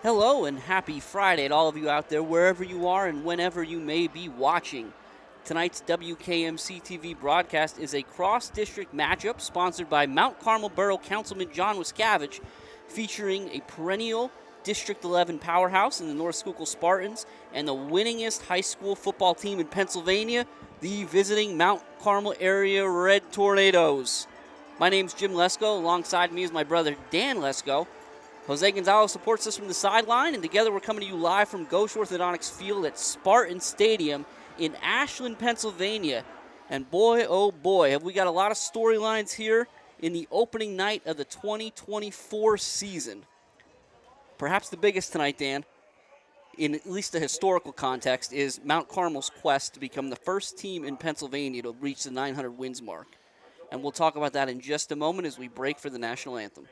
Hello and happy Friday to all of you out there, wherever you are and whenever you may be watching. Tonight's WKMC TV broadcast is a cross-district matchup sponsored by Mount Carmel Borough Councilman John Wiscavige, featuring a perennial District 11 powerhouse in the North Schuylkill Spartans and the winningest high school football team in Pennsylvania, the visiting Mount Carmel area Red Tornadoes. My name's Jim Lesko. Alongside me is my brother Dan Lesko. Jose Gonzalez supports us from the sideline, and together we're coming to you live from Goshen Orthodontics Field at Spartan Stadium in Ashland, Pennsylvania. And boy, oh boy, have we got a lot of storylines here in the opening night of the 2024 season. Perhaps the biggest tonight, Dan, in at least the historical context, is Mount Carmel's quest to become the first team in Pennsylvania to reach the 900 wins mark. And we'll talk about that in just a moment as we break for the national anthem.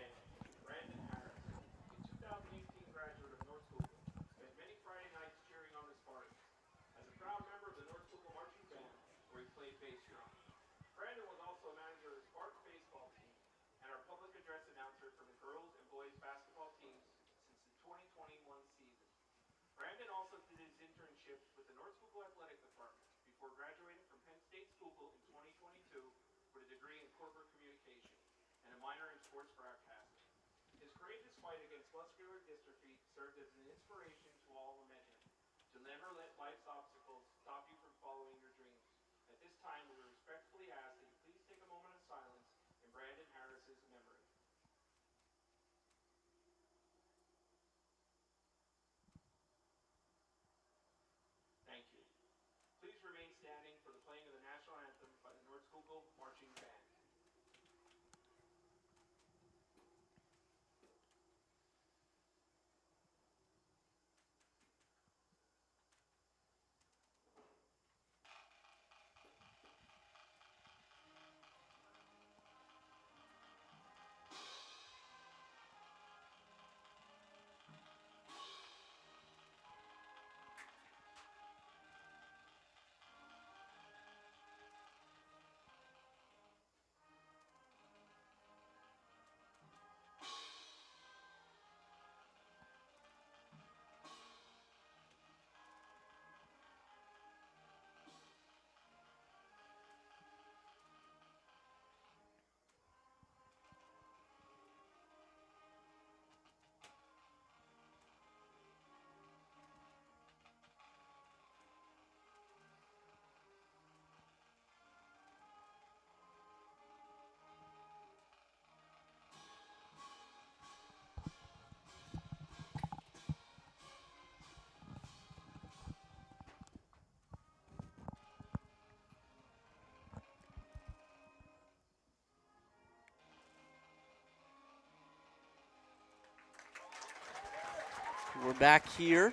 We're back here,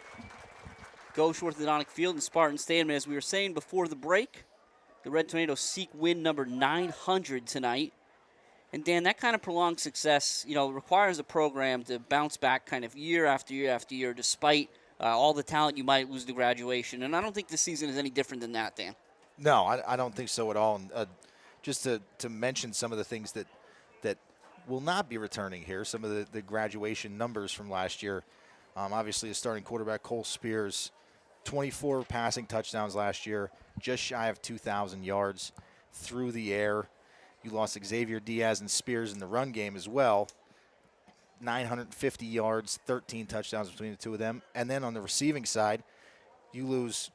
Goshen Orthodontic Field in Spartan Stadium. As we were saying before the break, the Red Tornadoes seek win number 900 tonight. And Dan, that kind of prolonged success, requires a program to bounce back kind of year after year after year, despite all the talent you might lose to graduation. And I don't think this season is any different than that, Dan. No, I don't think so at all. And just to mention some of the things that will not be returning here, some of the graduation numbers from last year. Obviously, the starting quarterback, Cole Spears, 24 passing touchdowns last year, just shy of 2,000 yards through the air. You lost Xavier Diaz and Spears in the run game as well. 950 yards, 13 touchdowns between the two of them. And then on the receiving side, you lose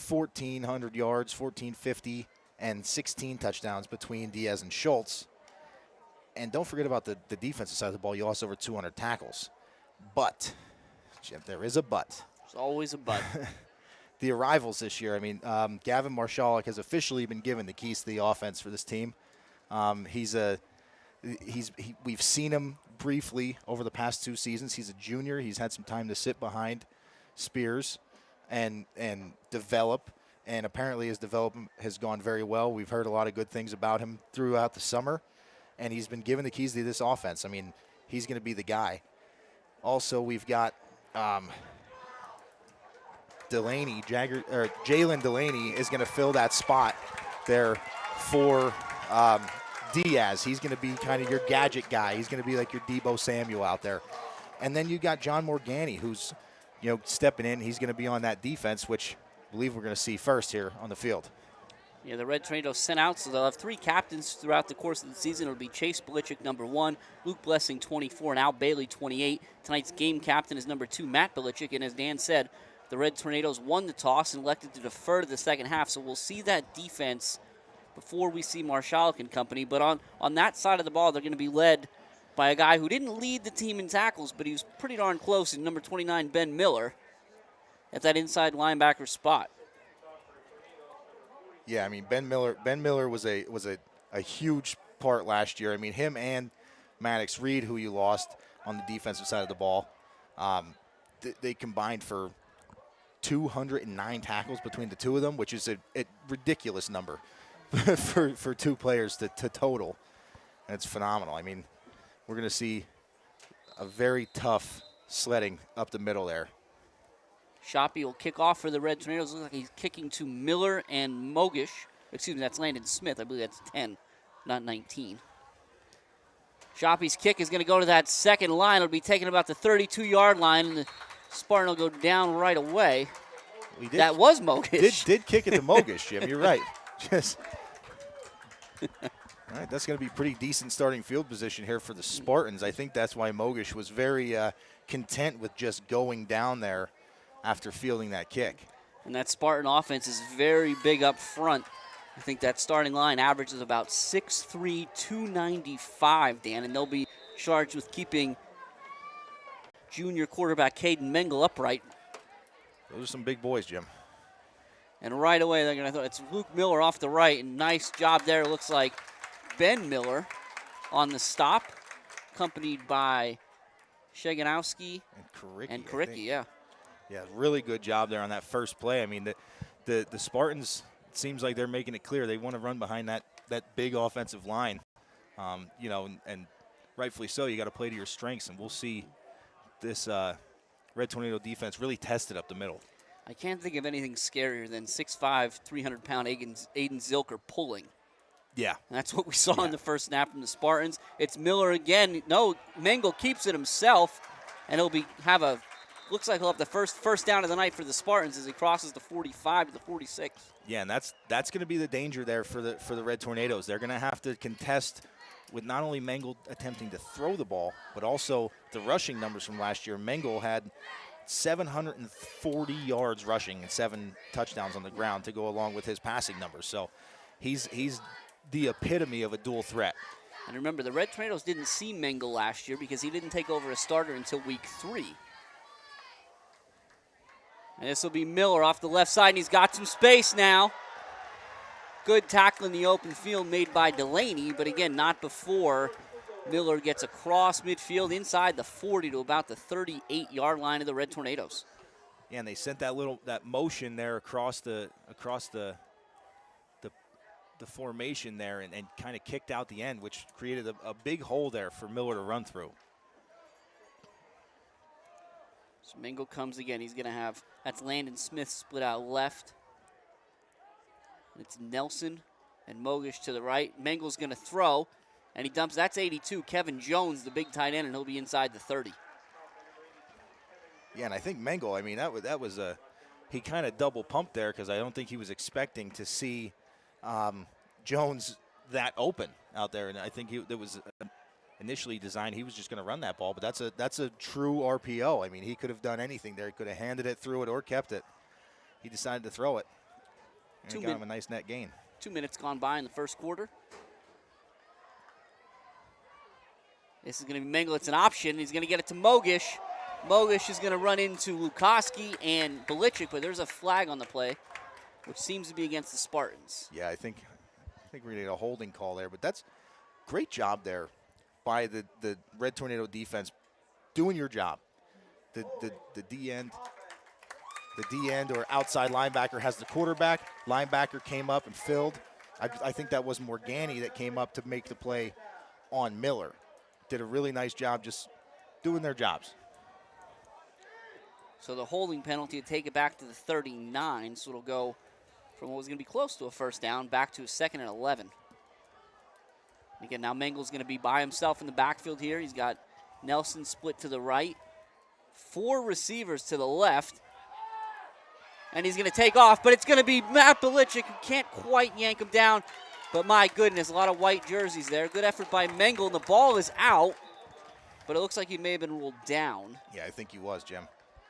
1,400 yards, 1,450, and 16 touchdowns between Diaz and Schultz. And don't forget about the defensive side of the ball. You lost over 200 tackles. But, Jim, there is a but. There's always a but. The arrivals this year, Gavin Marshall has officially been given the keys to the offense for this team. We've seen him briefly over the past 2 seasons. He's a junior. He's had some time to sit behind Spears and develop. And apparently his development has gone very well. We've heard a lot of good things about him throughout the summer. And he's been given the keys to this offense. He's going to be the guy. Also, we've got Jalen Delaney is going to fill that spot there for Diaz. He's going to be kind of your gadget guy. He's going to be like your Debo Samuel out there. And then you got John Morgani, who's, stepping in. He's going to be on that defense, which I believe we're going to see first here on the field. Yeah, the Red Tornadoes sent out, so they'll have 3 captains throughout the course of the season. It'll be Chase Belichick, number 1, Luke Blessing, 24, and Al Bailey, 28. Tonight's game captain is number 2, Matt Belichick, and as Dan said, the Red Tornadoes won the toss and elected to defer to the second half, so we'll see that defense before we see Marshall and company. But on that side of the ball, they're going to be led by a guy who didn't lead the team in tackles, but he was pretty darn close in number 29, Ben Miller, at that inside linebacker spot. Yeah, I mean, Ben Miller was a huge part last year. I mean, him and Maddox Reed, who you lost on the defensive side of the ball, they combined for 209 tackles between the two of them, which is a ridiculous number for 2 players to total. And it's phenomenal. I mean, we're going to see a very tough sledding up the middle there. Shoppy will kick off for the Red Tornadoes. Looks like he's kicking to Miller and Mogish. Excuse me, that's Landon Smith. I believe that's 10, not 19. Shoppy's kick is going to go to that second line. It'll be taken about the 32-yard line, and the Spartan will go down right away. That was Mogish. Did kick it to Mogish, Jim. You're right. All right, that's going to be pretty decent starting field position here for the Spartans. I think that's why Mogish was very content with just going down there after fielding that kick. And that Spartan offense is very big up front. I think that starting line averages about 6'3", 295, Dan, and they'll be charged with keeping junior quarterback Caden Mengel upright. Those are some big boys, Jim. And right away, they're going to throw. It's Luke Miller off the right, and nice job there. It looks like Ben Miller on the stop, accompanied by Sheganowski and Karicki, yeah. Yeah, really good job there on that first play. I mean, the Spartans, it seems like they're making it clear they want to run behind that big offensive line. And rightfully so. You got to play to your strengths, and we'll see this Red Tornado defense really tested up the middle. I can't think of anything scarier than 6'5", 300-pound Aiden Zilker pulling. Yeah. And that's what we saw in the first snap from the Spartans. It's Miller again. No, Mengel keeps it himself, and looks like he'll have the first down of the night for the Spartans as he crosses the 45 to the 46. Yeah, and that's going to be the danger there for the Red Tornadoes. They're going to have to contest with not only Mengel attempting to throw the ball, but also the rushing numbers from last year. Mengel had 740 yards rushing and 7 touchdowns on the ground to go along with his passing numbers. So he's the epitome of a dual threat. And remember, the Red Tornadoes didn't see Mengel last year because he didn't take over as starter until week 3. And this will be Miller off the left side, and he's got some space now. Good tackle in the open field made by Delaney, but again, not before Miller gets across midfield inside the 40 to about the 38-yard line of the Red Tornadoes. Yeah, and they sent that motion there across the formation there and kind of kicked out the end, which created a big hole there for Miller to run through. So Mengel comes again. He's going to have, that's Landon Smith split out left. It's Nelson and Mogish to the right. Mengel's going to throw, and he dumps. That's 82. Kevin Jones, the big tight end, and he'll be inside the 30. Yeah, and I think Mengel, I mean, that was he kind of double pumped there because I don't think he was expecting to see Jones that open out there. And I think it was initially designed, he was just going to run that ball, but that's a true RPO. I mean, he could have done anything there. He could have handed it, threw it, or kept it. He decided to throw it. And got him a nice net gain. 2 minutes gone by in the first quarter. This is going to be Mengel. It's an option. He's going to get it to Mogish. Mogish is going to run into Lukoski and Belichick, but there's a flag on the play, which seems to be against the Spartans. Yeah, I think we're going to get a holding call there, but that's great job there by the Red Tornado defense doing your job. The D end. The D end or outside linebacker has the quarterback. Linebacker came up and filled. I think that was Morgani that came up to make the play on Miller. Did a really nice job just doing their jobs. So the holding penalty to take it back to the 39. So it'll go from what was going to be close to a first down back to a 2nd and 11. Again, now Mengel's going to be by himself in the backfield here. He's got Nelson split to the right. 4 receivers to the left. And he's going to take off, but it's going to be Matt Belichick who can't quite yank him down. But my goodness, a lot of white jerseys there. Good effort by Mengel, and the ball is out. But it looks like he may have been ruled down. Yeah, I think he was, Jim.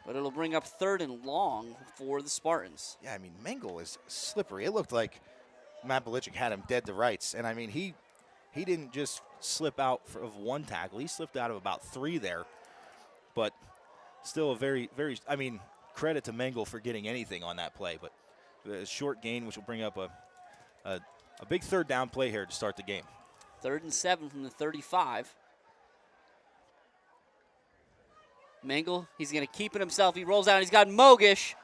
But it'll bring up 3rd and long for the Spartans. Yeah, I mean, Mengel is slippery. It looked like Matt Belichick had him dead to rights. And, I mean, he didn't just slip out of 1 tackle. He slipped out of about 3 there. But still a very, very, I mean, credit to Mengel for getting anything on that play. But a short gain, which will bring up a big 3rd down play here to start the game. 3rd and 7 from the 35. Mengel, he's going to keep it himself. He rolls out. He's got Mogish.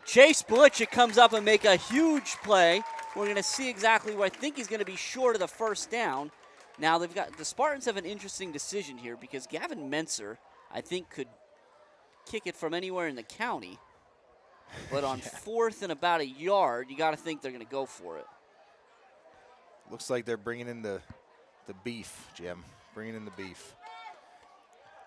Chase Belichick comes up and make a huge play. We're going to see exactly where I think he's going to be short of the 1st down. Now the Spartans have an interesting decision here because Gavin Menser, I think, could kick it from anywhere in the county. But on 4th and about a yard, you got to think they're going to go for it. Looks like they're bringing in the beef, Jim. Bringing in the beef.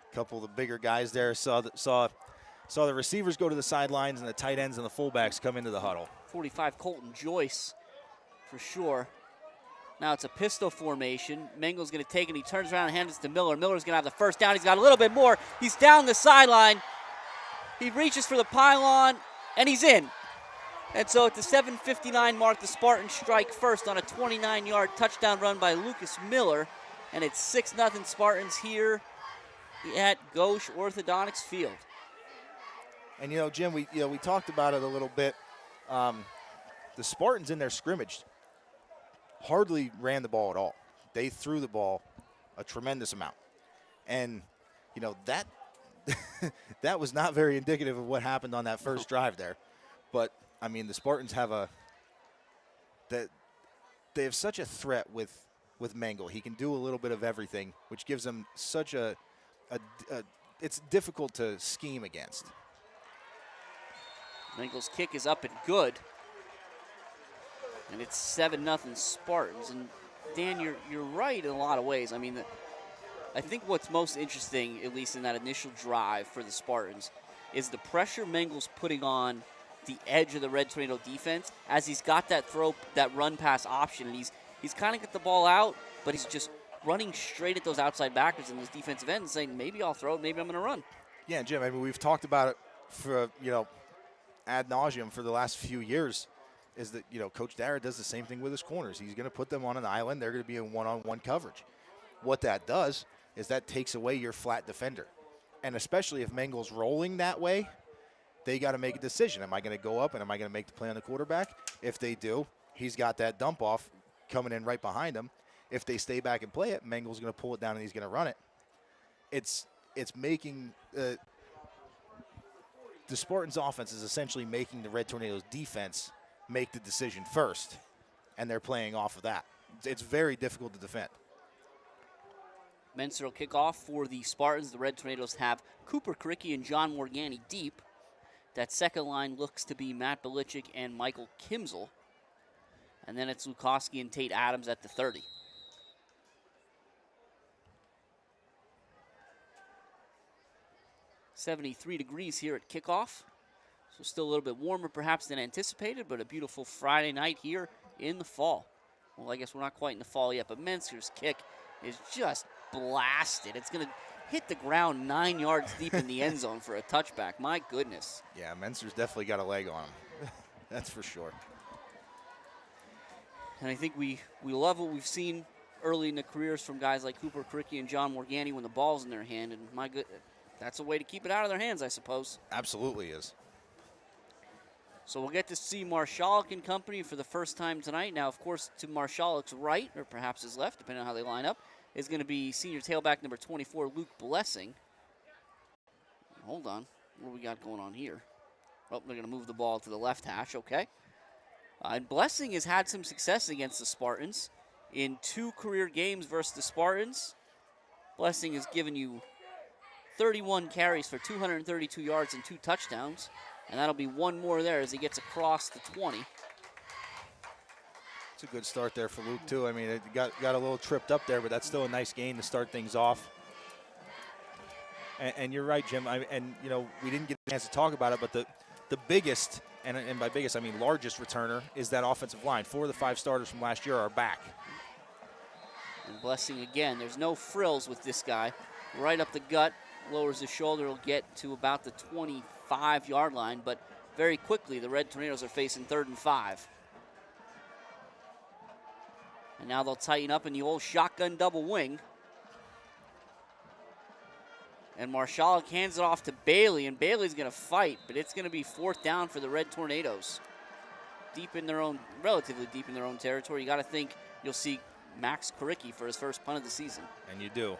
A couple of the bigger guys there saw the receivers go to the sidelines and the tight ends and the fullbacks come into the huddle. 45 Colton Joyce for sure. Now it's a pistol formation. Mengel's going to take it. He turns around and hands it to Miller. Miller's going to have the 1st down. He's got a little bit more. He's down the sideline. He reaches for the pylon, and he's in. And so at the 7:59 mark, the Spartans strike first on a 29-yard touchdown run by Lucas Miller. And it's 6-0 Spartans here at Gauche Orthodontics Field. And, Jim, we talked about it a little bit. The Spartans in their scrimmage hardly ran the ball at all. They threw the ball a tremendous amount. And, that that was not very indicative of what happened on that first drive there. But, I mean, the Spartans have they have such a threat with Mengel. He can do a little bit of everything, which gives them such it's difficult to scheme against. Mengel's kick is up and good. And it's 7-0 Spartans. And Dan, you're right in a lot of ways. I mean, I think what's most interesting, at least in that initial drive for the Spartans, is the pressure Mengel's putting on the edge of the Red Tornado defense as he's got that run pass option. And he's kind of got the ball out, but he's just running straight at those outside backers in this defensive end and saying, maybe I'll throw it, maybe I'm going to run. Yeah, Jim, I mean, we've talked about it for, ad nauseum for the last few years, is that, Coach Dara does the same thing with his corners. He's going to put them on an island. They're going to be in one-on-one coverage. What that does is that takes away your flat defender. And especially if Mengel's rolling that way, they got to make a decision. Am I going to go up and am I going to make the play on the quarterback? If they do, he's got that dump off coming in right behind him. If they stay back and play it, Mengel's going to pull it down and he's going to run it. It's making the Spartans' offense is essentially making the Red Tornadoes' defense make the decision first, and they're playing off of that. It's very difficult to defend. Menser will kick off for the Spartans. The Red Tornadoes have Cooper Kricky and John Morgani deep. That second line looks to be Matt Belichick and Michael Kimzel. And then it's Lukowski and Tate Adams at the 30. .73 degrees here at kickoff. So still a little bit warmer perhaps than anticipated, but a beautiful Friday night here in the fall. Well, I guess we're not quite in the fall yet, but Menser's kick is just blasted. It's going to hit the ground 9 yards deep in the end zone for a touchback. My goodness. Yeah, Menser's definitely got a leg on him. That's for sure. And I think we love what we've seen early in the careers from guys like Cooper Kricky and John Morgani when the ball's in their hand. And my good, that's a way to keep it out of their hands, I suppose. Absolutely is. So we'll get to see Marshalik and company for the first time tonight. Now, of course, to Marshalik's right, or perhaps his left, depending on how they line up, is going to be senior tailback number 24, Luke Blessing. Hold on. What do we got going on here? Oh, they're going to move the ball to the left hash. Okay. And Blessing has had some success against the Spartans. In 2 career games versus the Spartans, Blessing has given you 31 carries for 232 yards and 2 touchdowns. And that'll be one more there as he gets across the 20. It's a good start there for Luke, too. I mean, it got a little tripped up there, but that's still a nice gain to start things off. And you're right, Jim. We didn't get a chance to talk about it, but the biggest, and by biggest I mean largest returner, is that offensive line. 4 of the 5 starters from last year are back. And Blessing again. There's no frills with this guy. Right up the gut, lowers the shoulder, will get to about the 25-yard line, but very quickly the Red Tornadoes are facing 3rd and 5. And now they'll tighten up in the old shotgun double wing. And Marshall hands it off to Bailey, and Bailey's going to fight, but it's going to be 4th down for the Red Tornadoes. Relatively deep in their own territory. You got to think you'll see Max Koricki for his first punt of the season. And you do.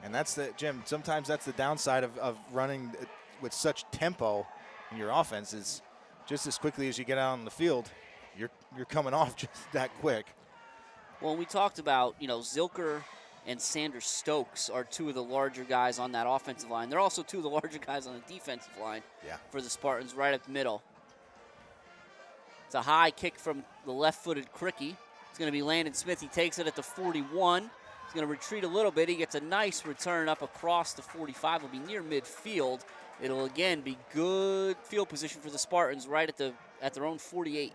And Jim, sometimes that's the downside of running with such tempo in your offense is just as quickly as you get out on the field, you're coming off just that quick. Well, we talked about, Zilker and Sanders Stokes are 2 of the larger guys on that offensive line. They're also 2 of the larger guys on the defensive line for the Spartans right up the middle. It's a high kick from the left-footed Kricky. It's going to be Landon Smith. He takes it at the 41. He's going to retreat a little bit. He gets a nice return up across the 45. It'll be near midfield. It'll, again, be good field position for the Spartans right at their own 48.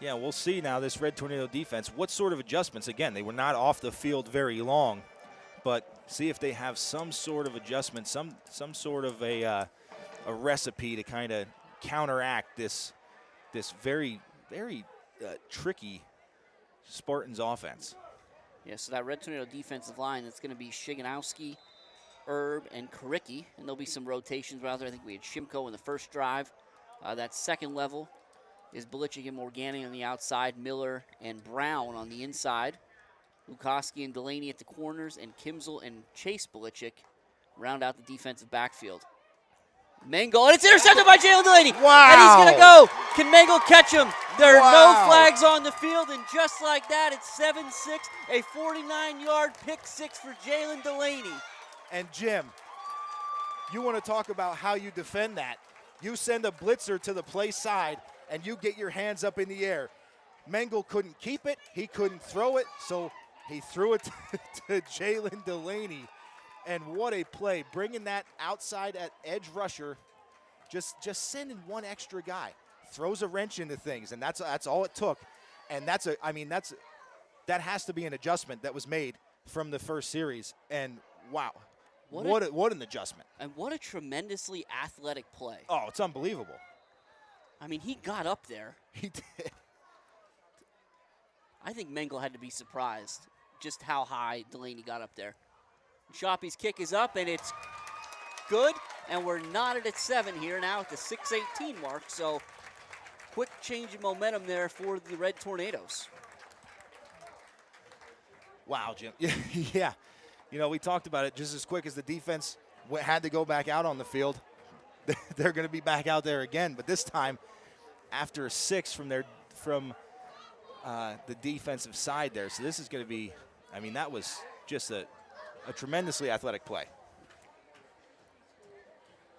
Yeah, we'll see now this Red Tornado defense. What sort of adjustments? Again, they were not off the field very long, but see if they have some sort of adjustment, some sort of a recipe to kind of counteract this very, very tricky Spartans offense. Yeah, so that Red Tornado defensive line, it's going to be Shiganowski, Erb, and Koricki, and there'll be some rotations rather. I think we had Shimko in the first drive. That second level is Belichick and Morgani on the outside, Miller and Brown on the inside, Lukoski and Delaney at the corners, and Kimzel and Chase Belichick round out the defensive backfield. Mangle, and it's intercepted by Jalen Delaney. Wow. And he's going to go. Can Mangle catch him? There are no Wow. flags on the field, and just like that, it's 7-6, a 49-yard pick six for Jalen Delaney. And Jim, you want to talk about how you defend that. You send a blitzer to the play side, and you get your hands up in the air. Mangle couldn't keep it. He couldn't throw it, so he threw it to Jalen Delaney. And what a play, bringing that outside at edge rusher, just sending one extra guy. Throws a wrench into things, and that's all it took. And that has to be an adjustment that was made from the first series. And wow, what an adjustment. And what a tremendously athletic play. Oh, it's unbelievable. I mean, he got up there. He did. I think Mangle had to be surprised just how high Delaney got up there. Shoppy's kick is up, and it's good, and we're knotted at 7 here now at the 6:18 mark, so quick change in momentum there for the Red Tornadoes. Wow, Jim. Yeah. We talked about it just as quick as the defense had to go back out on the field. They're going to be back out there again, but this time after a 6 from the defensive side there. So this is going to be, that was just a tremendously athletic play.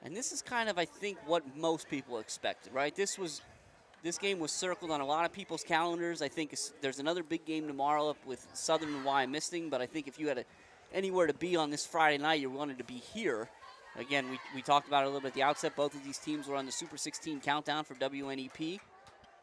And this is kind of, I think, what most people expected, right? This game was circled on a lot of people's calendars. I think there's another big game tomorrow up with Southern and Wyoming, but I think if you had anywhere to be on this Friday night, you wanted to be here. Again, we talked about it a little bit at the outset. Both of these teams were on the Super 16 countdown for WNEP.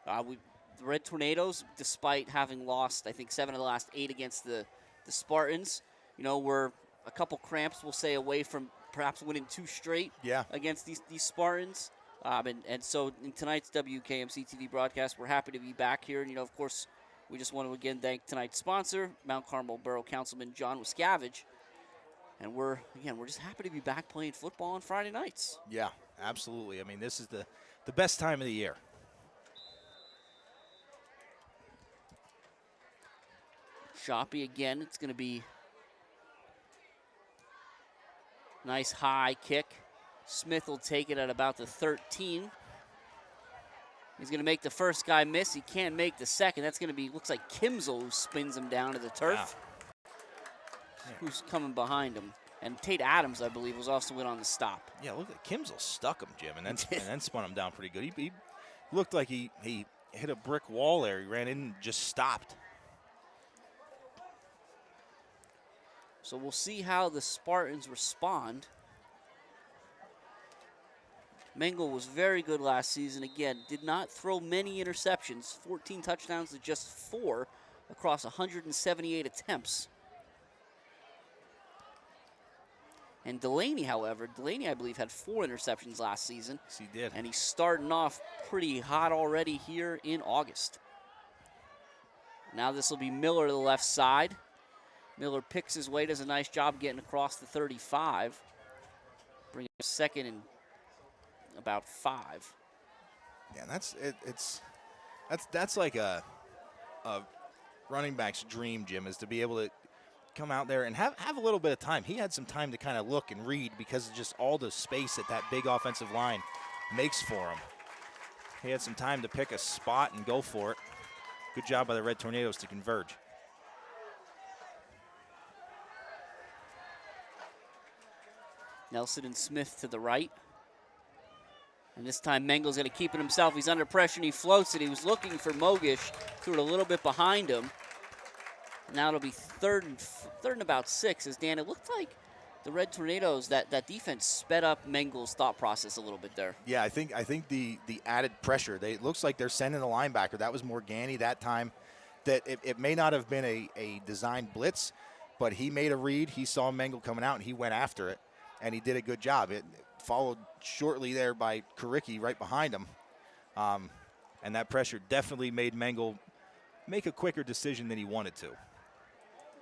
The Red Tornadoes, despite having lost, I think, 7 of the last 8 against the Spartans, we're a couple cramps, we'll say, away from perhaps winning 2 straight against these Spartans. And so in tonight's WKMC TV broadcast, we're happy to be back here. And, of course, we just want to again thank tonight's sponsor, Mount Carmel Borough Councilman John Wiscavige. And we're just happy to be back playing football on Friday nights. Yeah, absolutely. This is the best time of the year. Shoppy again. It's going to be nice high kick. Smith will take it at about the 13. He's going to make the first guy miss. He can't make the second. That's going to be, looks like Kimzel who spins him down to the turf. Yeah. Who's coming behind him. And Tate Adams, I believe, was also in on the stop. Yeah, look at Kimzel stuck him, Jim, and then spun him down pretty good. He looked like he hit a brick wall there. He ran in and just stopped. So we'll see how the Spartans respond. Mengel was very good last season. Again, did not throw many interceptions, 14 touchdowns to just 4 across 178 attempts. And Delaney, however, I believe, had 4 interceptions last season. Yes, he did. And he's starting off pretty hot already here in August. Now this will be Miller to the left side. Miller picks his way, does a nice job getting across the 35. Bring up second and about 5. Yeah, that's like a running back's dream, Jim, is to be able to come out there and have a little bit of time. He had some time to kind of look and read because of just all the space that big offensive line makes for him. He had some time to pick a spot and go for it. Good job by the Red Tornadoes to converge. Nelson and Smith to the right. And this time Mengel's going to keep it himself. He's under pressure and he floats it. He was looking for Mogish, threw it a little bit behind him. Now it'll be third and about 6. As Dan, it looked like the Red Tornadoes, that defense sped up Mengel's thought process a little bit there. Yeah, I think the added pressure. It looks like they're sending a linebacker. That was Morgani that time. That it may not have been a designed blitz, but he made a read. He saw Mengel coming out and he went after it, and he did a good job. It followed shortly there by Karicki right behind him, and that pressure definitely made Mengel make a quicker decision than he wanted to.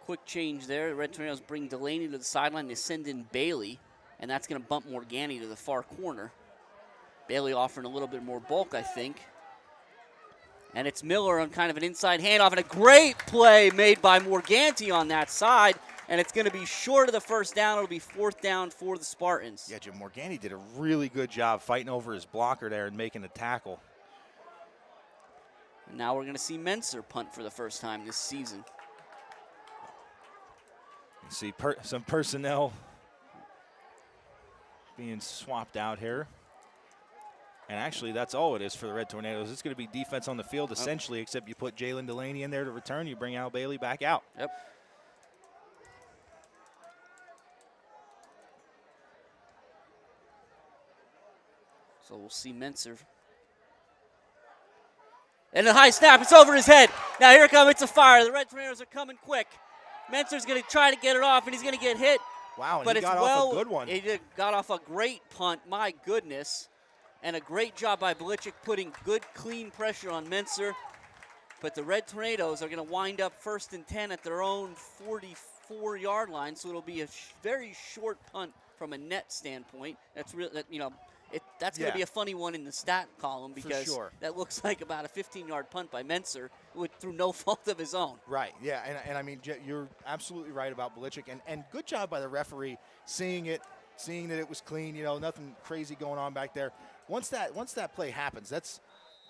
Quick change there. The Red Tornadoes bring Delaney to the sideline. They send in Bailey, and that's going to bump Morgani to the far corner. Bailey offering a little bit more bulk, I think. And it's Miller on kind of an inside handoff, and a great play made by Morganti on that side, and it's going to be short of the first down. It'll be 4th down for the Spartans. Yeah, Jim, Morgani did a really good job fighting over his blocker there and making the tackle. And now we're going to see Menser punt for the first time this season. You see some personnel being swapped out here. And actually, that's all it is for the Red Tornadoes. It's going to be defense on the field, essentially, except you put Jalen Delaney in there to return. You bring Al Bailey back out. Yep. So we'll see Menser. And the high snap, it's over his head. Now here it comes, it's a fire. The Red Tornadoes are coming quick. Menser's going to try to get it off, and he's going to get hit. Wow, and but he got off a good one. He got off a great punt, my goodness. And a great job by Belichick putting good, clean pressure on Menser. But the Red Tornadoes are going to wind up 1st and 10 at their own 44-yard line, so it'll be a very short punt from a net standpoint. That's real. That's going to be a funny one in the stat column because that looks like about a 15-yard punt by Menser through no fault of his own. Right, yeah, and I mean, you're absolutely right about Belichick, and good job by the referee seeing that it was clean, nothing crazy going on back there. Once that play happens, it's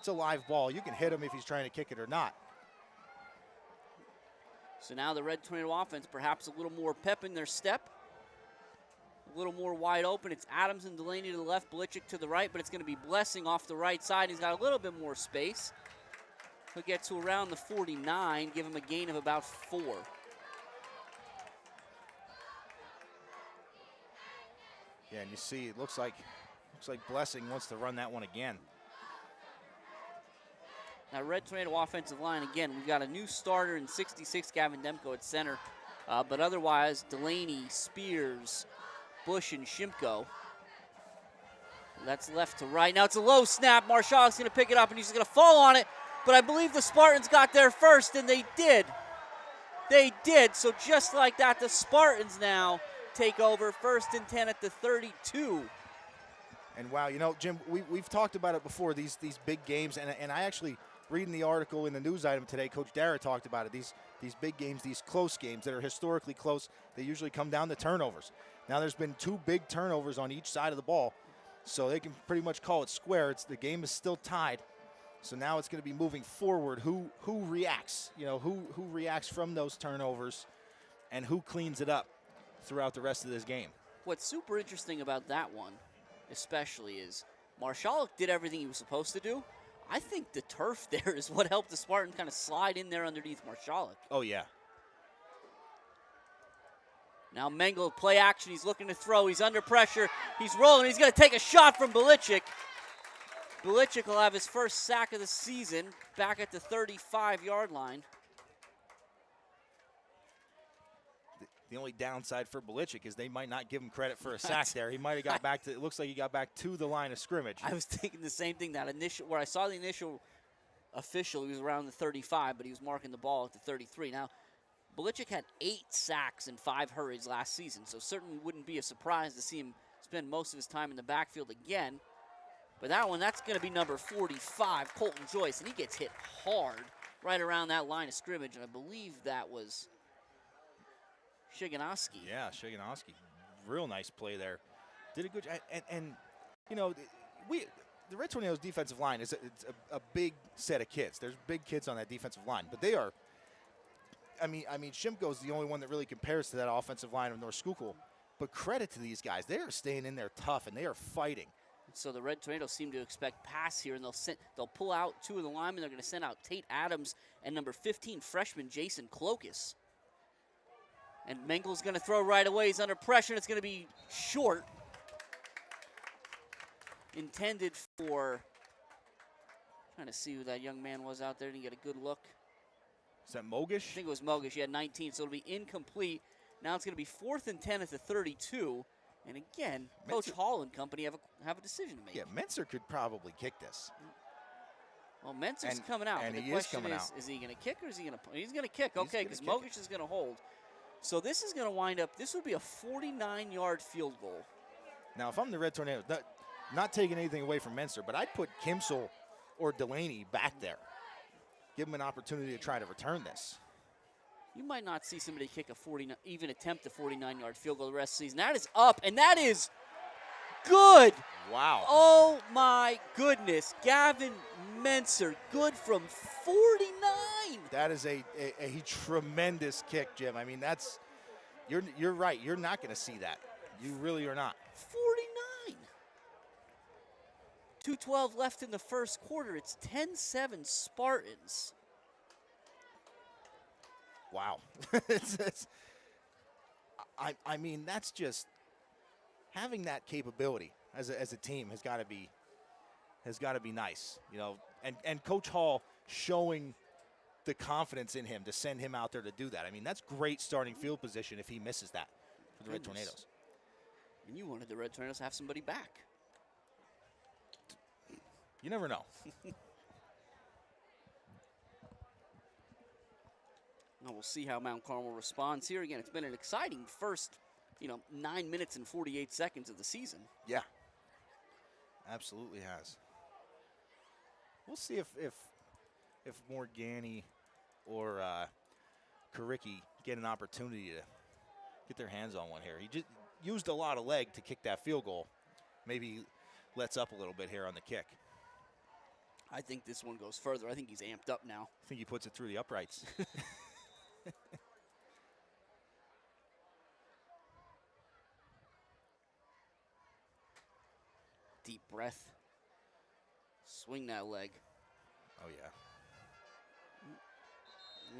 a live ball. You can hit him if he's trying to kick it or not. So now the Red Tornado offense, perhaps a little more pep in their step. A little more wide open. It's Adams and Delaney to the left, Belichick to the right, but it's going to be Blessing off the right side. He's got a little bit more space. He'll get to around the 49, give him a gain of about 4. Yeah, and you see it looks like Blessing wants to run that one again. Now, Red Tornado offensive line, again, we've got a new starter in 66, Gavin Demko at center. But otherwise, Delaney, Spears, Bush, and Shimko. That's left to right. Now it's a low snap. Marshall's going to pick it up, and he's going to fall on it. But I believe the Spartans got there first, and they did. They did. So just like that, the Spartans now take over 1st and 10 at the 32. And wow, Jim, we've talked about it before, these big games, and I actually, reading the article in the news item today, Coach Dara talked about it, these big games, these close games that are historically close, they usually come down to turnovers. Now there's been 2 big turnovers on each side of the ball, so they can pretty much call it square. The game is still tied, so now it's going to be moving forward. Who reacts, who reacts from those turnovers, and who cleans it up throughout the rest of this game. What's super interesting about that one, especially, is Marshall did everything he was supposed to do. I think the turf there is what helped the Spartans kind of slide in there underneath Marshall. Oh, yeah. Now Mengel, play action. He's looking to throw. He's under pressure. He's rolling. He's going to take a shot from Belichick. Belichick will have his first sack of the season back at the 35-yard line. The only downside for Belichick is they might not give him credit for a sack there. He might have got back to, it looks like he got back to the line of scrimmage. I was thinking the same thing, that initial, where I saw the initial official, he was around the 35, but he was marking the ball at the 33. Now, Belichick had 8 sacks and 5 hurries last season, so certainly wouldn't be a surprise to see him spend most of his time in the backfield again. But that one, that's going to be number 45, Colton Joyce, and he gets hit hard right around that line of scrimmage, and I believe that was Shiganowski. Yeah, Shiganowski. Real nice play there. Did a good job. And you know, the Red Tornadoes defensive line is a big set of kids. There's big kids on that defensive line, but they are, I mean, Shimko's the only one that really compares to that offensive line of North Schuylkill. But credit to these guys. They are staying in there tough, and they are fighting. So the Red Tornadoes seem to expect pass here, and they'll pull out 2 of the linemen. They're going to send out Tate Adams and number 15 freshman Jason Clokus. And Mengel's going to throw right away. He's under pressure, and it's going to be short. Intended for, trying to see who that young man was out there. Didn't get a good look. Is that Mogish? I think it was Mogish. He had 19, so it'll be incomplete. Now it's going to be 4th and 10 at the 32. And again, Coach Hall and company have a decision to make. Yeah, Menser could probably kick this. Well, Menser's coming out. And the he question is coming out. Is he going to kick or is he going to? He's going to kick. Okay, because Mogish is going to hold. So this is going to wind up. This would be a 49-yard field goal. Now, if I'm the Red Tornadoes, not taking anything away from Menser, but I'd put Kimsel or Delaney back there. Give them an opportunity to try to return this. You might not see somebody kick a 49, even attempt a 49-yard field goal the rest of the season. That is up, and that is good. Wow. Oh, my goodness. Gavin Menser, good from 49. That is a tremendous kick, Jim. I mean, that's you're right. You're not going to see that. You really are not. 49. 2:12 left in the first quarter. It's 10-7 Spartans. Wow. I mean, that's just having that capability as a team has got to be nice, you know. And Coach Hall showing the confidence in him to send him out there to do that. I mean, that's great starting field position if he misses that for the Red Tornadoes. And you wanted the Red Tornadoes to have somebody back. You never know. Now we'll see how Mount Carmel responds here. Again, it's been an exciting first, 9 minutes and 48 seconds of the season. Yeah, absolutely has. We'll see if Morgani or Karicki get an opportunity to get their hands on one here. He just used a lot of leg to kick that field goal. Maybe lets up a little bit here on the kick. I think this one goes further. I think he's amped up now. I think he puts it through the uprights. Deep breath. Swing that leg. Oh, yeah.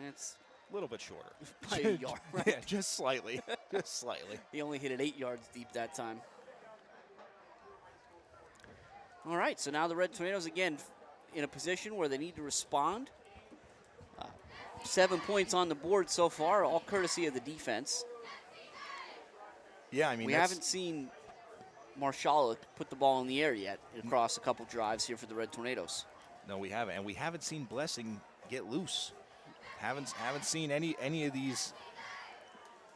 That's a little bit shorter. by a yard, right? Yeah, just slightly. Just slightly. He only hit it 8 yards deep that time. All right, so now the Red Tornadoes, again, in a position where they need to respond. 7 points on the board so far, all courtesy of the defense. Yeah, I mean, we haven't seen Marshall put the ball in the air yet across a couple drives here for the Red Tornadoes. No, we haven't, and we haven't seen Blessing get loose. Haven't seen any of these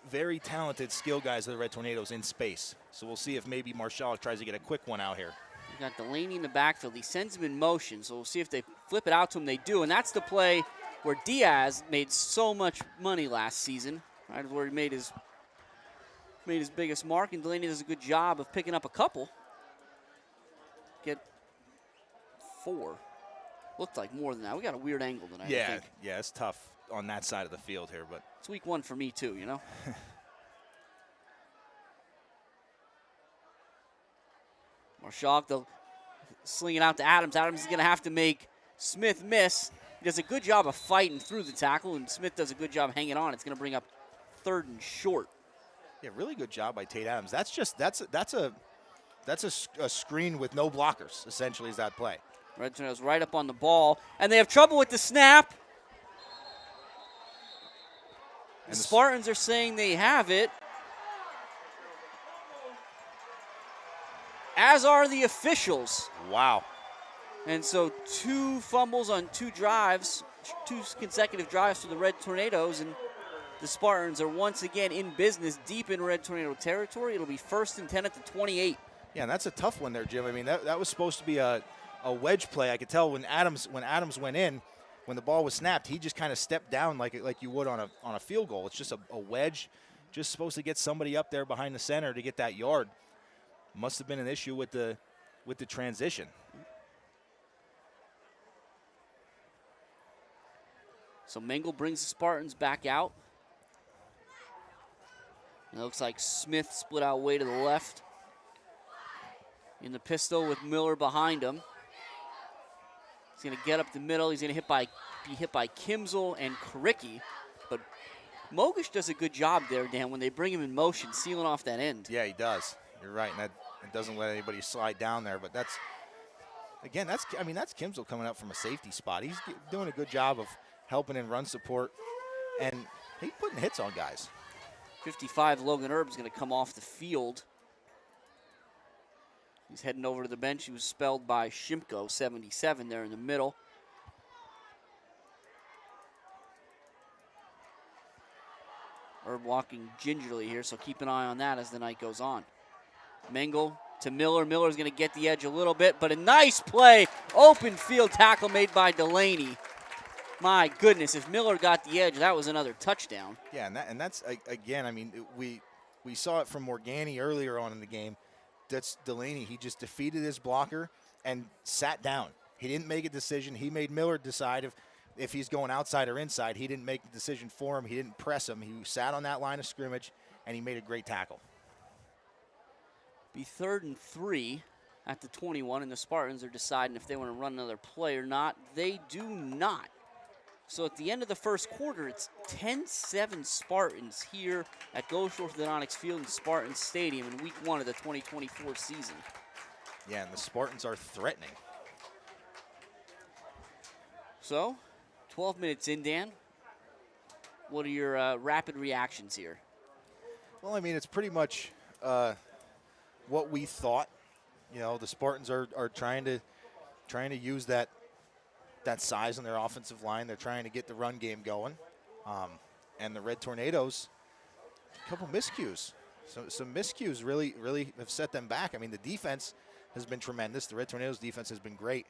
very talented skill guys of the Red Tornadoes in space. So we'll see if maybe Marshall tries to get a quick one out here. We got Delaney in the backfield. He sends him in motion, so we'll see if they flip it out to him. They do, and that's the play where Diaz made so much money last season, right, where he made his biggest mark, and Delaney does a good job of picking up a couple. Get 4. Looked like more than that. We got a weird angle tonight, I think. Yeah, it's tough on that side of the field here, but it's week 1 for me too, Marshall, they'll sling it out to Adams. Adams is going to have to make Smith miss. He does a good job of fighting through the tackle, and Smith does a good job hanging on. It's going to bring up 3rd and short. Yeah, really good job by Tate Adams. That's a screen with no blockers, essentially, is that play. Red Tornadoes right up on the ball, and they have trouble with the snap. The Spartans are saying they have it, as are the officials. Wow. And so 2 fumbles on 2 drives, 2 consecutive drives for the Red Tornadoes, and the Spartans are once again in business deep in Red Tornado territory. It'll be 1st and 10 at the 28. Yeah, and that's a tough one there, Jim. I mean, that was supposed to be a wedge play. I could tell when Adams went in, when the ball was snapped, he just kind of stepped down like you would on a field goal. It's just a wedge, just supposed to get somebody up there behind the center to get that yard. Must have been an issue with the transition. So Mengel brings the Spartans back out. It looks like Smith split out way to the left in the pistol with Miller behind him. He's going to get up the middle. He's going to be hit by Kimzel and Kricki. But Mogish does a good job there, Dan, when they bring him in motion, sealing off that end. Yeah, he does. You're right, and it doesn't let anybody slide down there. But that's Kimzel coming up from a safety spot. He's doing a good job of helping in run support, and he's putting hits on guys. 55, Logan Erb is going to come off the field. He's heading over to the bench. He was spelled by Shimko, 77 there in the middle. Erb walking gingerly here, so keep an eye on that as the night goes on. Mengel to Miller. Miller's going to get the edge a little bit, but a nice play. Open field tackle made by Delaney. My goodness, if Miller got the edge, that was another touchdown. Yeah, and that's again, I mean, we saw it from Morgani earlier on in the game. That's Delaney. He just defeated his blocker and sat down. He didn't make a decision. He made Miller decide if he's going outside or inside. He didn't make the decision for him. He didn't press him. He sat on that line of scrimmage, and he made a great tackle. Be 3rd and 3 at the 21, and the Spartans are deciding if they want to run another play or not. They do not. So at the end of the first quarter, it's 10-7 Spartans here at Gulf Orthodontics Field in Spartans Stadium in week 1 of the 2024 season. Yeah, and the Spartans are threatening. So, 12 minutes in, Dan. What are your rapid reactions here? Well, I mean, it's pretty much what we thought. You know, the Spartans are trying to use that size on their offensive line. They're trying to get the run game going. And the Red Tornadoes, a couple miscues. Some miscues really have set them back. I mean, the defense has been tremendous. The Red Tornadoes defense has been great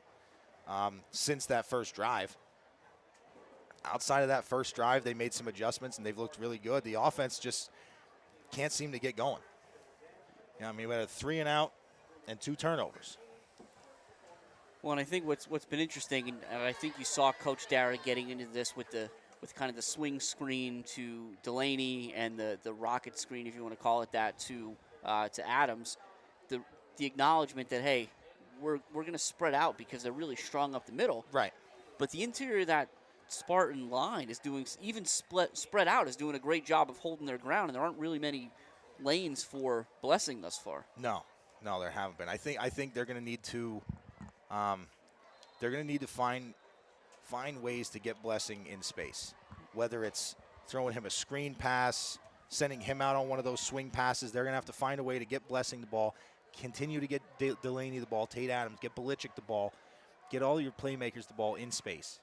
since that first drive. Outside of that first drive, they made some adjustments, and they've looked really good. The offense just can't seem to get going. You know, I mean, we had a 3 and out and 2 turnovers. Well, and I think what's been interesting, and I think you saw Coach Dara getting into this with kind of the swing screen to Delaney and the rocket screen, if you want to call it that, to Adams. The acknowledgement that, hey, we're going to spread out because they're really strong up the middle. Right. But the interior of that Spartan line is doing, even spread out, is doing a great job of holding their ground, and there aren't really many lanes for Blessing thus far. No, there haven't been. I think they're going to need to. They're going to need to find ways to get Blessing in space, whether it's throwing him a screen pass, sending him out on one of those swing passes. They're going to have to find a way to get Blessing the ball, continue to get Delaney the ball, Tate Adams, get Belichick the ball, get all your playmakers the ball in space.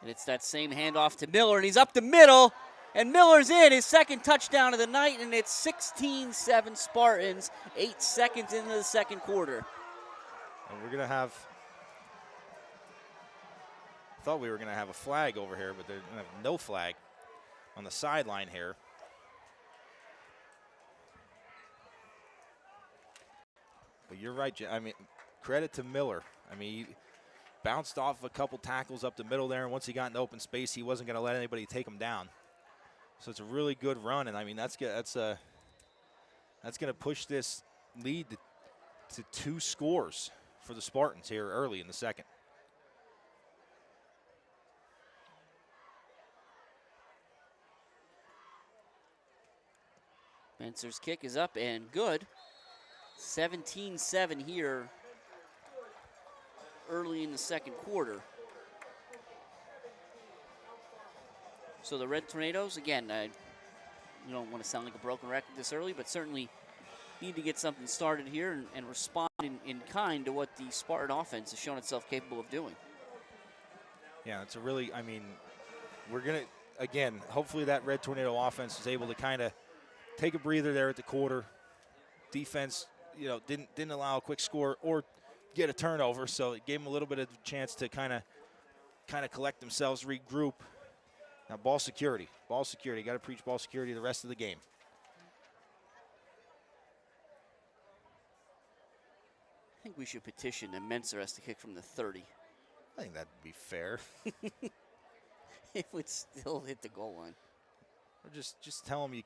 And it's that same handoff to Miller, and he's up the middle. And Miller's in, his second touchdown of the night, and it's 16-7 Spartans, 8 seconds into the second quarter. And we're going to have, thought we were going to have a flag over here, but they're going to have no flag on the sideline here. But you're right, I mean, credit to Miller. I mean, he bounced off a couple tackles up the middle there, and once he got in open space, he wasn't going to let anybody take him down. So it's a really good run, and I mean that's going to push this lead to 2 scores for the Spartans here early in the second. Spencer's kick is up and good. 17-7 here early in the second quarter. So the Red Tornadoes, again, you don't want to sound like a broken record this early, but certainly need to get something started here and respond in kind to what the Spartan offense has shown itself capable of doing. Yeah, it's a really, I mean, we're going to, again, hopefully that Red Tornado offense is able to kind of take a breather there at the quarter. Defense, you know, didn't allow a quick score or get a turnover, so it gave them a little bit of a chance to kind of collect themselves, regroup. Now ball security. Got to preach ball security the rest of the game. I think we should petition that Menser has to kick from the 30. I think that'd be fair. It would still hit the goal line. Or just tell him you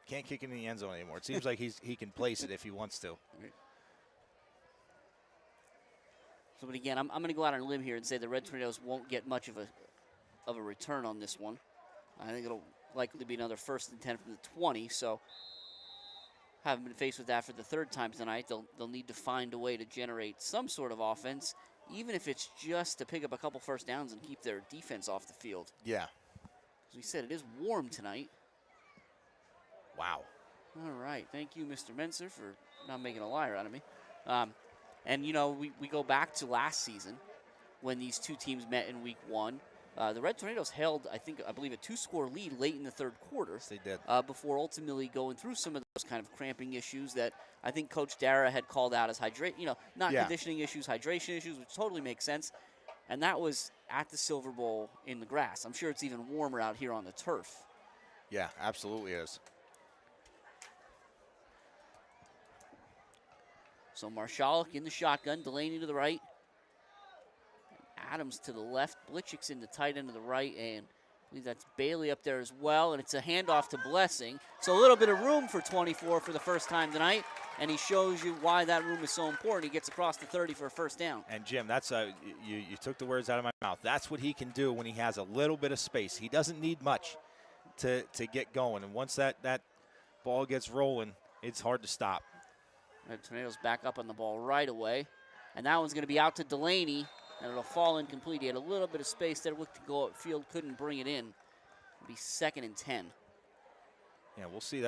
can't kick it in the end zone anymore. It seems like he can place it if he wants to. Right. So, but again, I'm going to go out on a limb here and say the Red Tornadoes won't get much of a return on this one. I think it'll likely be another 1st and 10 from the 20. So, haven't been faced with that for the third time tonight. They'll need to find a way to generate some sort of offense, even if it's just to pick up a couple first downs and keep their defense off the field. Yeah. As we said, it is warm tonight. Wow. All right. Thank you, Mr. Menser, for not making a liar out of me. And, you know, we go back to last season when these two teams met in week 1. The Red Tornadoes held, I believe, a 2-score lead late in the third quarter. Yes, they did. Before ultimately going through some of those kind of cramping issues that I think Coach Dara had called out as conditioning issues, hydration issues, which totally makes sense. And that was at the Silver Bowl in the grass. I'm sure it's even warmer out here on the turf. Yeah, absolutely is. So Marshalik in the shotgun, Delaney to the right. Adams to the left, Blitchick's in the tight end to the right, and I believe that's Bailey up there as well, and it's a handoff to Blessing. So a little bit of room for 24 for the first time tonight, and he shows you why that room is so important. He gets across the 30 for a first down. And Jim, that's you took the words out of my mouth. That's what he can do when he has a little bit of space. He doesn't need much to get going, and once that ball gets rolling, it's hard to stop. Red Tornadoes back up on the ball right away, and that one's going to be out to Delaney. And it'll fall incomplete. He had a little bit of space there, looked to go upfield, couldn't bring it in. It'll be 2nd and 10. Yeah, we'll see.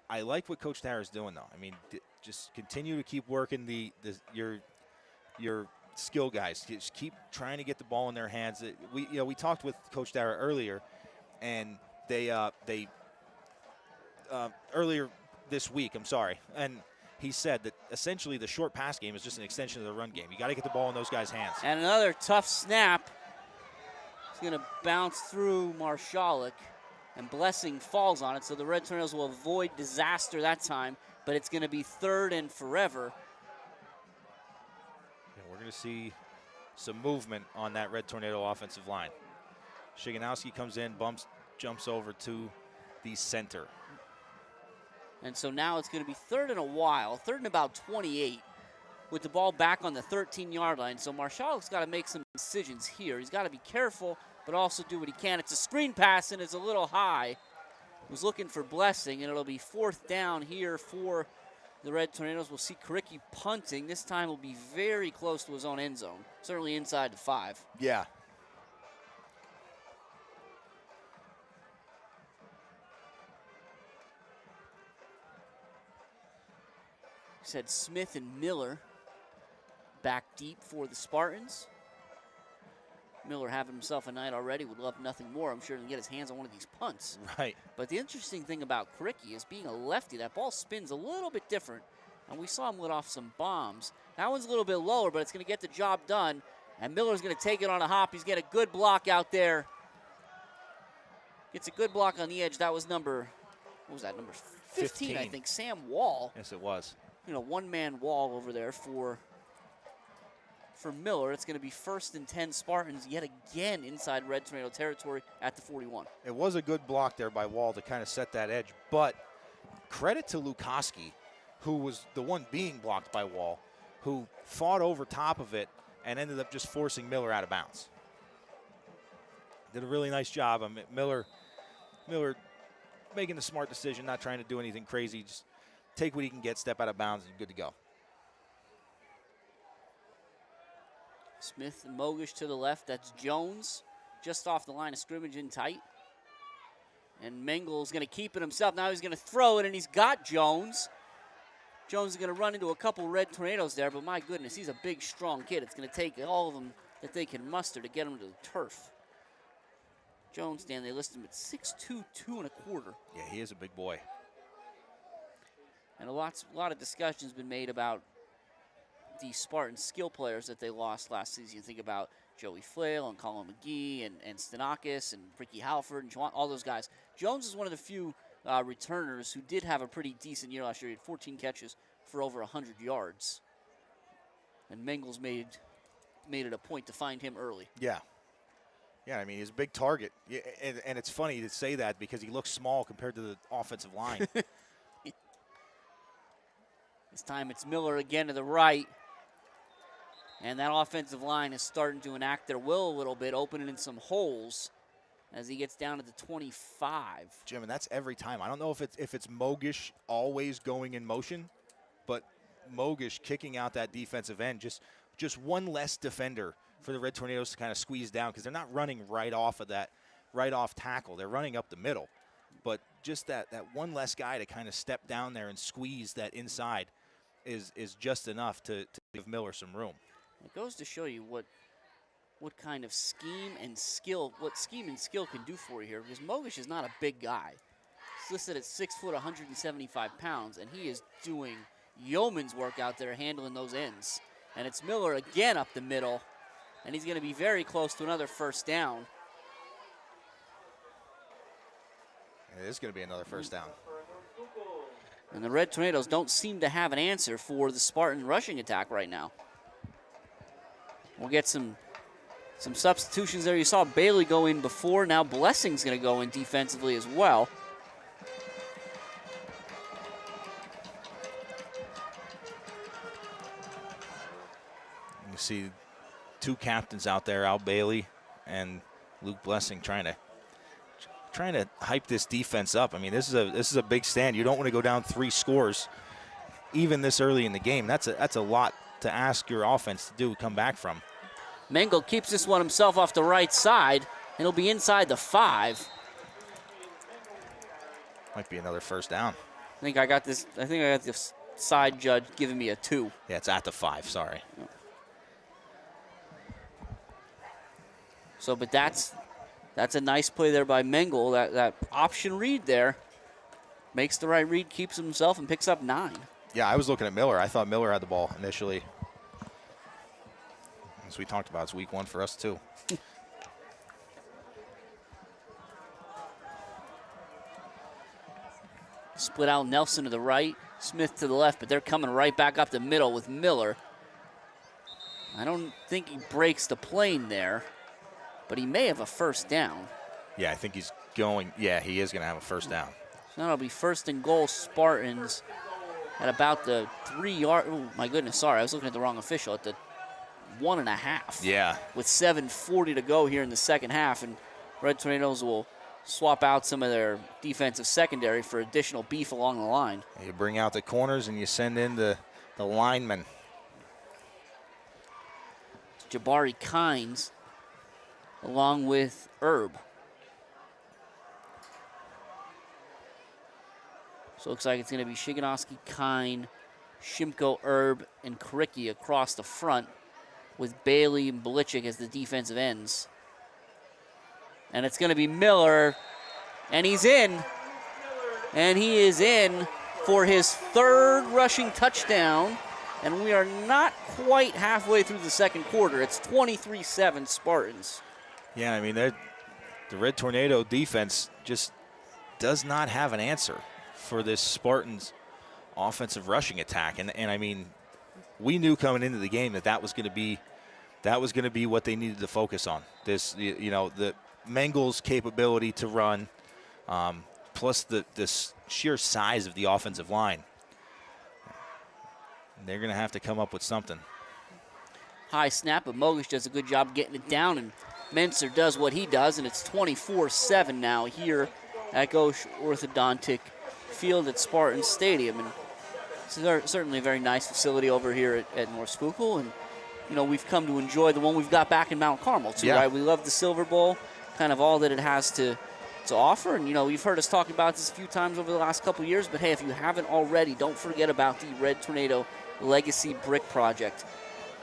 I like what Coach Dara is doing, though. I mean, just continue to keep working your skill guys. Just keep trying to get the ball in their hands. We talked with Coach Dara earlier, and they earlier this week. I'm sorry, and he said that essentially the short pass game is just an extension of the run game. You got to get the ball in those guys' hands. And another tough snap. It's going to bounce through Marshalik, and Blessing falls on it, so the Red Tornadoes will avoid disaster that time, but it's going to be 3rd and forever. And we're going to see some movement on that Red Tornado offensive line. Shiganowski comes in, jumps over to the center. And so now it's going to be 3rd and a while, 3rd and about 28, with the ball back on the 13-yard line. So Marshallik's got to make some decisions here. He's got to be careful, but also do what he can. It's a screen pass, and it's a little high. Was looking for Blessing, and it'll be 4th down here for the Red Tornadoes. We'll see Karicki punting. This time will be very close to his own end zone, certainly inside the 5. Yeah. Said Smith and Miller back deep for the Spartans. Miller having himself a night already, would love nothing more, I'm sure, than get his hands on one of these punts. Right. But the interesting thing about Karicki is being a lefty, that ball spins a little bit different, and we saw him let off some bombs. That one's a little bit lower, but it's going to get the job done, and Miller's going to take it on a hop. He's got a good block out there. Gets a good block on the edge. That was number 15, I think, Sam Wall. Yes, it was. One-man wall over there for Miller. It's going to be 1st and 10 Spartans yet again inside Red Tornado territory at the 41. It was a good block there by Wall to kind of set that edge, but credit to Lukoski, who was the one being blocked by Wall, who fought over top of it and ended up just forcing Miller out of bounds. Did a really nice job. Miller making the smart decision, not trying to do anything crazy. Just take what he can get, step out of bounds, and good to go. Smith and Mogish to the left. That's Jones just off the line of scrimmage in tight. And Mengel's going to keep it himself. Now he's going to throw it, and he's got Jones. Jones is going to run into a couple Red Tornadoes there, but my goodness, he's a big, strong kid. It's going to take all of them that they can muster to get him to the turf. Jones, Dan, they list him at 6'2", 2 1/4. Yeah, he is a big boy. And a lot of discussion's been made about the Spartan skill players that they lost last season. You think about Joey Flail and Colin McGee and Stanakis and Ricky Halford and Juwan, all those guys. Jones is one of the few returners who did have a pretty decent year last year. He had 14 catches for over 100 yards. And Mengel's made it a point to find him early. Yeah. Yeah, I mean, he's a big target. Yeah, and it's funny to say that because he looks small compared to the offensive line. This time it's Miller again to the right. And that offensive line is starting to enact their will a little bit, opening in some holes as he gets down to the 25. Jim, and that's every time. I don't know if it's Mogish always going in motion, but Mogish kicking out that defensive end, just one less defender for the Red Tornadoes to kind of squeeze down because they're not running right off tackle. They're running up the middle. But just that one less guy to kind of step down there and squeeze that inside is just enough to give Miller some room. It goes to show you what kind of scheme and skill can do for you here, because Mogish is not a big guy. He's listed at 6 foot, 175 pounds, and he is doing yeoman's work out there handling those ends. And it's Miller again up the middle, and he's going to be very close to another first down. It is going to be another first down. And the Red Tornadoes don't seem to have an answer for the Spartan rushing attack right now. We'll get some substitutions there. You saw Bailey go in before. Now Blessing's going to go in defensively as well. You see two captains out there, Al Bailey and Luke Blessing, trying to hype this defense up. I mean, this is a big stand. You don't want to go down 3 scores even this early in the game. That's a lot to ask your offense to do, come back from. Mengel keeps this one himself off the right side, and he'll be inside the 5. Might be another first down. I think I got this side judge giving me a 2. Yeah, it's at the 5, sorry. So, but that's a nice play there by Mengel. That option read there makes the right read, keeps himself, and picks up 9. Yeah, I was looking at Miller. I thought Miller had the ball initially. As we talked about, it's week 1 for us too. Split out Nelson to the right, Smith to the left, but they're coming right back up the middle with Miller. I don't think he breaks the plane there, but he may have a first down. Yeah, I think he's going. Yeah, he is going to have a first down. So now it'll be 1st and goal, Spartans at about the 3-yard. Oh, my goodness, sorry, I was looking at the wrong official. At the 1.5. Yeah. With 7:40 to go here in the second half, and Red Tornadoes will swap out some of their defensive secondary for additional beef along the line. You bring out the corners and you send in the linemen. Jabari Kynes along with Erb. So it looks like it's going to be Shiganowski, Kine, Shimko, Erb, and Kricki across the front, with Bailey and Belichick as the defensive ends. And it's going to be Miller, and he's in. And he is in for his 3rd rushing touchdown, and we are not quite halfway through the second quarter. It's 23-7 Spartans. Yeah, I mean, the Red Tornado defense just does not have an answer for this Spartans offensive rushing attack. And I mean, we knew coming into the game that was going to be what they needed to focus on. This, the Mengel's capability to run, plus this sheer size of the offensive line. They're going to have to come up with something. High snap, but Mogish does a good job getting it down, and Menser does what he does, and it's 24-7 now here at Gauche Orthodontic Field at Spartan Stadium. And it's certainly a very nice facility over here at North Schuylkill. And, you know, we've come to enjoy the one we've got back in Mount Carmel, too, right? We love the Silver Bowl, kind of all that it has to offer. And, you know, you've heard us talk about this a few times over the last couple of years. But, hey, if you haven't already, don't forget about the Red Tornado Legacy Brick Project.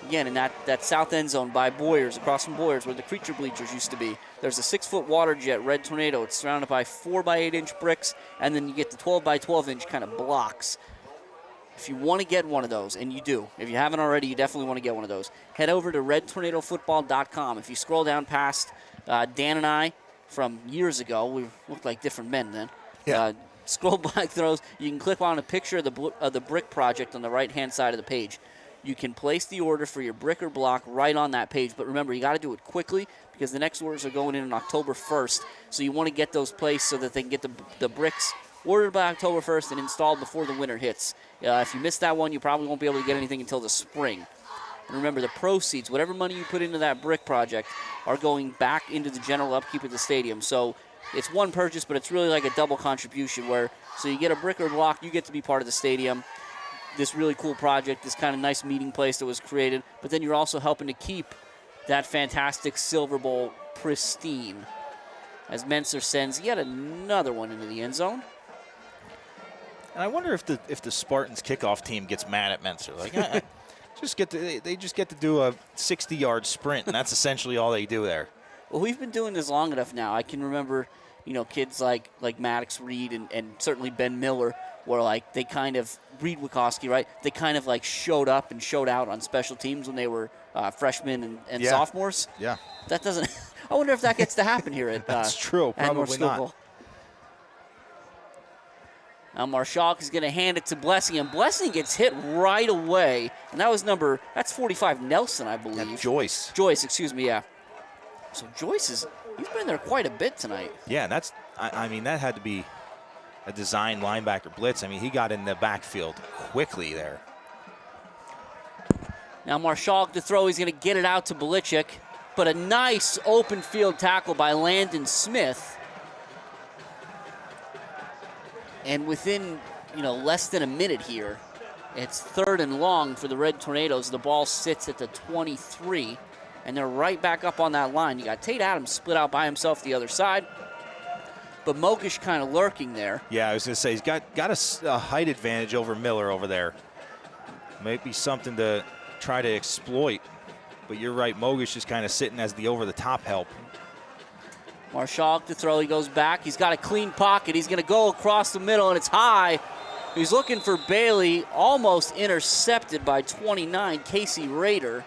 Again, in that south end zone by Boyers, across from Boyers, where the creature bleachers used to be, there's a 6-foot water jet Red Tornado. It's surrounded by 4x8-inch bricks, and then you get the 12x12-inch kind of blocks. If you want to get one of those, and you do, if you haven't already, you definitely want to get one of those, head over to redtornadofootball.com. If you scroll down past Dan and I from years ago, we looked like different men then. Yeah. Scroll back through those. You can click on a picture of the brick project on the right-hand side of the page. You can place the order for your brick or block right on that page. But remember, you got to do it quickly because the next orders are going in on October 1st. So you want to get those placed so that they can get the bricks ordered by October 1st and installed before the winter hits. If you miss that one, you probably won't be able to get anything until the spring. And remember, the proceeds, whatever money you put into that brick project, are going back into the general upkeep of the stadium. So it's one purchase, but it's really like a double contribution where, so you get a brick or block, you get to be part of the stadium. This really cool project, this kind of nice meeting place that was created, but then you're also helping to keep that fantastic Silver Bowl pristine. As Menser sends yet another one into the end zone. And I wonder if the Spartans kickoff team gets mad at Menser. Like, they just get to do a 60-yard sprint, and that's essentially all they do there. Well, we've been doing this long enough now. I can remember, you know, kids like Maddox Reed and certainly Ben Miller, where like they kind of Reed Wikoski, right? They kind of like showed up and showed out on special teams when they were freshmen and sophomores. Yeah. That doesn't. I wonder if that gets to happen here at. That's true. Probably not. Now Marshall is going to hand it to Blessing, and Blessing gets hit right away. And that's 45 Nelson, I believe. And Joyce. Joyce, excuse me, yeah. So Joyce he's been there quite a bit tonight. Yeah, I mean, that had to be a design linebacker blitz. I mean, he got in the backfield quickly there. Now Marshall to throw. He's going to get it out to Belichick, but a nice open field tackle by Landon Smith. And within, less than a minute here, it's 3rd and long for the Red Tornadoes. The ball sits at the 23, and they're right back up on that line. You got Tate Adams split out by himself the other side, but Mokish kind of lurking there. Yeah, I was going to say, he's got a height advantage over Miller over there. Maybe something to try to exploit, but you're right, Mokish is kind of sitting as the over-the-top help. Marshall to throw. He goes back. He's got a clean pocket. He's going to go across the middle, and it's high. He's looking for Bailey, almost intercepted by 29, Casey Rader.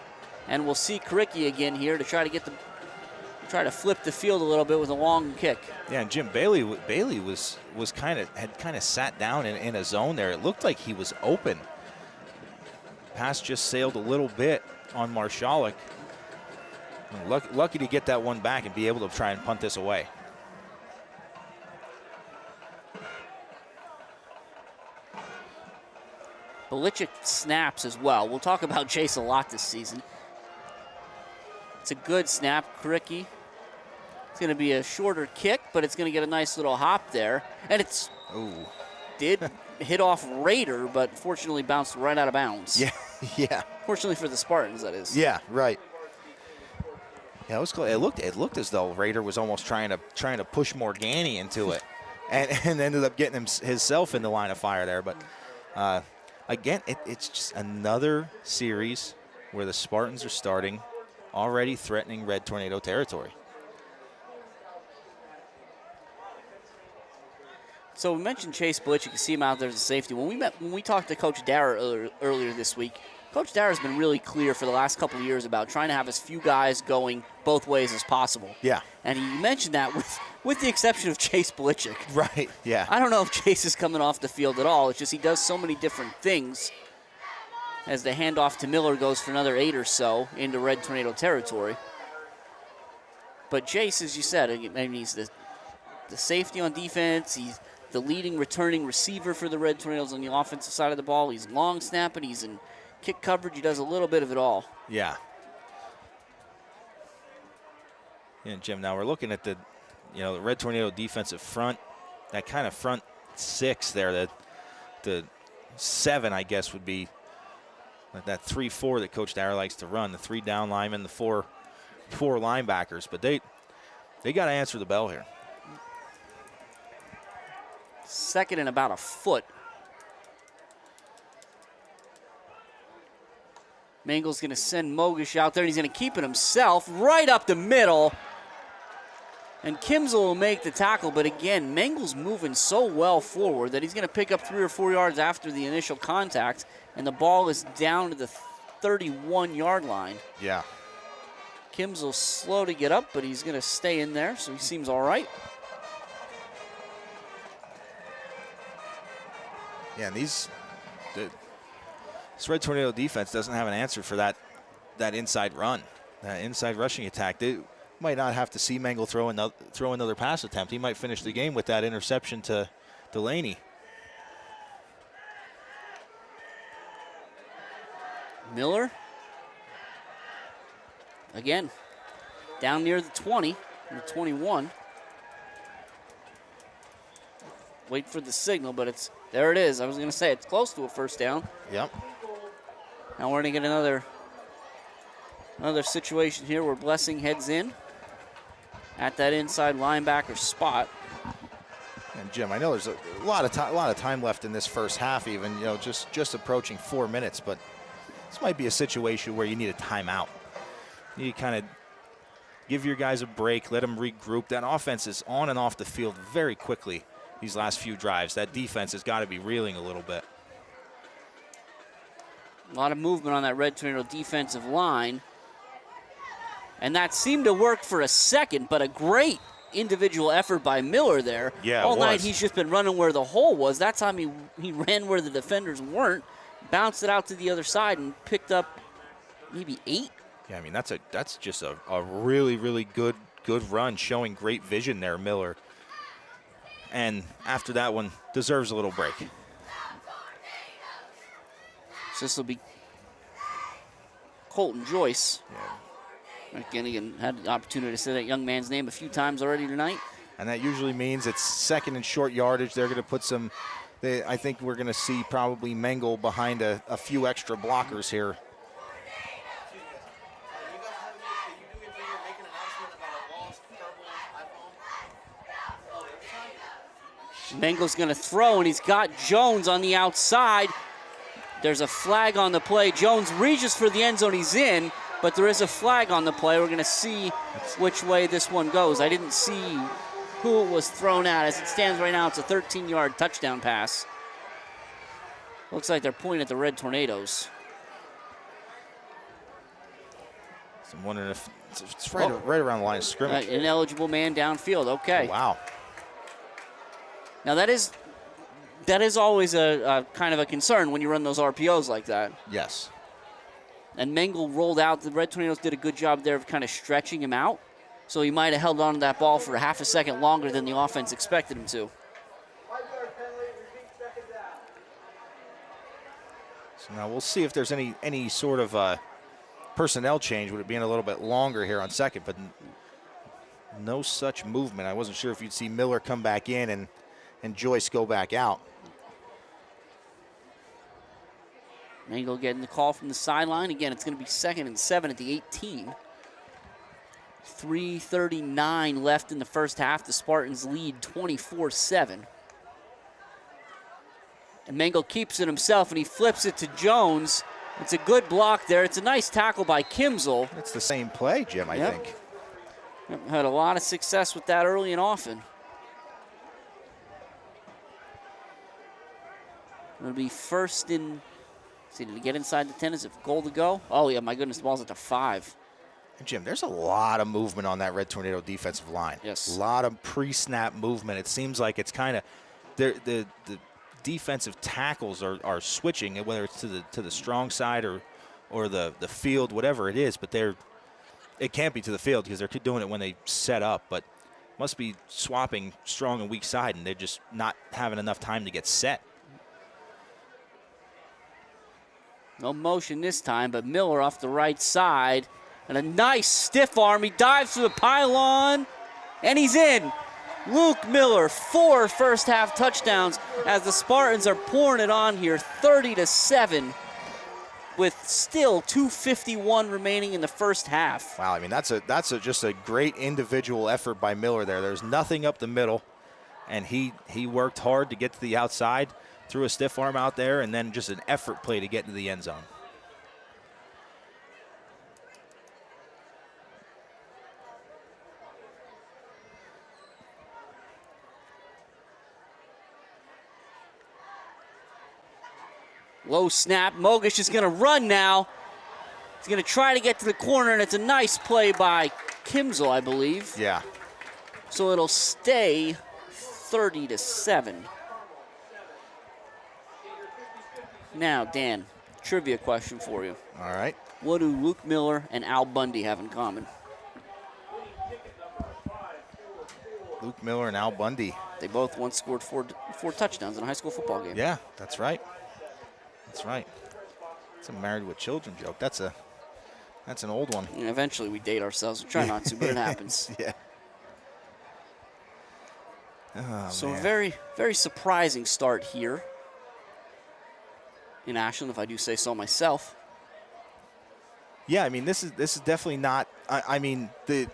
And we'll see Karicki again here to try to flip the field a little bit with a long kick. Yeah, and Jim Bailey was had kind of sat down in a zone there. It looked like he was open. Pass just sailed a little bit on Marshall. Lucky to get that one back and be able to try and punt this away. Belichick snaps as well. We'll talk about Chase a lot this season. It's a good snap, Karicki. It's going to be a shorter kick, but it's going to get a nice little hop there. And did hit off Raider, but fortunately bounced right out of bounds. Yeah. Fortunately for the Spartans, that is. Yeah, right. Yeah, it was close. It looked as though Raider was almost trying to push Morgani into it, and ended up getting himself in the line of fire there. But again, it's just another series where the Spartans are starting already threatening Red Tornado territory. So we mentioned Chase Belichick. You can see him out there as a safety. When we talked to Coach Dara earlier this week, Coach Dara has been really clear for the last couple of years about trying to have as few guys going both ways as possible. Yeah. And he mentioned that with the exception of Chase Belichick. Right, yeah. I don't know if Chase is coming off the field at all. It's just he does so many different things as the handoff to Miller goes for another 8 or so into Red Tornado territory. But Chase, as you said, I mean, he's the safety on defense. He's the leading returning receiver for the Red Tornadoes on the offensive side of the ball. He's long snapping. He's in kick coverage. He does a little bit of it all. Yeah. And Jim, now we're looking at the Red Tornado defensive front. that kind of front six there, the 7, I guess, would be that 3-4 that Coach Dara likes to run, the 3 down linemen, the four linebackers. But they got to answer the bell here. Second and about a foot. Mangel's going to send Mogish out there, and he's going to keep it himself right up the middle. And Kimsel will make the tackle, but again, Mangel's moving so well forward that he's going to pick up 3 or 4 yards after the initial contact, and the ball is down to the 31-yard line. Yeah. Kimsel's slow to get up, but he's going to stay in there, so he seems all right. Yeah, and this Red Tornado defense doesn't have an answer for that inside run, that inside rushing attack. They might not have to see Mengel throw another pass attempt. He might finish the game with that interception to Delaney. Miller, again, down near the 20, the 21. Wait for the signal, but there it is. I was going to say it's close to a first down. Yep. Now we're going to get another situation here where Blessing heads in at that inside linebacker spot. And Jim, I know there's a lot of time left in this first half, even just approaching 4 minutes, but this might be a situation where you need a timeout. You need to kind of give your guys a break, let them regroup. That offense is on and off the field very quickly these last few drives. That defense has got to be reeling a little bit. A lot of movement on that Red Tornado defensive line. And that seemed to work for a second, but a great individual effort by Miller there. Yeah, all night he's just been running where the hole was. That time he ran where the defenders weren't, bounced it out to the other side, and picked up maybe 8. Yeah, I mean, that's just a really, really good run, showing great vision there, Miller. And after that one, deserves a little break. So this will be Colton Joyce. Yeah. Again, had the opportunity to say that young man's name a few times already tonight. And that usually means it's second and short yardage. They're going to put some, I think we're going to see probably Mengel behind a few extra blockers here. Mengel's going to throw, and he's got Jones on the outside. There's a flag on the play. Jones reaches for the end zone. He's in, but there is a flag on the play. We're going to see which way this one goes. I didn't see who it was thrown at. As it stands right now, it's a 13-yard touchdown pass. Looks like they're pointing at the Red Tornadoes. So I'm wondering if it's right around the line of scrimmage. Ineligible man downfield. Okay. Oh, wow. Now that is always a kind of a concern when you run those RPOs like that. Yes. And Mengel rolled out. The Red Tornadoes did a good job there of kind of stretching him out. So he might have held on to that ball for a half a second longer than the offense expected him to. So now we'll see if there's any sort of personnel change with it being a little bit longer here on second, but no such movement. I wasn't sure if you'd see Miller come back in and Joyce go back out. Mengel getting the call from the sideline. Again, it's going to be 2nd and 7 at the 18. 3:39 left in the first half. The Spartans lead 24-7. And Mengel keeps it himself, and he flips it to Jones. It's a good block there. It's a nice tackle by Kimsel. It's the same play, Jim, I think. Yep, had a lot of success with that early and often. It'll be first in, see, did he get inside the 10? Is it goal to go? Oh, yeah, my goodness, the ball's at the 5. And Jim, there's a lot of movement on that Red Tornado defensive line. Yes. A lot of pre-snap movement. It seems like it's kind of, the defensive tackles are switching, whether it's to the strong side or the field, whatever it is, but it can't be to the field because they're doing it when they set up, but must be swapping strong and weak side, and they're just not having enough time to get set. No motion this time, but Miller off the right side. And a nice stiff arm. He dives through the pylon, and he's in. Luke Miller, 4 first-half touchdowns as the Spartans are pouring it on here, 30-7, with still 2:51 remaining in the first half. Wow, I mean, that's just a great individual effort by Miller there. There's nothing up the middle, and he worked hard to get to the outside, threw a stiff arm out there, and then just an effort play to get into the end zone. Low snap. Mogish is going to run now. He's going to try to get to the corner, and it's a nice play by Kimzel, I believe. Yeah. So it'll stay 30-7. Now, Dan, trivia question for you. All right. What do Luke Miller and Al Bundy have in common? Luke Miller and Al Bundy. They both once scored four touchdowns in a high school football game. Yeah, that's right. That's right. It's a Married with Children joke. That's an old one. And eventually we date ourselves. We try not to, but it happens. Yeah. Oh, So man. a very, very surprising start here in Ashland, if I do say so myself. Yeah, I mean, this is definitely not. I mean, the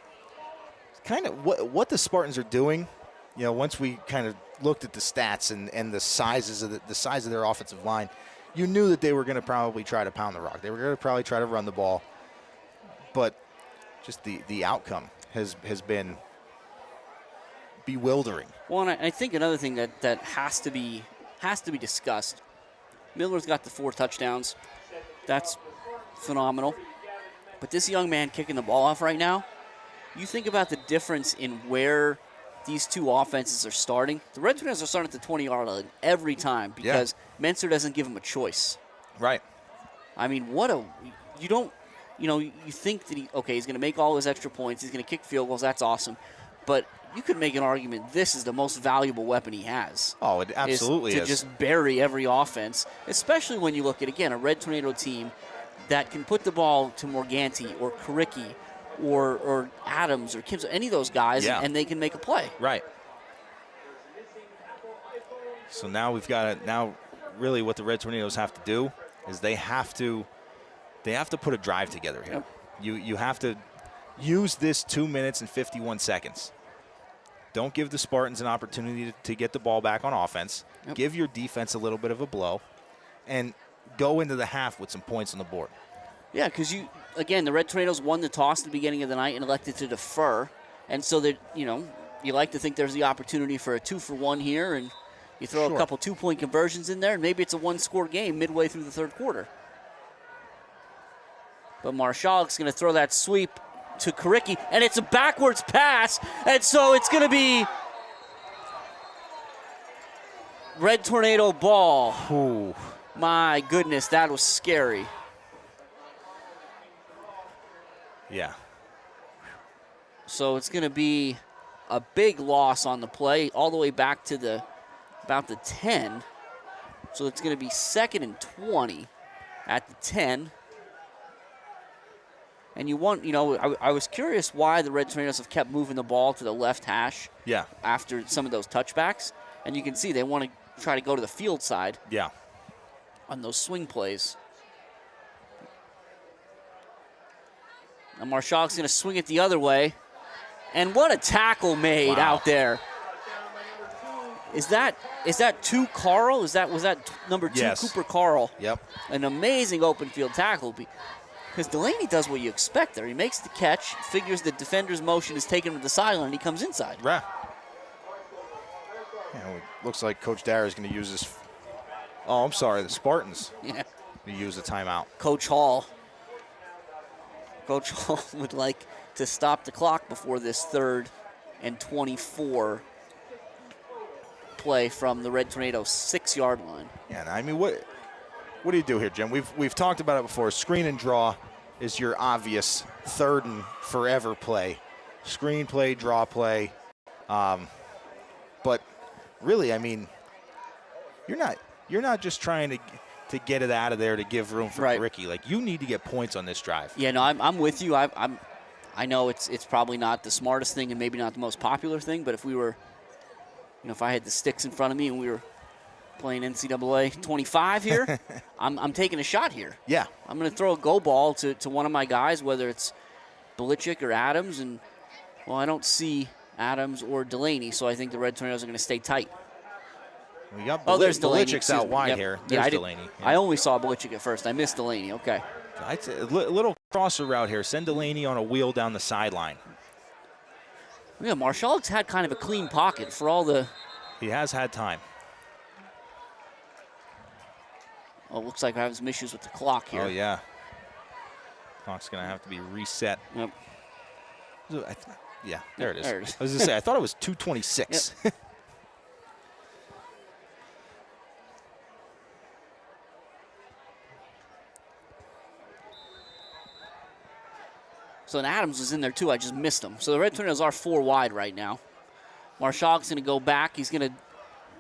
kind of what the Spartans are doing. You know, once we kind of looked at the stats and the sizes of the size of their offensive line, you knew that they were going to probably try to pound the rock. They were going to probably try to run the ball, but just the outcome has been bewildering. Well, and I think another thing that has to be discussed. Miller's got the 4 touchdowns. That's phenomenal. But this young man kicking the ball off right now, you think about the difference in where these two offenses are starting. The Red Tornadoes are starting at the 20-yard line every time because Menser doesn't give them a choice. Right. I mean, you think that he's going to make all his extra points. He's going to kick field goals. That's awesome. But you could make an argument this is the most valuable weapon he has. Oh, it absolutely is. To just bury every offense, especially when you look at, again, a Red Tornado team that can put the ball to Morganti or Karicki or Adams or Kim's, any of those guys, and they can make a play. Right. So now we've got to, now really what the Red Tornadoes have to do is they have to put a drive together here. Yep. You have to use this 2 minutes and 51 seconds. Don't give the Spartans an opportunity to get the ball back on offense. Yep. Give your defense a little bit of a blow and go into the half with some points on the board. Yeah, because the Red Tornadoes won the toss at the beginning of the night and elected to defer. And so that, you like to think there's the opportunity for a 2-for-1 here, and you throw a couple 2-point conversions in there, and maybe it's a 1-score game midway through the third quarter. But Marshalk's going to throw that sweep to Karicki, and it's a backwards pass, and so it's going to be Red Tornado ball. Ooh. My goodness, that was scary. Yeah. So it's going to be a big loss on the play, all the way back to about the 10. So it's going to be 2nd and 20 at the 10. And I was curious why the Red Tornadoes have kept moving the ball to the left hash after some of those touchbacks. And you can see they want to try to go to the field side on those swing plays. And Marshalk's going to swing it the other way. And what a tackle made out there. Is that 2 Carl? Was that number 2 Yes. Cooper Carl? Yep. An amazing open field tackle. Because Delaney does what you expect there. He makes the catch, figures the defender's motion is taken to the sideline, and he comes inside. Right. It looks like Coach Dara is going to use this. Oh, I'm sorry, the Spartans. Yeah. To use the timeout. Coach Hall would like to stop the clock before this 3rd and 24 play from the Red Tornadoes 6-yard line. Yeah, I mean, what do you do here, Jim? We've talked about it before. Screen and draw is your obvious 3rd and forever play. Screen play, draw play. But really, I mean, you're not just trying to get it out of there to give room for Ricky. Like, you need to get points on this drive. Yeah, no, I'm with you. I know it's probably not the smartest thing and maybe not the most popular thing, but if we were if I had the sticks in front of me and we were playing NCAA 25 here, I'm taking a shot here. Yeah. I'm going to throw a go ball to one of my guys, whether it's Belichick or Adams. And, well, I don't see Adams or Delaney, so I think the Red Tornadoes are going to stay tight. We got there's Delaney. Belichick's out wide here. There's Delaney. Yeah. I only saw Belichick at first. I missed Delaney. Okay. I'd say a little crosser route here. Send Delaney on a wheel down the sideline. Yeah, Marshallik's had kind of a clean pocket for all the... He has had time. Oh, it looks like we're having some issues with the clock here. Oh, yeah. Clock's going to have to be reset. Yep. Yeah, there it is. There it is. I was going to say, I thought it was 2:26. Yep. So then Adams was in there too. I just missed him. So the Red Tornadoes are 4 wide right now. Marshallik's going to go back. He's going to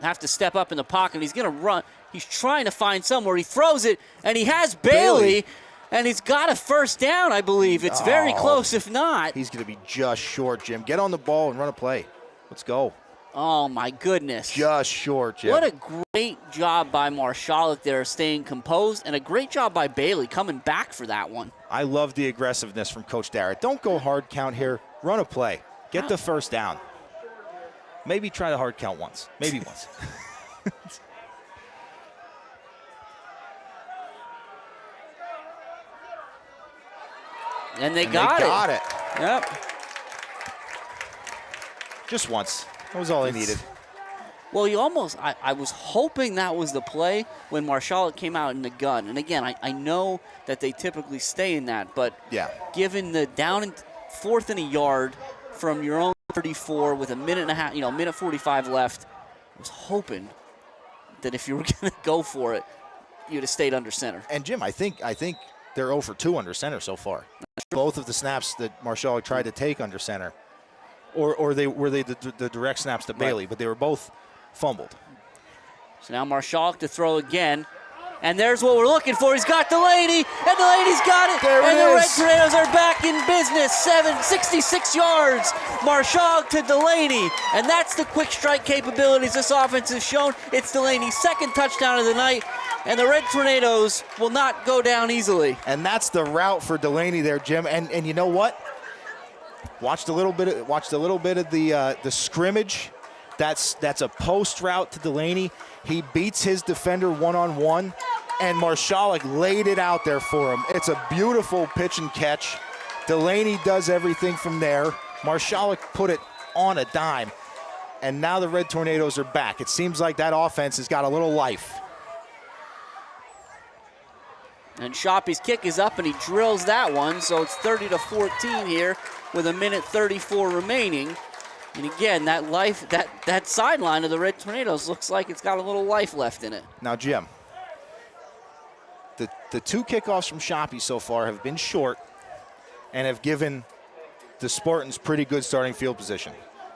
have to step up in the pocket. He's going to run. He's trying to find somewhere. He throws it, and he has Bailey, and he's got a first down, I believe. It's very close, if not. He's going to be just short, Jim. Get on the ball and run a play. Let's go. Oh, my goodness. Just short, Jim. What a great job by Marshallik there, staying composed, and a great job by Bailey coming back for that one. I love the aggressiveness from Coach Darrett. Don't go hard count here. Run a play. Get the first down. Maybe try the hard count once. Maybe once. And they got it. Yep. Just once. That was all he needed. Well, you almost, I was hoping that was the play when Marshallik came out in the gun. And again, I know that they typically stay in that, but given the down and 4th and a yard from your own 34 with a minute and a half, minute 45 left, I was hoping that if you were going to go for it, you'd have stayed under center. And Jim, I think they're 0 for 2 under center so far. Both of the snaps that Marshallik tried to take under center, or were they the direct snaps to Bailey, but they were both fumbled. So now Marshallik to throw again. And there's what we're looking for. He's got Delaney, and Delaney's got it. And the Red Tornadoes are back in business. 66 yards. Marshallik to Delaney. And that's the quick strike capabilities this offense has shown. It's Delaney's 2nd touchdown of the night. And the Red Tornadoes will not go down easily. And that's the route for Delaney there, Jim. And you know what? Watched a little bit of the scrimmage. That's a post route to Delaney. He beats his defender one-on-one, and Marshallik laid it out there for him. It's a beautiful pitch and catch. Delaney does everything from there. Marshallik put it on a dime, and now the Red Tornadoes are back. It seems like that offense has got a little life. And Shoppy's kick is up, and he drills that one, so it's 30-14 here with a minute 34 remaining. And again, that life, that sideline of the Red Tornadoes looks like it's got a little life left in it. Now, Jim, the 2 kickoffs from Shoppy so far have been short and have given the Spartans pretty good starting field position.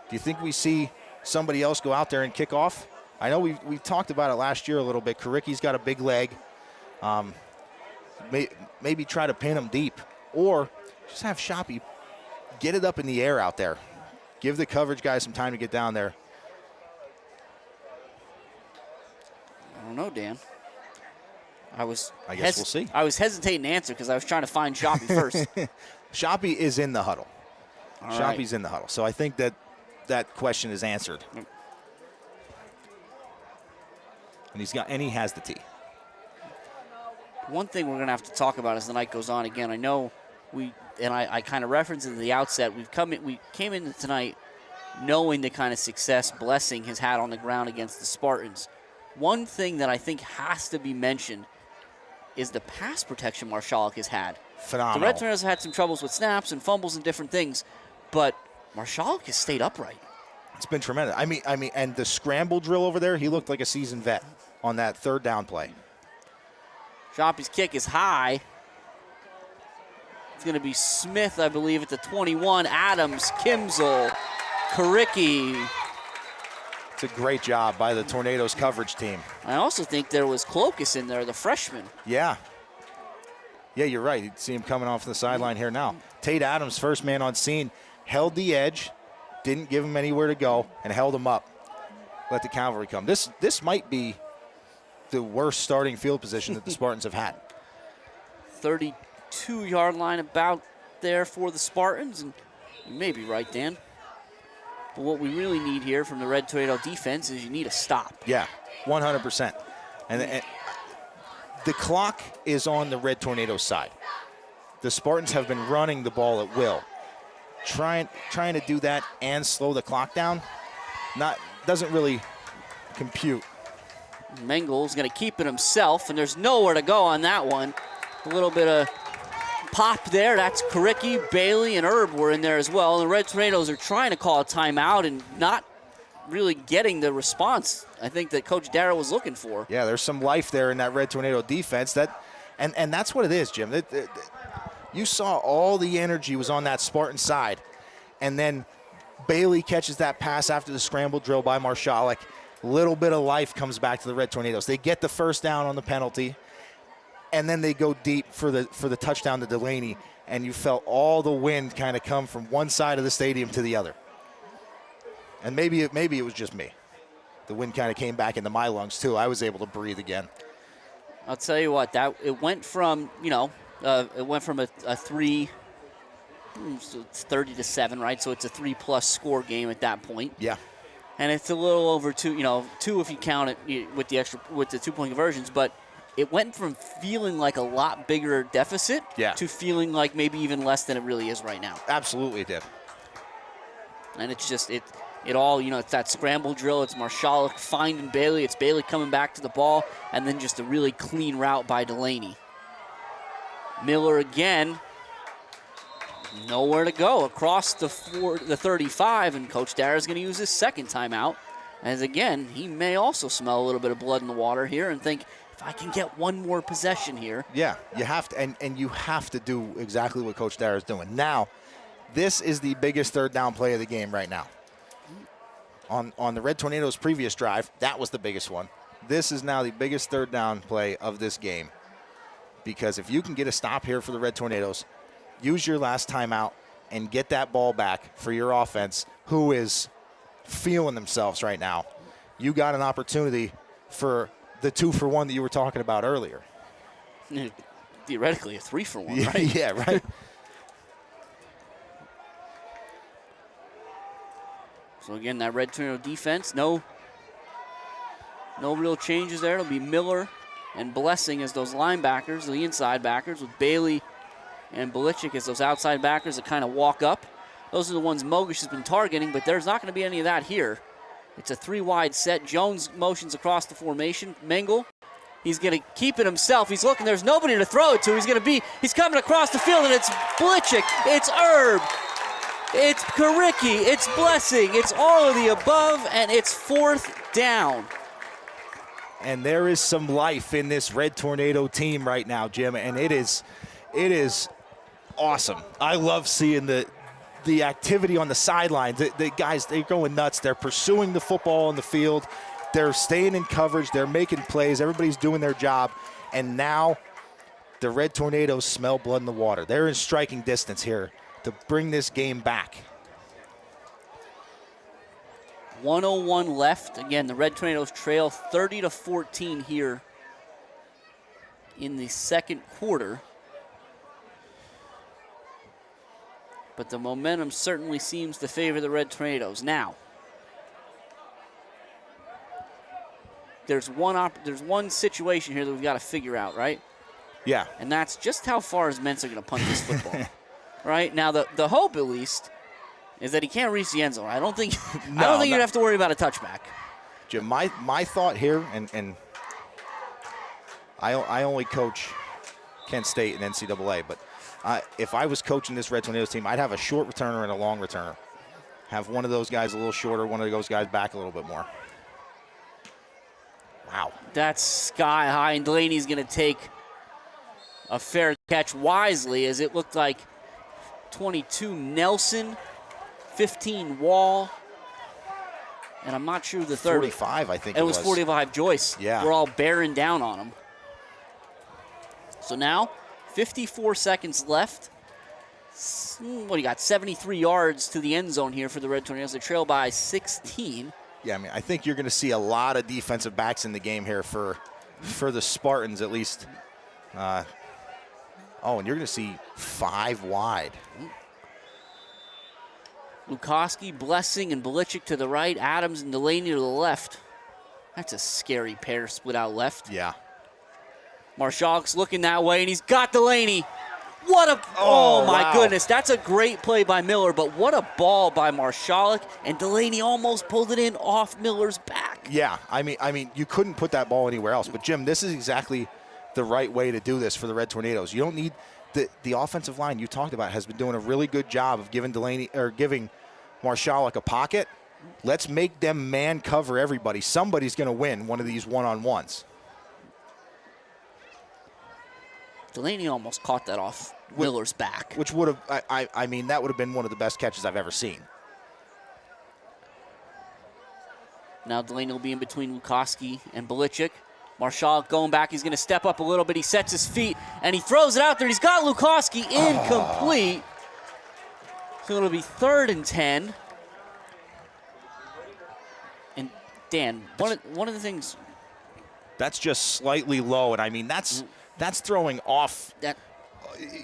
Do you think we see somebody else go out there and kick off? I know we talked about it last year a little bit. Karicki's got a big leg. Maybe try to pin him deep, or just have Shoppy get it up in the air out there. Give the coverage guys some time to get down there. I don't know, Dan. I guess we'll see. I was hesitating to answer because I was trying to find Shoppy first. Shoppy is in the huddle. All Shoppy's right. in the huddle. So I think that question is answered. And he has the tee. One thing we're going to have to talk about as the night goes on, again, I know I kind of referenced at the outset, we came into tonight knowing the kind of success Blessing has had on the ground against the Spartans. One thing that I think has to be mentioned is the pass protection Marshallik has had. Phenomenal. The Red Tornadoes have had some troubles with snaps and fumbles and different things, but Marshallik has stayed upright. It's been tremendous. I mean, and the scramble drill over there, he looked like a seasoned vet on that 3rd down play. Shoppy's kick is high. It's going to be Smith, I believe, at the 21. Adams, Kimzel, Karicki. It's a great job by the Tornadoes coverage team. I also think there was Clokus in there, the freshman. Yeah. Yeah, you're right. You see him coming off the sideline here now. Tate Adams, first man on scene, held the edge, didn't give him anywhere to go, and held him up. let the cavalry come. This might be the worst starting field position that the Spartans have had. 32-yard line about there for the Spartans, and you may be right, Dan. But what we really need here from the Red Tornado defense is you need a stop. Yeah, 100%. And the clock is on the Red Tornado side. The Spartans have been running the ball at will. Trying to do that and slow the clock down doesn't really compute. Mengel's going to keep it himself, and there's nowhere to go on that one. A little bit of pop there. That's Karicki, Bailey, and Herb were in there as well. And the Red Tornadoes are trying to call a timeout and not really getting the response I think that Coach Darrow was looking for. Yeah, there's some life there in that Red Tornado defense. And that's what it is, Jim. You saw all the energy was on that Spartan side. And then Bailey catches that pass after the scramble drill by Marshalik. Little bit of life comes back to the Red Tornadoes. They get the first down on the penalty, and then they go deep for the touchdown to Delaney, and you felt all the wind kind of come from one side of the stadium to the other. And maybe it was just me. The wind kind of came back into my lungs too. I was able to breathe again. I'll tell you what, it went from a 3, so it's 30-7, right? So it's a 3+ score game at that point. Yeah. And it's a little over 2 if you count it with the 2-point conversions, but it went from feeling like a lot bigger deficit to feeling like maybe even less than it really is right now. Absolutely it did. And it's just it all, it's that scramble drill. It's Marshalik finding Bailey. It's Bailey coming back to the ball, and then just a really clean route by Delaney. Miller again. Nowhere to go across the 35, and Coach Darrow's going to use his second timeout. As again, he may also smell a little bit of blood in the water here and think, if I can get one more possession here. Yeah, you have to, and you have to do exactly what Coach Darrow's doing. Now, this is the biggest third down play of the game right now. On the Red Tornadoes' previous drive, that was the biggest one. This is now the biggest third down play of this game. Because if you can get a stop here for the Red Tornadoes, use your last timeout and get that ball back for your offense, who is feeling themselves right now. You got an opportunity for the 2-for-1 that you were talking about earlier. Theoretically, a 3-for-1, right? Yeah, right. So again, that Red Tornado defense, no real changes there. It'll be Miller and Blessing as those linebackers, the inside backers, with Bailey and Belichick as those outside backers that kind of walk up. Those are the ones Mogish has been targeting, but there's not going to be any of that here. It's a 3-wide set. Jones motions across the formation. Mengel, he's going to keep it himself. He's looking. There's nobody to throw it to. He's coming across the field, and it's Belichick. It's Herb. It's Karicki. It's Blessing. It's all of the above, and it's 4th down. And there is some life in this Red Tornado team right now, Jim, and it is awesome. I love seeing the activity on the sidelines. The guys, they're going nuts. They're pursuing the football on the field. They're staying in coverage. They're making plays. Everybody's doing their job. And now the Red Tornadoes smell blood in the water. They're in striking distance here to bring this game back. 1:01 left. Again, the Red Tornadoes trail 30-14 here in the second quarter. But the momentum certainly seems to favor the Red Tornadoes. Now, there's one situation here that we've got to figure out, right? Yeah. And that's just how far is Mensah going to punt this football. Right? Now, the hope, at least, is that he can't reach the end zone. I don't think you'd have to worry about a touchback. Jim, my thought here, and I only coach Kent State and NCAA, but if I was coaching this Red Tornadoes team, I'd have a short returner and a long returner. Have one of those guys a little shorter, one of those guys back a little bit more. Wow. That's sky high, and Delaney's going to take a fair catch wisely, as it looked like 22 Nelson, 15 Wall, and I'm not sure the third. 45, I think it was. 45 Joyce. Yeah. We're all bearing down on him. So now, 54 seconds left. What do you got? 73 yards to the end zone here for the Red Tornadoes. They trail by 16. Yeah, I mean, I think you're going to see a lot of defensive backs in the game here for the Spartans at least. And you're going to see 5 wide. Lukoski, Blessing, and Belichick to the right. Adams and Delaney to the left. That's a scary pair split out left. Yeah. Marshalk's looking that way, and he's got Delaney. What a, oh my wow. goodness. That's a great play by Miller, but what a ball by Marshalik, and Delaney almost pulled it in off Miller's back. Yeah, I mean, you couldn't put that ball anywhere else. But, Jim, this is exactly the right way to do this for the Red Tornadoes. You don't need the offensive line you talked about has been doing a really good job of giving Marshalik a pocket. Let's make them man cover everybody. Somebody's going to win one of these one-on-ones. Delaney almost caught that off Miller's back. Which would have, I mean, that would have been one of the best catches I've ever seen. Now Delaney will be in between Lukoski and Belichick. Marshall going back. He's going to step up a little bit. He sets his feet, and he throws it out there. He's got Lukoski incomplete. So it'll be 3rd and 10. And, Dan, one of the things. That's just slightly low, and I mean, that's throwing off.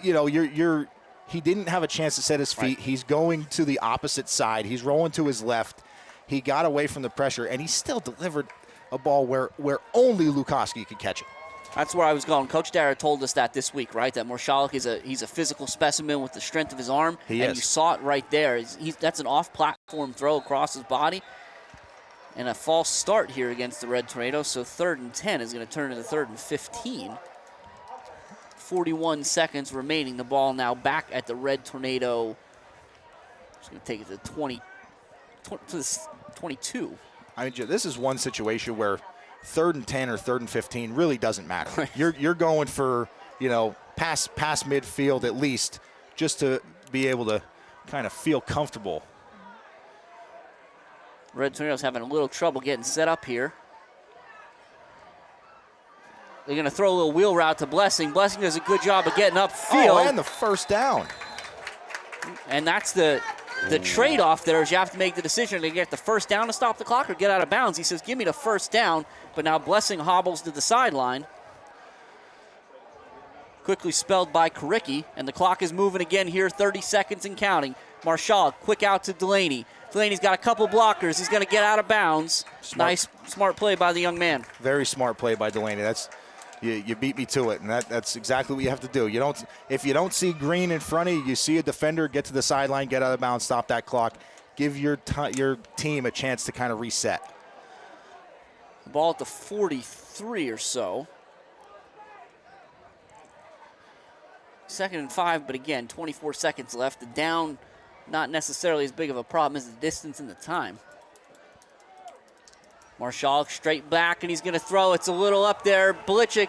You know, he didn't have a chance to set his feet. Right. He's going to the opposite side. He's rolling to his left. He got away from the pressure, and he still delivered a ball where only Lukoski could catch it. That's where I was going. Coach Dara told us that this week, right? That Marshalik he's a physical specimen with the strength of his arm. He is. You saw it right there. That's an off-platform throw across his body. And a false start here against the Red Tornadoes. So 3rd and 10 is going to turn into 3rd and 15. 41 seconds remaining. The ball now back at the Red Tornado. Just going to take it to 22. I mean, this is one situation where 3rd and 10 or 3rd and 15 really doesn't matter. Right. You're going for, past midfield at least, just to be able to kind of feel comfortable. Red Tornadoes having a little trouble getting set up here. They're going to throw a little wheel route to Blessing. Blessing does a good job of getting upfield. Oh, and the first down. And that's the trade-off there is you have to make the decision to get the first down to stop the clock or get out of bounds. He says, give me the first down, but now Blessing hobbles to the sideline. Quickly spelled by Karicki, and the clock is moving again here, 30 seconds and counting. Marshall, quick out to Delaney. Delaney's got a couple blockers. He's going to get out of bounds. Nice, smart play by the young man. Very smart play by Delaney. You beat me to it, and that's exactly what you have to do. If you don't see green in front of you, you see a defender, get to the sideline, get out of bounds, stop that clock. Give your team a chance to kind of reset. Ball at the 43 or so. 2nd and 5, but again, 24 seconds left. The down, not necessarily as big of a problem as the distance and the time. Marshall straight back, and he's going to throw. It's a little up there. Belichick,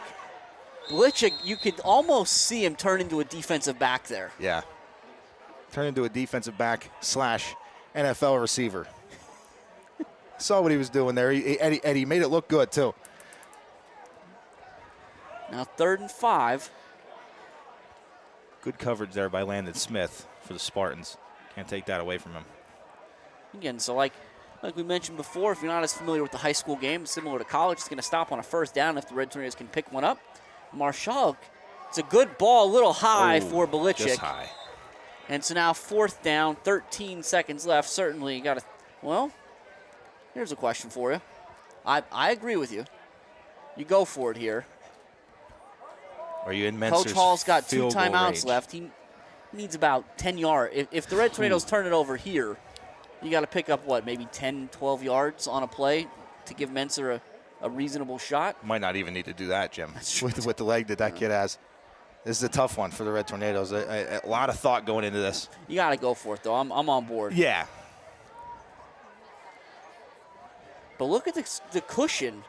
you could almost see him turn into a defensive back there. Yeah. Turn into a defensive back / NFL receiver. Saw what he was doing there, and he made it look good, too. Now 3rd and 5. Good coverage there by Landon Smith for the Spartans. Can't take that away from him. Again, so like we mentioned before, if you're not as familiar with the high school game, similar to college, it's going to stop on a first down if the Red Tornadoes can pick one up. Marshall, it's a good ball, a little high for Belichick. Just high. And so now 4th down, 13 seconds left. Certainly you got to, well, here's a question for you. I agree with you. You go for it here. Are you in Menser's Coach Hall's got 2 field goal timeouts range? left. He needs about 10 yards. If the Red Tornadoes turn it over here, you got to pick up, maybe 10, 12 yards on a play to give Menser a reasonable shot? Might not even need to do that, Jim, with the leg that kid has. This is a tough one for the Red Tornadoes. A lot of thought going into this. You got to go for it, though. I'm on board. Yeah. But look at the cushion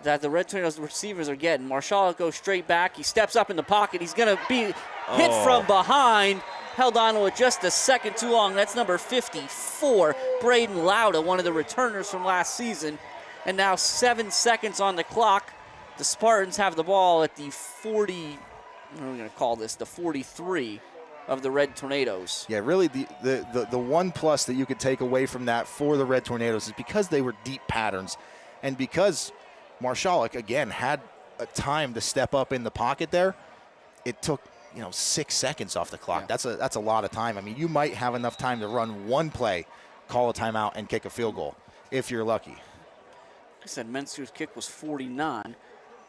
that the Red Tornadoes receivers are getting. Marshall goes straight back. He steps up in the pocket. He's going to be hit from behind. Held on to it just a second too long. That's number 54, Braden Lauda, one of the returners from last season. And now 7 seconds on the clock. The Spartans have the ball at the 40, what are we going to call this, the 43 of the Red Tornadoes. Yeah, really the one plus that you could take away from that for the Red Tornadoes is because they were deep patterns, and because Marshalik, again, had a time to step up in the pocket there, it took 6 seconds off the clock. Yeah. That's a lot of time. I mean, you might have enough time to run one play, call a timeout, and kick a field goal if you're lucky. I said Menster's kick was 49,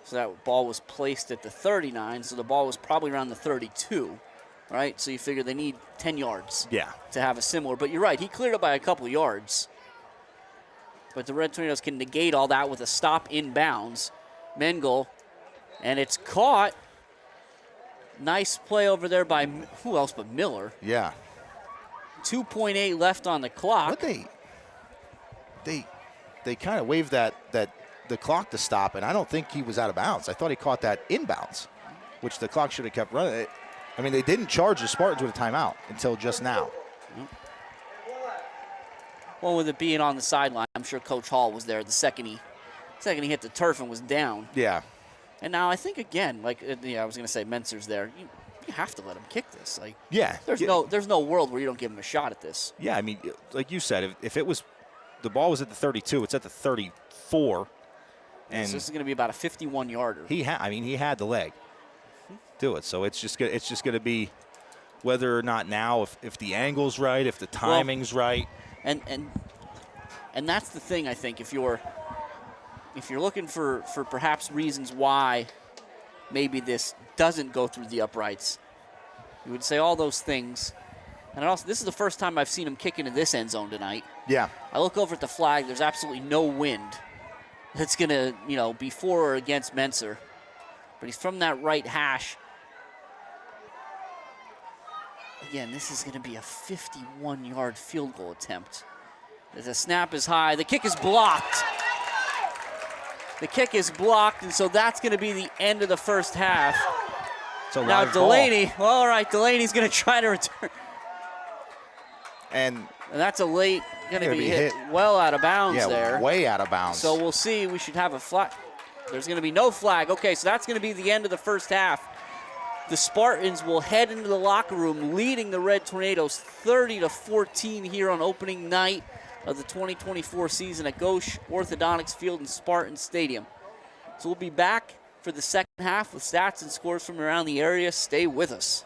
so that ball was placed at the 39, so the ball was probably around the 32, right? So you figure they need 10 yards to have a similar. But you're right, he cleared it by a couple of yards. But the Red Tornadoes can negate all that with a stop inbounds. Mengel, and it's caught. Nice play over there by who else but Miller. Yeah. 2.8 left on the clock. What they kind of waved the clock to stop, and I don't think he was out of bounds. I thought he caught that inbounds, which the clock should have kept running. I mean, they didn't charge the Spartans with a timeout until just now. Well, with it being on the sideline, I'm sure Coach Hall was there the second he hit the turf and was down. Yeah. And now I think again, I was going to say Mentzer's there. You have to let him kick this. There's no world where you don't give him a shot at this. Yeah, I mean, like you said, if it was the ball was at the 32, it's at the 34, and so this is going to be about a 51-yarder. He had the leg do it. So it's just going to be whether or not now if the angle's right, if the timing's right. And that's the thing, I think, if you're looking for perhaps reasons why maybe this doesn't go through the uprights, you would say all those things. And also, this is the first time I've seen him kick into this end zone tonight. Yeah. I look over at the flag. There's absolutely no wind that's going to, be for or against Mentzer. But he's from that right hash. Again, this is going to be a 51-yard field goal attempt. The snap is high. The kick is blocked. The kick is blocked, and so that's going to be the end of the first half. Now Delaney, all right, Delaney's going to try to return. And that's a late, going to be hit well out of bounds there. Yeah, way out of bounds. So we'll see. We should have a flag. There's going to be no flag. Okay, so that's going to be the end of the first half. The Spartans will head into the locker room leading the Red Tornadoes 30-14 here on opening night of the 2024 season at Gauche Orthodontics Field in Spartan Stadium. So we'll be back for the second half with stats and scores from around the area. Stay with us.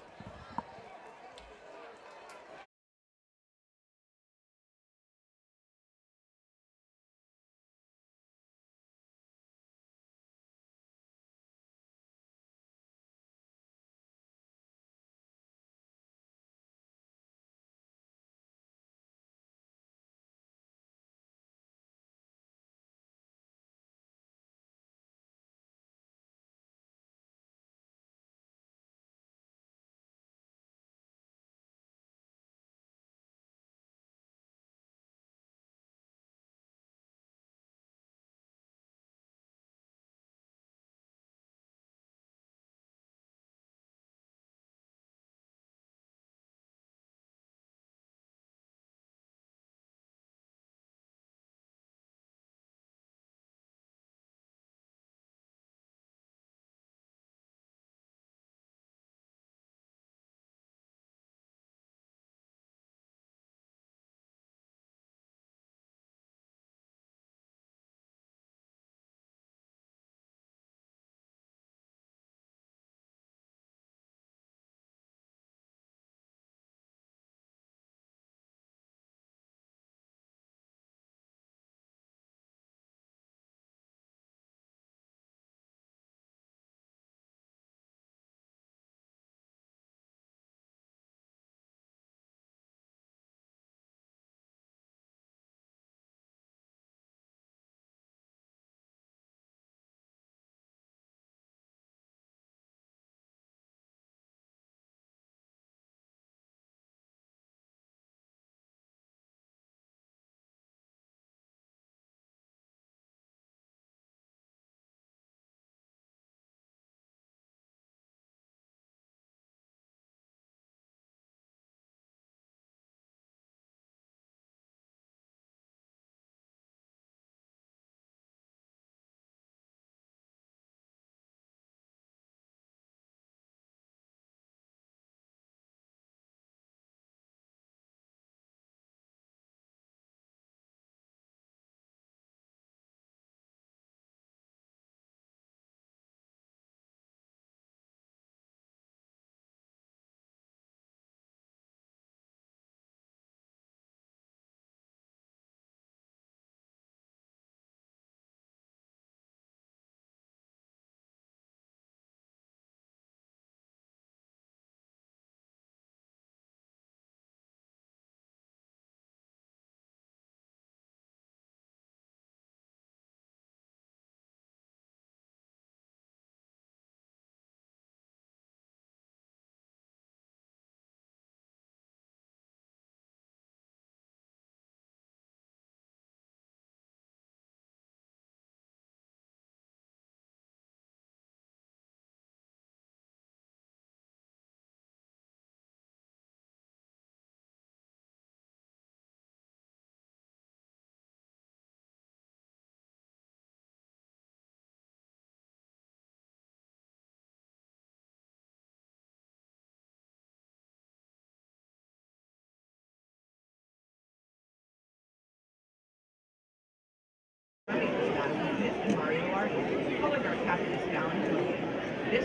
This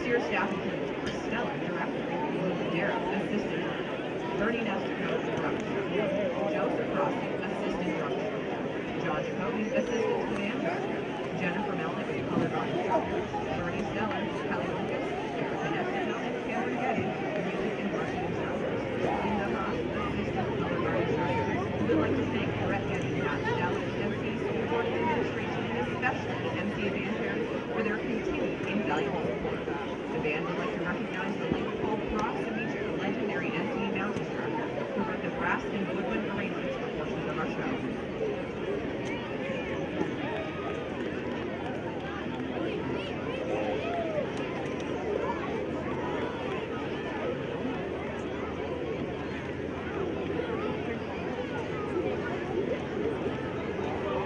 year's staff includes Stella, director, Darren, assistant director, Bernie Nestico, director, Joseph Rossi, assistant director, John Jacoby, assistant command director, Jennifer Melnick, color guard instructor, Bernie Stella, Kelly Lucas, Erica Nestico, and Cameron Getty, music and marching instructors, Linda Haas, assistant color guard instructor. We'd like to thank Brett Getty, Matt Stella, MC School Board Administration, and especially the MC band parents for their continued invaluable support. The band would like to recognize the label called Cross to feature the legendary MC Mountain instructor who wrote the brass and woodwind arrangements for portions of our show.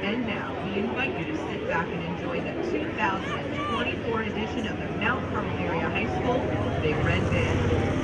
And now, we invite you to sit back and enjoy the 2024 edition of the Mount Carmel Area High School Big Red Band.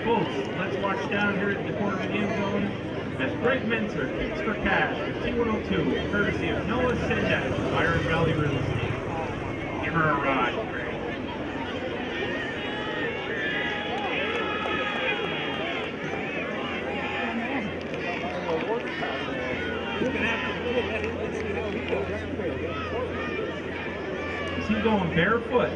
Folks, let's watch down here at the corner of the end zone as Greg Menzer kicks for cash for T102, courtesy of Noah Sendak of Iron Valley Real Estate. Give her a ride, Greg. Is he going barefoot?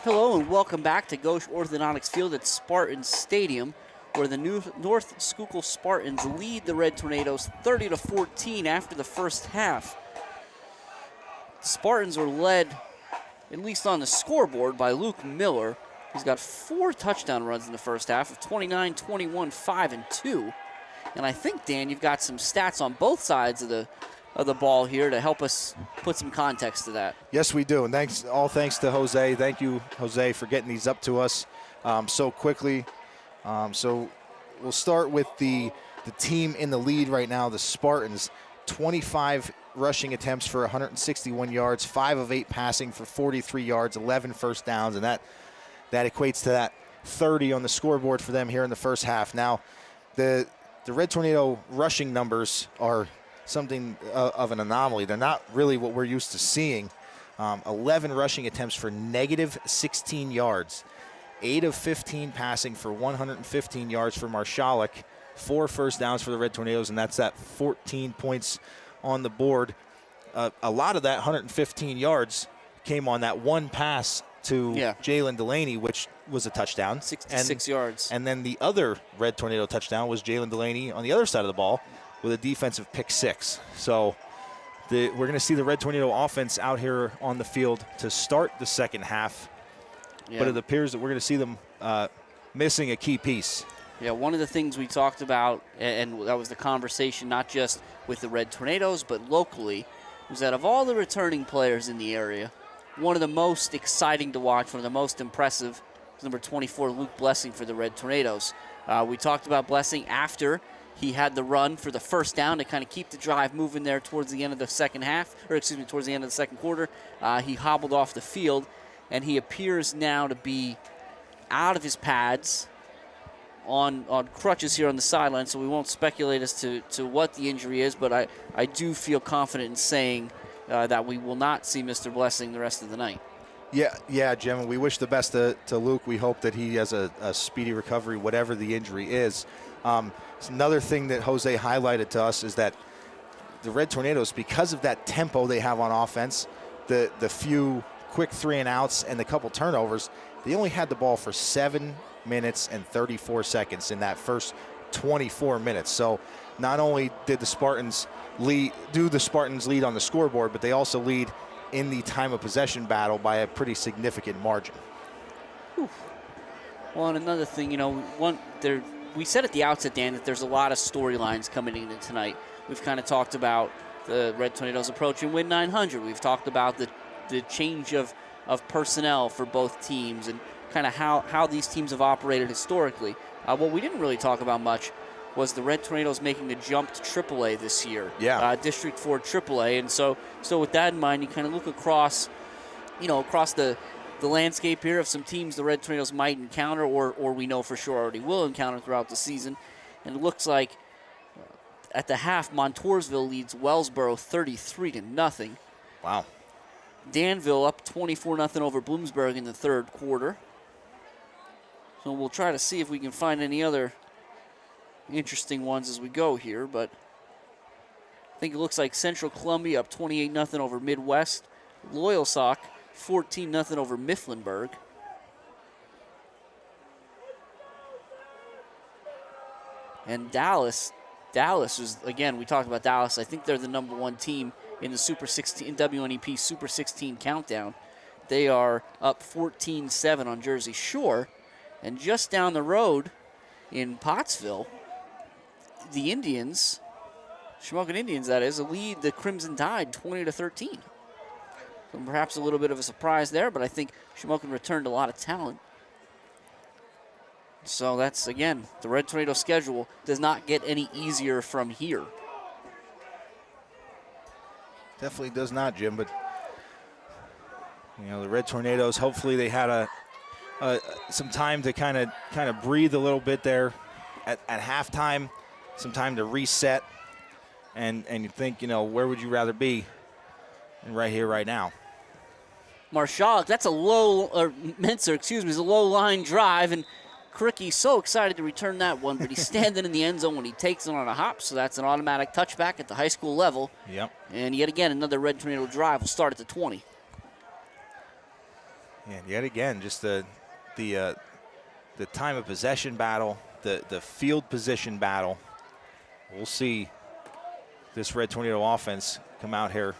Hello and welcome back to Gauche Orthodontics Field at Spartans Stadium, where the North Schuylkill Spartans lead the Red Tornadoes 30-14 after the first half. The Spartans are led, at least on the scoreboard, by Luke Miller. He's got 4 touchdown runs in the first half of 29, 21, 5, and 2. And I think, Dan, you've got some stats on both sides of the ball here to help us put some context to that. Yes, we do. And thanks to Jose. Thank you, Jose, for getting these up to us so quickly. So we'll start with the team in the lead right now, the Spartans. 25 rushing attempts for 161 yards, 5 of 8 passing for 43 yards, 11 first downs, and that equates to that 30 on the scoreboard for them here in the first half. Now, the Red Tornado rushing numbers are something of an anomaly. They're not really what we're used to seeing. 11 rushing attempts for negative 16 yards, 8 of 15 passing for 115 yards for Marshalik, 4 first downs for the Red Tornadoes, and that's at 14 points on the board. A lot of that 115 yards came on that one pass to Jalen Delaney, which was a touchdown. 66 yards. And then the other Red Tornado touchdown was Jalen Delaney on the other side of the ball with a defensive pick 6. So we're going to see the Red Tornado offense out here on the field to start the second half. Yeah. But it appears that we're going to see them missing a key piece. Yeah, one of the things we talked about, and that was the conversation not just with the Red Tornadoes, but locally, was that of all the returning players in the area, one of the most exciting to watch, one of the most impressive, was number 24, Luke Blessing for the Red Tornadoes. We talked about Blessing after he had the run for the first down to kind of keep the drive moving there towards the end of the second half, or excuse me, towards the end of the second quarter. He hobbled off the field, and he appears now to be out of his pads on crutches here on the sideline, so we won't speculate as to what the injury is, but I do feel confident in saying that we will not see Mr. Blessing the rest of the night. Yeah, Jim, we wish the best to Luke. We hope that he has a speedy recovery, whatever the injury is. Another thing that Jose highlighted to us is that the Red Tornadoes, because of that tempo they have on offense, the few quick 3-and-outs and the couple turnovers, they only had the ball for 7 minutes and 34 seconds in that first 24 minutes. So not only did the Spartans lead on the scoreboard, but they also lead in the time of possession battle by a pretty significant margin. Well, and another thing, they're we said at the outset, Dan, that there's a lot of storylines coming into tonight. We've kind of talked about the Red Tornadoes approach and win 900. We've talked about the change of personnel for both teams and kind of how these teams have operated historically. What we didn't really talk about much was the Red Tornadoes making the jump to AAA this year. Yeah. District 4 AAA. And so with that in mind, you kind of look across the landscape here of some teams the Red Tornadoes might encounter or we know for sure already will encounter throughout the season. And it looks like at the half, Montoursville leads Wellsboro 33-0. Wow. Danville up 24-0 over Bloomsburg in the third quarter. So we'll try to see if we can find any other interesting ones as we go here, but I think it looks like Central Columbia up 28-0 over Midwest. Loyalsock 14-0 over Mifflinburg. And Dallas is, again, we talked about Dallas. I think they're the number one team in the Super 16, WNEP Super 16 countdown. They are up 14-7 on Jersey Shore. And just down the road in Pottsville, the Indians, Shamokin Indians that is, lead the Crimson Tide 20-13. So perhaps a little bit of a surprise there, but I think Shamokin returned a lot of talent. So that's, again, the Red Tornado schedule does not get any easier from here. Definitely does not, Jim, but the Red Tornadoes, hopefully they had some time to kind of breathe a little bit there at halftime, some time to reset, and you think, where would you rather be? And right here, right now. Marshall, that's a Mentzer, is a low line drive, and Kricky so excited to return that one, but he's standing in the end zone when he takes it on a hop, so that's an automatic touchback at the high school level. Yep. And yet again, another Red Tornado drive will start at the 20. And yet again, just the time of possession battle, the field position battle. We'll see this Red Tornado offense come out here.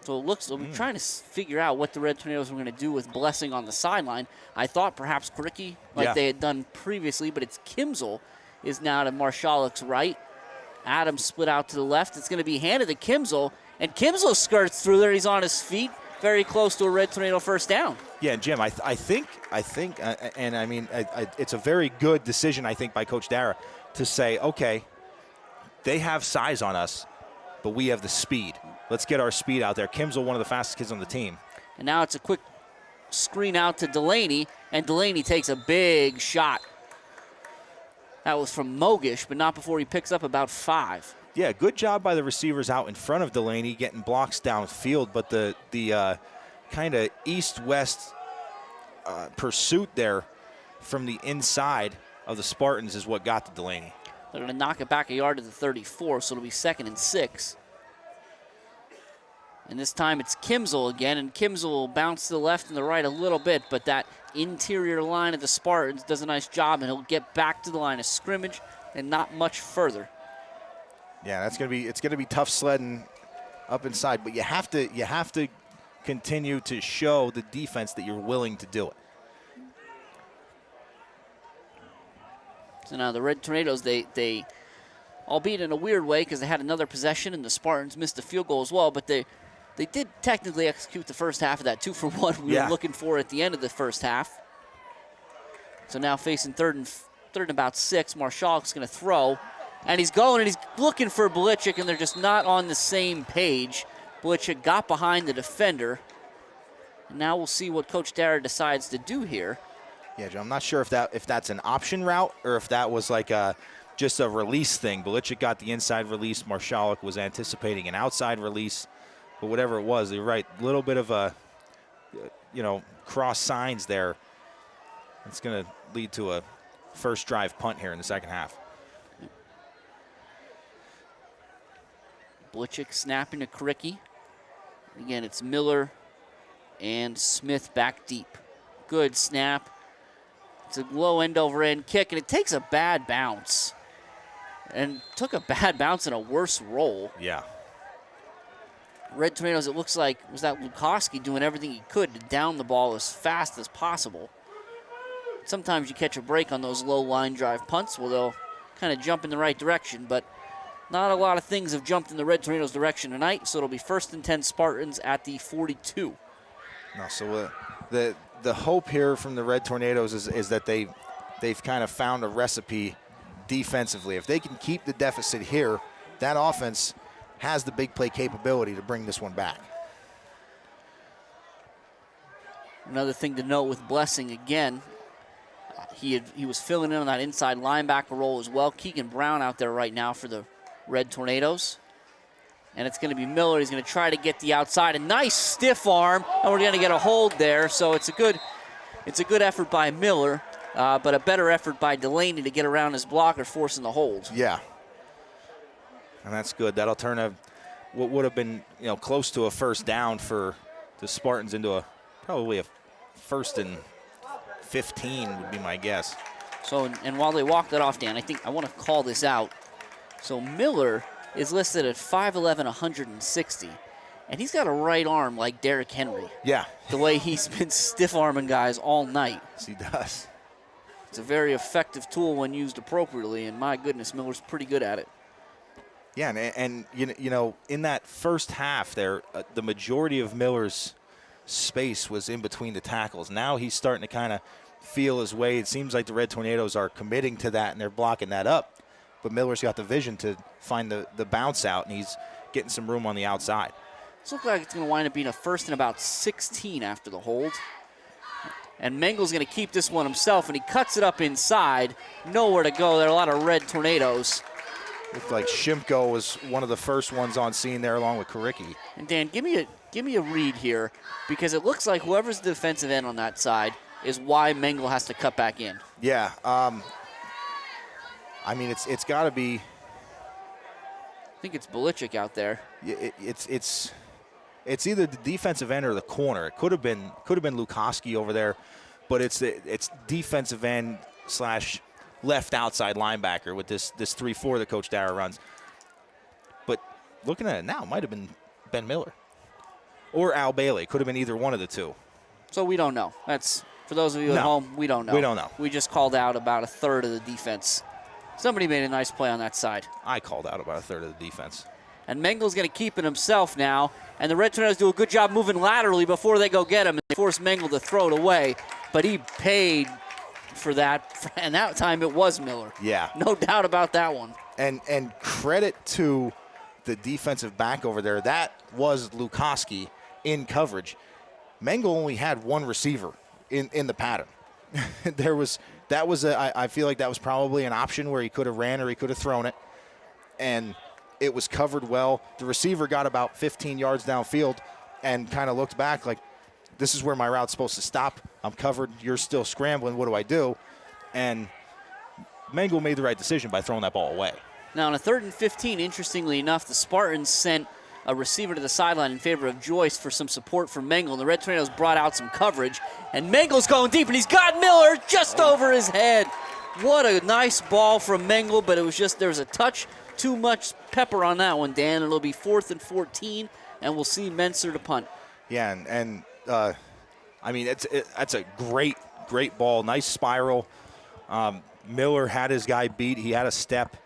So it looks, we're trying to figure out what the Red Tornadoes were going to do with Blessing on the sideline. I thought perhaps Kricky, like they had done previously, but it's Kimsel is now to Marshallik's right. Adams split out to the left. It's going to be handed to Kimsel, and Kimsel skirts through there. He's on his feet, very close to a Red Tornado first down. Yeah, Jim, I think, and I mean, it's a very good decision, I think, by Coach Dara to say, okay, they have size on us, but we have the speed. Let's get our speed out there. Kimsel, one of the fastest kids on the team. And now it's a quick screen out to Delaney, and Delaney takes a big shot. That was from Mogish, but not before he picks up about 5. Yeah, good job by the receivers out in front of Delaney, getting blocks downfield, but the kind of east-west pursuit there from the inside of the Spartans is what got to Delaney. They're going to knock it back a yard to the 34, so it'll be 2nd and 6. And this time it's Kimsel again, and Kimsel will bounce to the left and the right a little bit, but that interior line of the Spartans does a nice job, and he'll get back to the line of scrimmage and not much further. Yeah, it's gonna be tough sledding up inside, but you have to continue to show the defense that you're willing to do it. So now the Red Tornadoes, they albeit in a weird way because they had another possession and the Spartans missed a field goal as well, but they did technically execute the first half of that 2-for-1 we were looking for at the end of the first half. So now facing third and about 6, Marshallik's going to throw, and he's going and he's looking for Blichik, and they're just not on the same page. Blichik got behind the defender, and now we'll see what Coach Dara decides to do here. Yeah, Joe, I'm not sure if that's an option route or if that was like just a release thing. Blichik got the inside release. Marshallik was anticipating an outside release. But whatever it was, you're right. A little bit of a, cross signs there. It's going to lead to a first drive punt here in the second half. Blichik snapping to Kricky. Again, it's Miller and Smith back deep. Good snap. It's a low end over end kick, and it takes a bad bounce. And took a bad bounce and a worse roll. Yeah. Red Tornadoes, it looks like, was that Lukoski doing everything he could to down the ball as fast as possible. sometimes you catch a break on those low line drive punts. Well, they'll kind of jump in the right direction, but not a lot of things have jumped in the Red Tornadoes' direction tonight, so it'll be 1st and 10 Spartans at the 42. No, so the hope here from the Red Tornadoes is that they've kind of found a recipe defensively. If they can keep the deficit here, that offense has the big play capability to bring this one back. Another thing to note with Blessing again, he was filling in on that inside linebacker role as well. Keegan Brown out there right now for the Red Tornadoes. And it's going to be Miller. He's going to try to get the outside. A nice stiff arm, and we're going to get a hold there. So it's a good effort by Miller, but a better effort by Delaney to get around his blocker, forcing the hold. Yeah. And that's good. That'll turn what would have been close to a first down for the Spartans into probably a 1st and 15 would be my guess. So, and while they walk that off, Dan, I want to call this out. So Miller is listed at 5'11", 160, and he's got a right arm like Derrick Henry. Yeah. The way he's been stiff-arming guys all night. Yes, he does. It's a very effective tool when used appropriately, and my goodness, Miller's pretty good at it. Yeah, and in that first half there, the majority of Miller's space was in between the tackles. Now he's starting to kind of feel his way. It seems like the Red Tornadoes are committing to that, and they're blocking that up. But Miller's got the vision to find the bounce out, and he's getting some room on the outside. This looks like it's going to wind up being a 1st and about 16 after the hold. And Mengel's going to keep this one himself, and he cuts it up inside. Nowhere to go. There are a lot of Red Tornadoes. Looked like Shimko was one of the first ones on scene there, along with Karicki. And Dan, give me a read here, because it looks like whoever's the defensive end on that side is why Mengel has to cut back in. Yeah. I mean, it's got to be. I think it's Belichick out there. It's either the defensive end or the corner. It could have been Lukoski over there, but it's defensive end / left outside linebacker with this 3-4 that Coach Dara runs. But looking at it now, it might have been Ben Miller or Al Bailey. It could have been either one of the two. So we don't know. That's for those of you at home. We don't know. We don't know. We just called out about a third of the defense. Somebody made a nice play on that side. I called out about a third of the defense. And Mengel's going to keep it himself now. And the Red Tornadoes do a good job moving laterally before they go get him. And they force Mengel to throw it away. But he paid for that. And that time it was Miller. Yeah. No doubt about that one. And credit to the defensive back over there. That was Lukoski in coverage. Mengel only had one receiver in the pattern. I feel like that was probably an option where he could have ran or he could have thrown it. And it was covered well. The receiver got about 15 yards downfield and kind of looked back like, this is where my route's supposed to stop. I'm covered. You're still scrambling. What do I do? And Mengel made the right decision by throwing that ball away. Now, on a 3rd and 15, interestingly enough, the Spartans sent a receiver to the sideline in favor of Joyce for some support from Mengel. And the Red Tornadoes brought out some coverage. And Mengel's going deep, and he's got Miller just over his head. What a nice ball from Mengel, but it was just, there was a touch too much pepper on that one, Dan. It'll be 4th and 14, and we'll see Menser to punt. Yeah, and I mean, that's a great ball. Nice spiral. Miller had his guy beat. He had a step.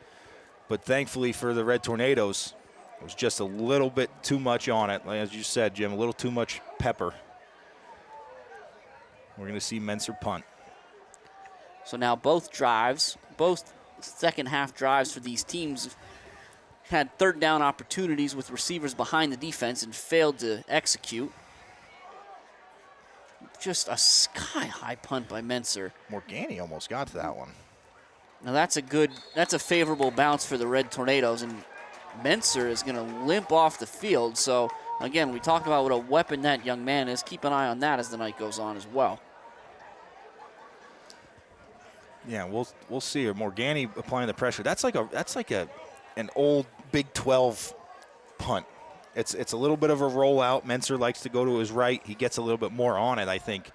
But thankfully for the Red Tornadoes, it was just a little bit too much on it. As you said, Jim, a little too much pepper. We're going to see Menser punt. So now both second half drives for these teams had 3rd down opportunities with receivers behind the defense and failed to execute. Just a sky-high punt by Menser. Morgani almost got to that one. Now that's a favorable bounce for the Red Tornadoes, and Menser is going to limp off the field. So again, we talked about what a weapon that young man is. Keep an eye on that as the night goes on as well. Yeah, we'll see. Morgani applying the pressure. That's like an old Big 12 punt. It's a little bit of a rollout. Menser likes to go to his right. He gets a little bit more on it, I think,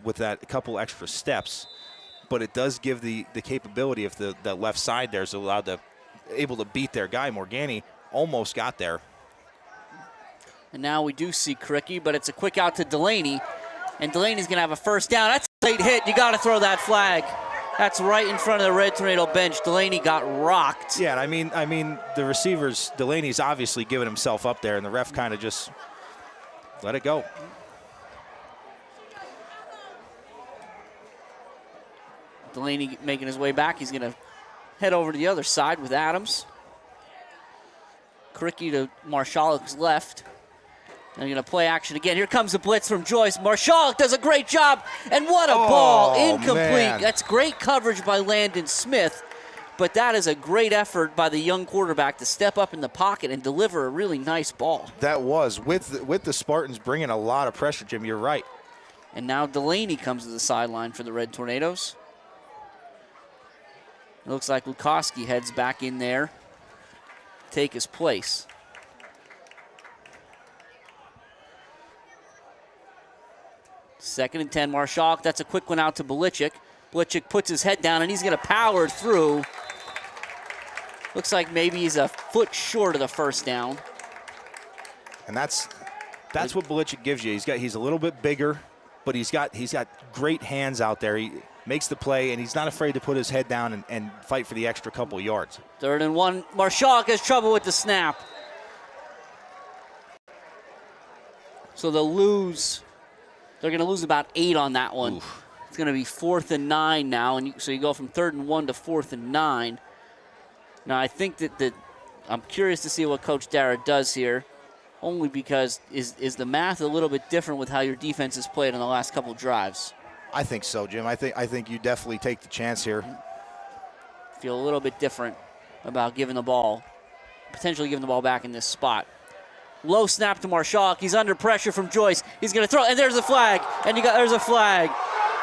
with that couple extra steps. But it does give the capability if the left side there is able to beat their guy. Morgani almost got there. And now we do see Karicki, but it's a quick out to Delaney. And Delaney's going to have a first down. That's late hit. You got to throw that flag. That's right in front of the Red Tornado bench. Delaney got rocked. Yeah, I mean, the receivers, Delaney's obviously giving himself up there, and the ref kind of just let it go. Delaney making his way back. He's going to head over to the other side with Adams. Cricky to Marshalek's left. They're going to play action again. Here comes the blitz from Joyce. Marshalek does a great job. And what a ball. Incomplete. Man. That's great coverage by Landon Smith. But that is a great effort by the young quarterback to step up in the pocket and deliver a really nice ball. That was, with the Spartans bringing a lot of pressure, Jim, you're right. And now Delaney comes to the sideline for the Red Tornadoes. It looks like Lukoski heads back in there, take his place. Second and 10, Marshalek. That's a quick one out to Belichick. Belichick puts his head down, and he's going to power through. Looks like maybe he's a foot short of the first down. And that's what Belichick gives you. He's a little bit bigger, but he's got great hands out there. He makes the play, and he's not afraid to put his head down and fight for the extra couple yards. 3rd and 1. Marshalek has trouble with the snap. So they'll lose. They're going to lose about 8 on that one. Oof. It's going to be 4th and 9 now, and so you go from 3rd and 1 to 4th and 9. Now I think that I'm curious to see what Coach Dara does here, only because is the math a little bit different with how your defense has played on the last couple drives? I think so, Jim. I think you definitely take the chance here. Feel a little bit different about potentially giving the ball back in this spot. Low snap to Marshalek. He's under pressure from Joyce. He's going to throw, and there's a flag. And there's a flag.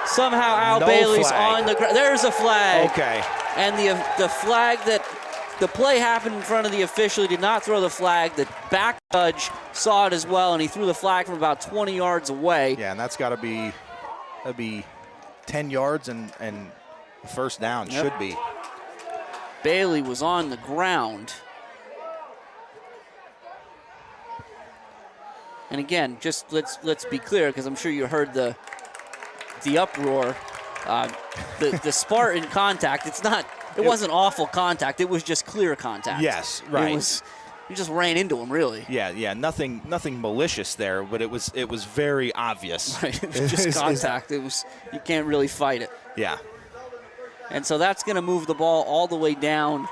Somehow Al Bailey's on the ground. There's a flag. Okay. And the flag that the play happened in front of the official. He did not throw the flag. The back judge saw it as well, and he threw the flag from about 20 yards away. Yeah, and that'd be 10 yards and first down. Yep. Should be. Bailey was on the ground. And again, just let's be clear, because I'm sure you heard the uproar. The Spartan contact. It wasn't awful contact. It was just clear contact. Yes, right. You just ran into him, really. Yeah. Nothing malicious there, but it was very obvious. Right. It was just contact. You can't really fight it. Yeah. And so that's going to move the ball all the way down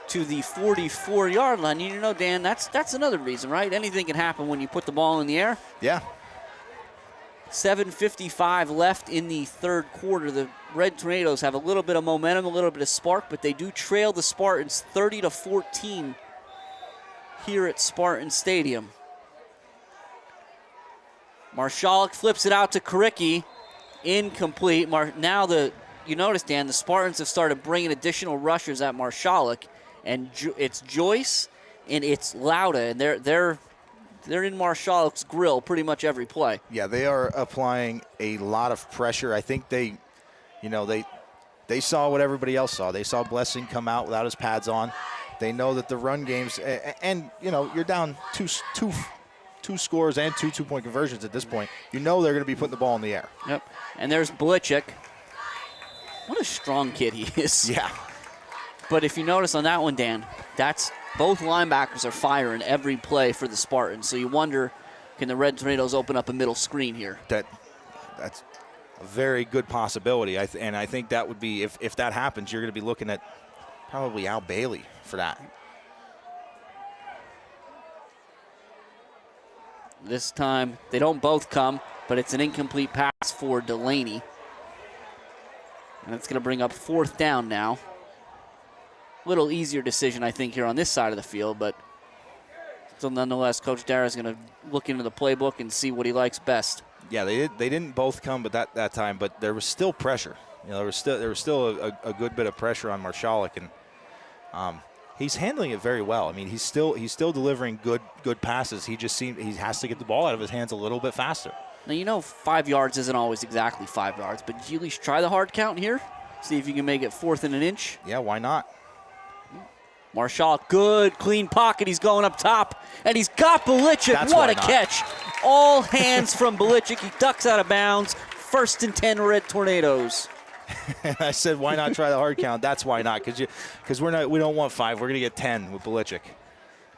to the 44-yard line. You know, Dan, that's another reason, right? Anything can happen when you put the ball in the air. Yeah. 7:55 left in the third quarter. The Red Tornadoes have a little bit of momentum, a little bit of spark, but they do trail the Spartans 30-14 here at Spartan Stadium. Marshalek flips it out to Cricky. Incomplete. You notice, Dan, the Spartans have started bringing additional rushers at Marshalek, and it's Joyce and it's Lauda, and they're in Marshalek's grill pretty much every play. Yeah, they are applying a lot of pressure. I think they saw what everybody else saw. They saw Blessing come out without his pads on. They know that the run games, and you're down two scores and two two-point conversions at this point. You know they're going to be putting the ball in the air. Yep. And there's Belichick. What a strong kid he is. Yeah. But if you notice on that one, Dan, both linebackers are firing every play for the Spartans. So you wonder, can the Red Tornadoes open up a middle screen here? That's a very good possibility. And I think that would be, if that happens, you're going to be looking at probably Al Bailey for that. This time, they don't both come, but it's an incomplete pass for Delaney. And it's going to bring up 4th down now. Little easier decision, I think, here on this side of the field, but still nonetheless, Coach Dara is going to look into the playbook and see what he likes best. Yeah, they didn't both come, but that time, but there was still pressure. There was still a good bit of pressure on Marshalek, and he's handling it very well. I mean, he's still delivering good passes. He has to get the ball out of his hands a little bit faster. Now, 5 yards isn't always exactly 5 yards, but did you at least try the hard count here? See if you can make it 4th and an inch? Yeah, why not? Marshalek, good, clean pocket. He's going up top, and he's got Belichick. What a catch. All hands from Belichick. He ducks out of bounds. 1st and 10 Red Tornadoes. And I said, why not try the hard count? That's why not, because we don't want 5. We're going to get 10 with Belichick.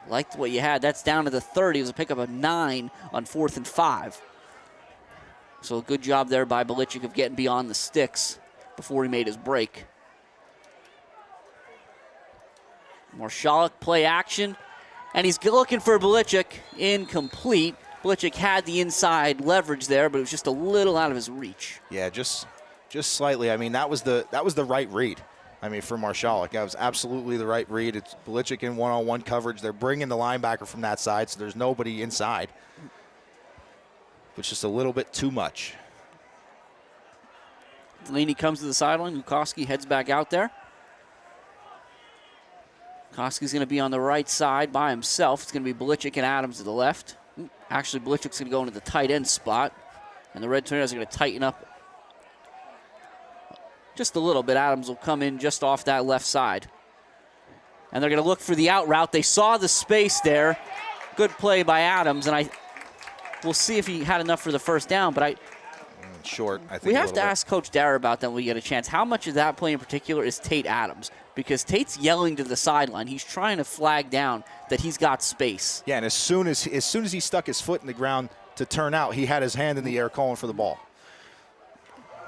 Liked what you had. That's down to the 30. It was a pickup of 9 on 4th and 5. So a good job there by Belichick of getting beyond the sticks before he made his break. Marshalik play action, and he's looking for Belichick. Incomplete. Belichick had the inside leverage there, but it was just a little out of his reach. Yeah, just slightly. I mean, that was the right read. I mean, for Marshalik, that was absolutely the right read. It's Belichick in one-on-one coverage. They're bringing the linebacker from that side, so there's nobody inside. It's just a little bit too much. Delaney comes to the sideline. Lukoski heads back out there. Lukoski's going to be on the right side by himself. It's going to be Belichick and Adams to the left. Actually, Belichick's going to go into the tight end spot, and the Red Tornadoes are going to tighten up just a little bit. Adams will come in just off that left side. And they're going to look for the out route. They saw the space there. Good play by Adams, and we'll see if he had enough for the first down, but short, I think. We have to ask Coach Dara about that when we get a chance. How much of that play in particular is Tate Adams? Because Tate's yelling to the sideline. He's trying to flag down that he's got space. Yeah, and as soon as he stuck his foot in the ground to turn out, he had his hand in the air calling for the ball.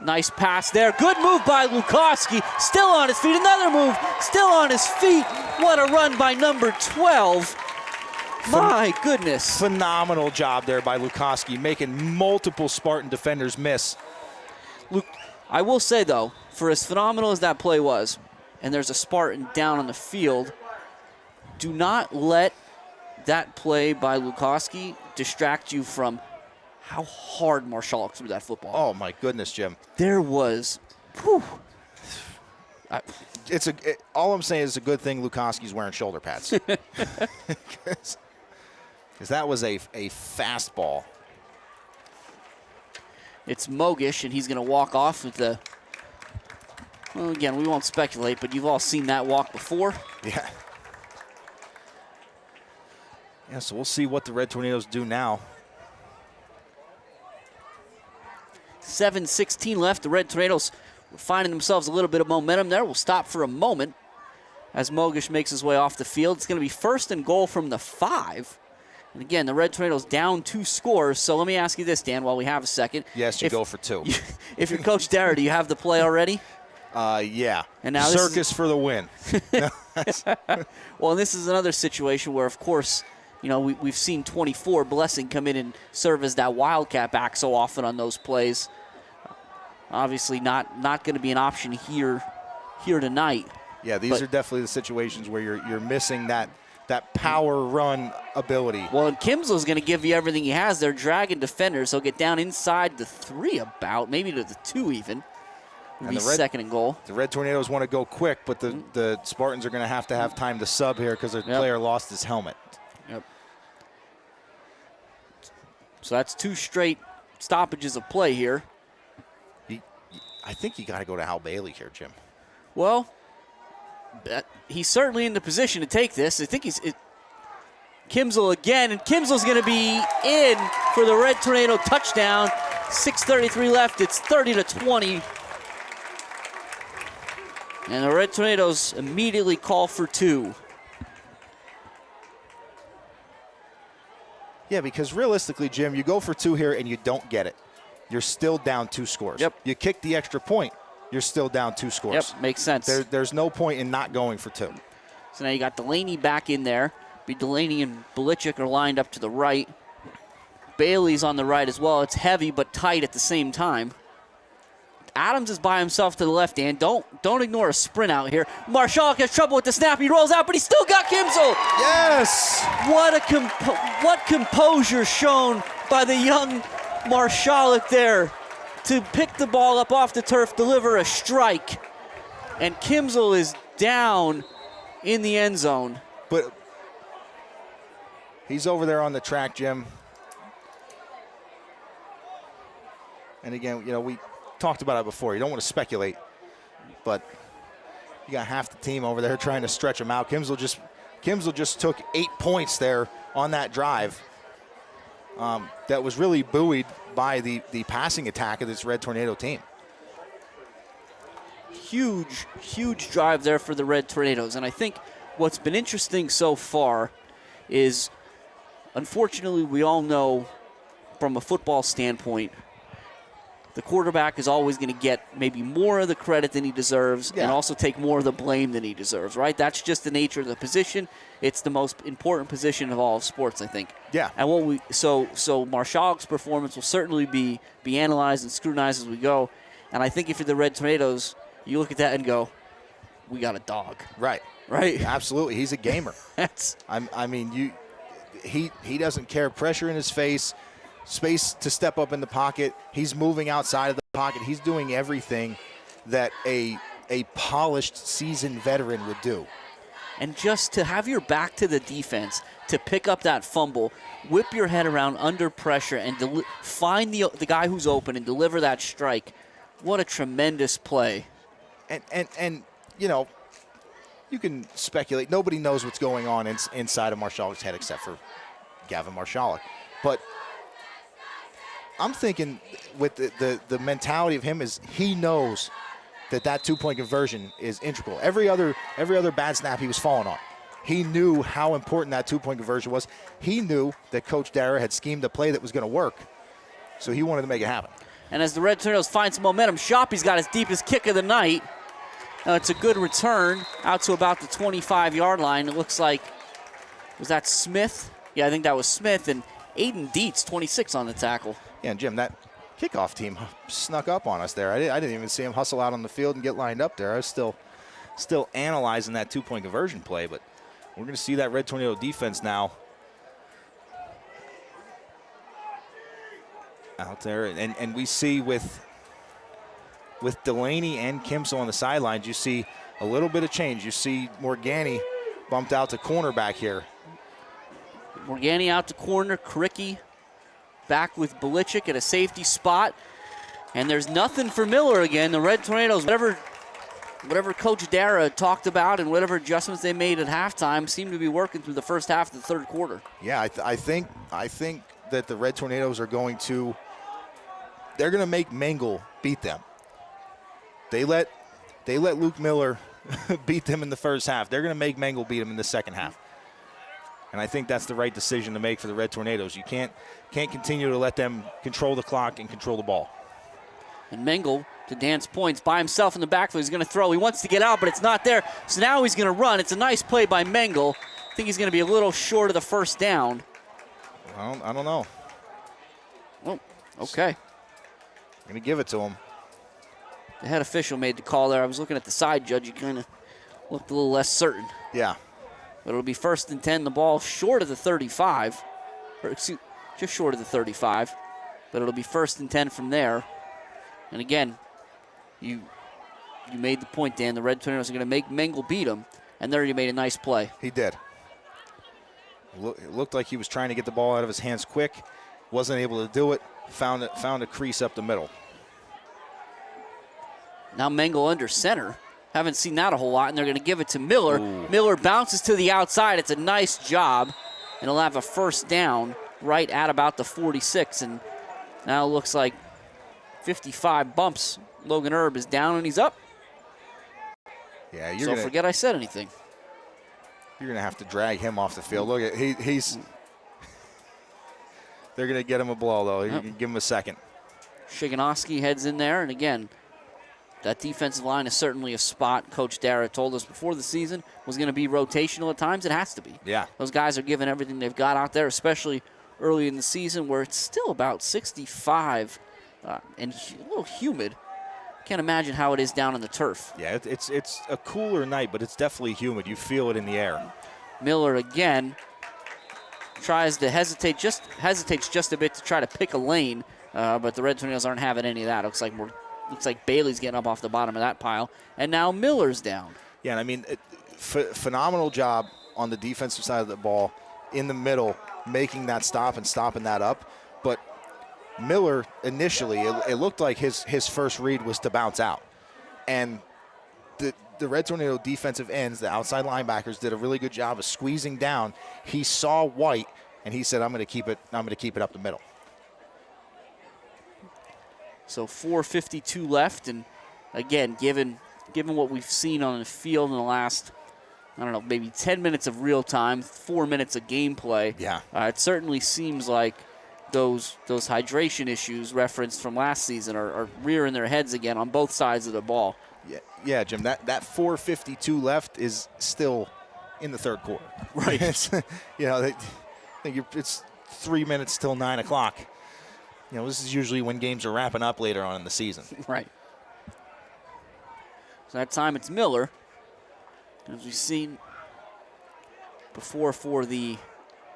Nice pass there. Good move by Lukoski. Still on his feet. Another move. Still on his feet. What a run by number 12. My goodness. Phenomenal job there by Lukoski, making multiple Spartan defenders miss. Luke, I will say, though, for as phenomenal as that play was, and there's a Spartan down on the field, do not let that play by Lukoski distract you from how hard Marshall threw that football. Oh, my goodness, Jim. There was, whew. All I'm saying is it's a good thing Lukoski's wearing shoulder pads. Because that was a fastball. It's Mogish, and he's going to walk off with the, well, again, we won't speculate, but you've all seen that walk before. Yeah. Yeah, so we'll see what the Red Tornadoes do now. 7:16 left. The Red Tornadoes were finding themselves a little bit of momentum there. We'll stop for a moment as Mogish makes his way off the field. It's going to be 1st and goal from the 5. And again, the Red Tornadoes down 2 scores. So let me ask you this, Dan, while we have a second. Yes, you go for 2. If you're Coach Dara, do you have the play already? Yeah. And now Circus for the win. Well, this is another situation where, of course, you know, we've seen 24 Blessing come in and serve as that wildcat back so often on those plays. Obviously not going to be an option here tonight. Yeah, these are definitely the situations where you're missing that power run ability. Well, and Kimsel's going to give you everything he has. They're dragging defenders. He'll get down inside the 3 about, maybe to the 2 even. It'll be 2nd and goal. The Red Tornadoes want to go quick, but the Spartans are going to have time to sub here because their player lost his helmet. Yep. So that's 2 straight stoppages of play here. I think you got to go to Hal Bailey here, Jim. Well, he's certainly in the position to take this. I think Kimsel again, and Kimsel's going to be in for the Red Tornado touchdown. 6:33 left. It's 30-20. And the Red Tornadoes immediately call for 2. Yeah, because realistically, Jim, you go for 2 here and you don't get it. You're still down 2 scores. Yep. You kick the extra point, you're still down 2 scores. Yep, makes sense. There's no point in not going for 2. So now you got Delaney back in there. Delaney and Belichick are lined up to the right. Bailey's on the right as well. It's heavy but tight at the same time. Adams is by himself to the left, and don't ignore a sprint out here. Marshall has trouble with the snap. He rolls out, but he still got Kimsel. Yes! What composure shown by the young Marshalik there to pick the ball up off the turf, deliver a strike, and Kimsel is down in the end zone. But he's over there on the track, Jim. And again, you know, we talked about it before. You don't want to speculate, but you got half the team over there trying to stretch him out. Kimsel just took 8 points there on that drive. that was really buoyed by the passing attack of this Red Tornado team. Huge drive there for the Red Tornadoes. And I think what's been interesting so far is, unfortunately, we all know from a football standpoint, the quarterback is always going to get maybe more of the credit than he deserves and also take more of the blame than he deserves, right? That's just the nature of the position. It's the most important position of all of sports, I think. Yeah. And so Marshallik's performance will certainly be analyzed and scrutinized as we go. And I think if you're the Red Tornadoes, you look at that and go, we got a dog. Right. Right? Absolutely. He's a gamer. He doesn't care. Pressure in his face, space to step up in the pocket. He's moving outside of the pocket. He's doing everything that a polished, seasoned veteran would do. And just to have your back to the defense, to pick up that fumble, whip your head around under pressure, and find the guy who's open and deliver that strike. What a tremendous play. And you know, you can speculate. Nobody knows what's going on inside of Marshallik's head except for Gavin Marshallik. But I'm thinking with the mentality of him is he knows that 2-point conversion is integral. Every other bad snap he was falling on. He knew how important that 2-point conversion was. He knew that Coach Dara had schemed a play that was going to work, so he wanted to make it happen. And as the Red Tornadoes find some momentum, Shoppy's got his deepest kick of the night. It's a good return out to about the 25-yard line. It looks like, was that Smith? Yeah, I think that was Smith. And Aiden Dietz, 26 on the tackle. Yeah, and Jim, that kickoff team snuck up on us there. I didn't even see him hustle out on the field and get lined up there. I was still analyzing that 2-point conversion play, but we're going to see that Red Tornado defense now out there. And we see with Delaney and Kimsel on the sidelines, you see a little bit of change. You see Morgani bumped out to cornerback here. Morgani out to corner, Kricky back with Belichick at a safety spot. And there's nothing for Miller again. The Red Tornadoes, whatever Coach Dara talked about and whatever adjustments they made at halftime seem to be working through the first half of the third quarter. Yeah, I think that the Red Tornadoes are going to make Mengel beat them. They let Luke Miller beat them in the first half. They're going to make Mengel beat him in the second half. And I think that's the right decision to make for the Red Tornadoes. You can't continue to let them control the clock and control the ball. And Mengel, to Dan's points, by himself in the backfield. He's going to throw. He wants to get out, but it's not there. So now he's going to run. It's a nice play by Mengel. I think he's going to be a little short of the first down. I don't know. Oh, okay. I'm going to give it to him. The head official made the call there. I was looking at the side judge. He kind of looked a little less certain. Yeah. But it'll be 1st and 10. The ball short of the 35. Or excuse, just short of the 35. But it'll be 1st and 10 from there. And again, you made the point, Dan. The Red Tornadoes are going to make Mengel beat him. And there you made a nice play. He did. It looked like he was trying to get the ball out of his hands quick. Wasn't able to do it. Found a crease up the middle. Now Mengel under center. Haven't seen that a whole lot, and they're going to give it to Miller. Ooh. Miller bounces to the outside. It's a nice job, and he'll have a first down right at about the 46. And now it looks like 55 bumps. Logan Erb is down, and he's up. Yeah, forget I said anything. You're going to have to drag him off the field. Look at he's. They're going to get him a blow though. You can give him a second. Shiganowski heads in there, and again, that defensive line is certainly a spot Coach Dara told us before the season was going to be rotational at times. It has to be. Yeah. Those guys are giving everything they've got out there, especially early in the season where it's still about 65 and a little humid. Can't imagine how it is down on the turf. Yeah, it's a cooler night, but it's definitely humid. You feel it in the air. Miller again tries to hesitates just a bit to try to pick a lane, but the Red Tornadoes aren't having any of that. Looks like Bailey's getting up off the bottom of that pile, and now Miller's down. Yeah, and I mean, phenomenal job on the defensive side of the ball in the middle, making that stop and stopping that up. But Miller, initially, it looked like his first read was to bounce out. And the Red Tornado defensive ends, the outside linebackers, did a really good job of squeezing down. He saw White and he said, I'm going to keep it up the middle. So 4:52 left, and again, given what we've seen on the field in the last, I don't know, maybe 10 minutes of real time, 4 minutes of gameplay. Yeah. It certainly seems like those hydration issues referenced from last season are rearing their heads again on both sides of the ball. Yeah, Jim. That 4:52 left is still in the third quarter. Right. It's, it's 3 minutes till 9 o'clock. This is usually when games are wrapping up later on in the season. Right. So that time it's Miller. As we've seen before for the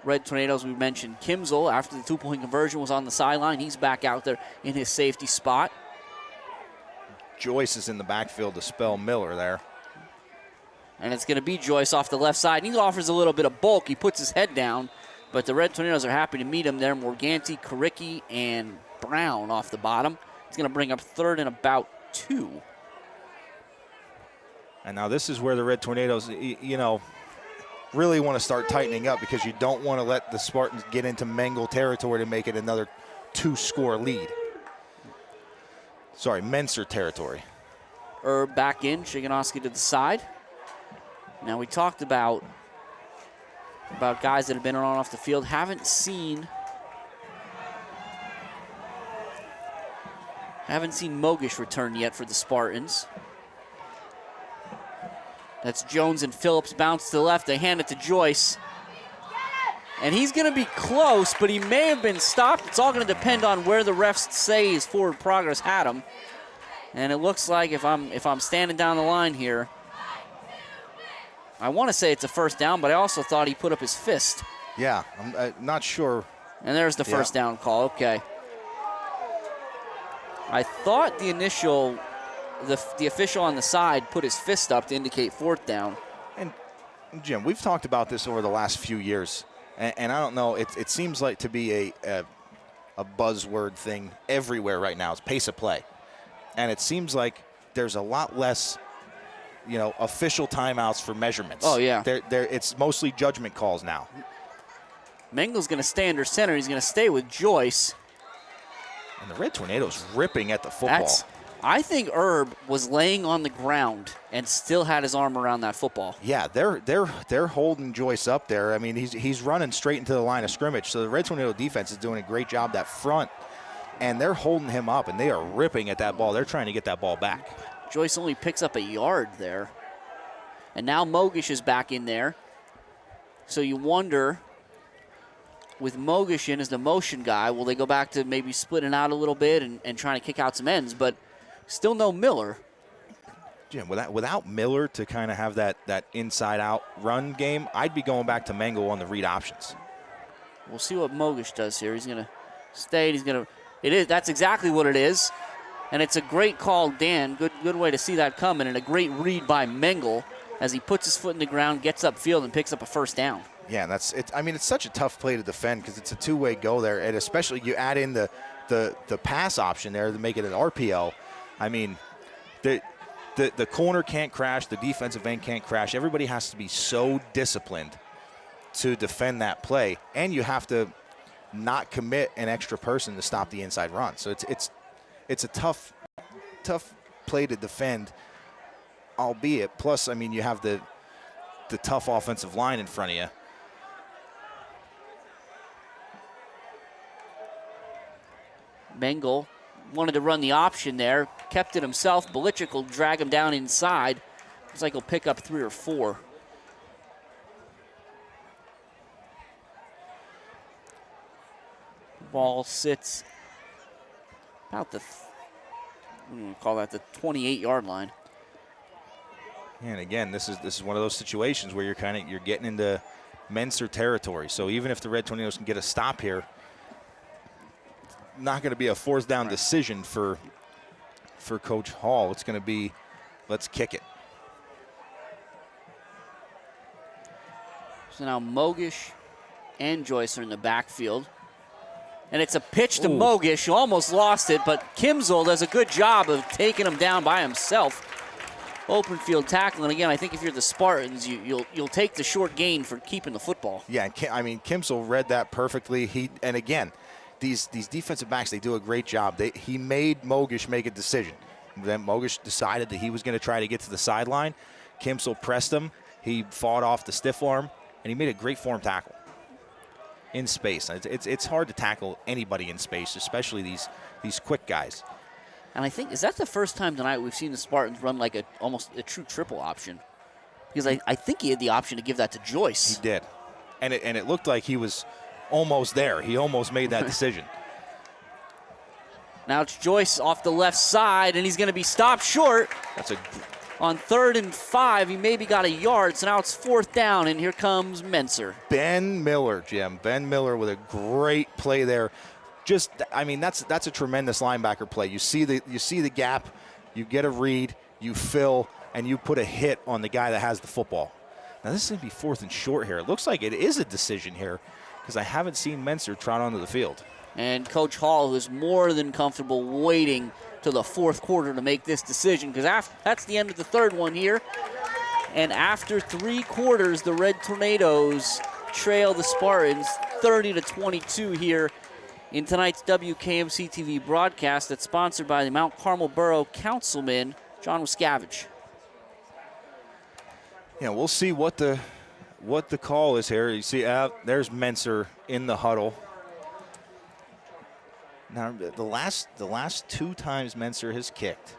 Red Tornadoes, we mentioned Kimzel, after the two-point conversion, was on the sideline. He's back out there in his safety spot. Joyce is in the backfield to spell Miller there. And it's going to be Joyce off the left side. He offers a little bit of bulk. He puts his head down, but the Red Tornadoes are happy to meet him there. Morganti, Karicki, and Brown off the bottom. It's going to bring up third and about 2. And now this is where the Red Tornadoes, really want to start tightening up, because you don't want to let the Spartans get into Mengel territory to make it another 2-score lead. Sorry, Menser territory. Erb back in, Shiganowski to the side. Now we talked about guys that have been on and off the field. Haven't seen Mogish return yet for the Spartans. That's Jones and Phillips, bounce to the left. They hand it to Joyce. And he's going to be close, but he may have been stopped. It's all going to depend on where the refs say his forward progress had him. And it looks like if I'm standing down the line here, I want to say it's a first down, but I also thought he put up his fist. Yeah, I'm not sure. And there's the first down call. Okay. I thought the official on the side put his fist up to indicate fourth down. And Jim, we've talked about this over the last few years, and I don't know. It seems like to be a buzzword thing everywhere right now. It's pace of play, and it seems like there's a lot less, official timeouts for measurements. Oh yeah. It's mostly judgment calls now. Mengel's going to stay under center. He's going to stay with Joyce. And the Red Tornadoes ripping at the football. I think Erb was laying on the ground and still had his arm around that football. Yeah, they're holding Joyce up there. I mean, he's running straight into the line of scrimmage. So the Red Tornado defense is doing a great job that front, and they're holding him up, and they are ripping at that ball. They're trying to get that ball back. Joyce only picks up a yard there. And now Mogish is back in there. So you wonder, with Mogish in as the motion guy, will they go back to maybe splitting out a little bit and trying to kick out some ends? But still no Miller. Jim, without Miller to kind of have that inside-out run game, I'd be going back to Mengel on the read options. We'll see what Mogish does here. He's going to stay. That's exactly what it is. And it's a great call, Dan. Good way to see that coming, and a great read by Mengel as he puts his foot in the ground, gets upfield, and picks up a first down. Yeah, that's it. I mean, it's such a tough play to defend because it's a two-way go there, and especially you add in the pass option there to make it an RPO. I mean, the corner can't crash, the defensive end can't crash. Everybody has to be so disciplined to defend that play, and you have to not commit an extra person to stop the inside run. So it's a tough play to defend, albeit. Plus, I mean, you have the tough offensive line in front of you. Mengel wanted to run the option there, kept it himself. Belichick will drag him down inside. Looks like he'll pick up 3 or 4. Ball sits about the 28-yard line. And again, this is one of those situations where you're getting into Menser territory. So even if the Red Tornadoes can get a stop here, not going to be a fourth down decision for Coach Hall. It's going to be, let's kick it. So now Mogish and Joyce are in the backfield. And it's a pitch to Mogish, who almost lost it, but Kimzel does a good job of taking him down by himself. open field tackle. And again, I think if you're the Spartans, you'll take the short gain for keeping the football. Yeah, I mean, Kimsel read that perfectly. And again, these defensive backs, they do a great job. He made Mogish make a decision. Then Mogish decided that he was going to try to get to the sideline. Kimsel pressed him. He fought off the stiff arm, and he made a great form tackle in space. It's hard to tackle anybody in space, especially these quick guys. And I think, is that the first time tonight we've seen the Spartans run like almost a true triple option? Because I think he had the option to give that to Joyce. He did. And it looked like he was almost there. He almost made that decision. Now it's Joyce off the left side, and he's going to be stopped short. On 3rd and 5, he maybe got a yard, so now it's 4th down, and here comes Menser. Ben Miller, Jim. Ben Miller with a great play there. That's a tremendous linebacker play. You see the gap, you get a read, you fill, and you put a hit on the guy that has the football. Now this is going to be 4th and short here. It looks like it is a decision here because I haven't seen Menser trot onto the field. And Coach Hall is more than comfortable waiting to the 4th quarter to make this decision because that's the end of the 3rd one here. And after 3 quarters, the Red Tornadoes trail the Spartans 30-22 here in tonight's WKMC TV broadcast that's sponsored by the Mount Carmel Borough Councilman, John Wiscavige. Yeah, we'll see what the call is here. You see, there's Menser in the huddle. Now, the last 2 times Menser has kicked,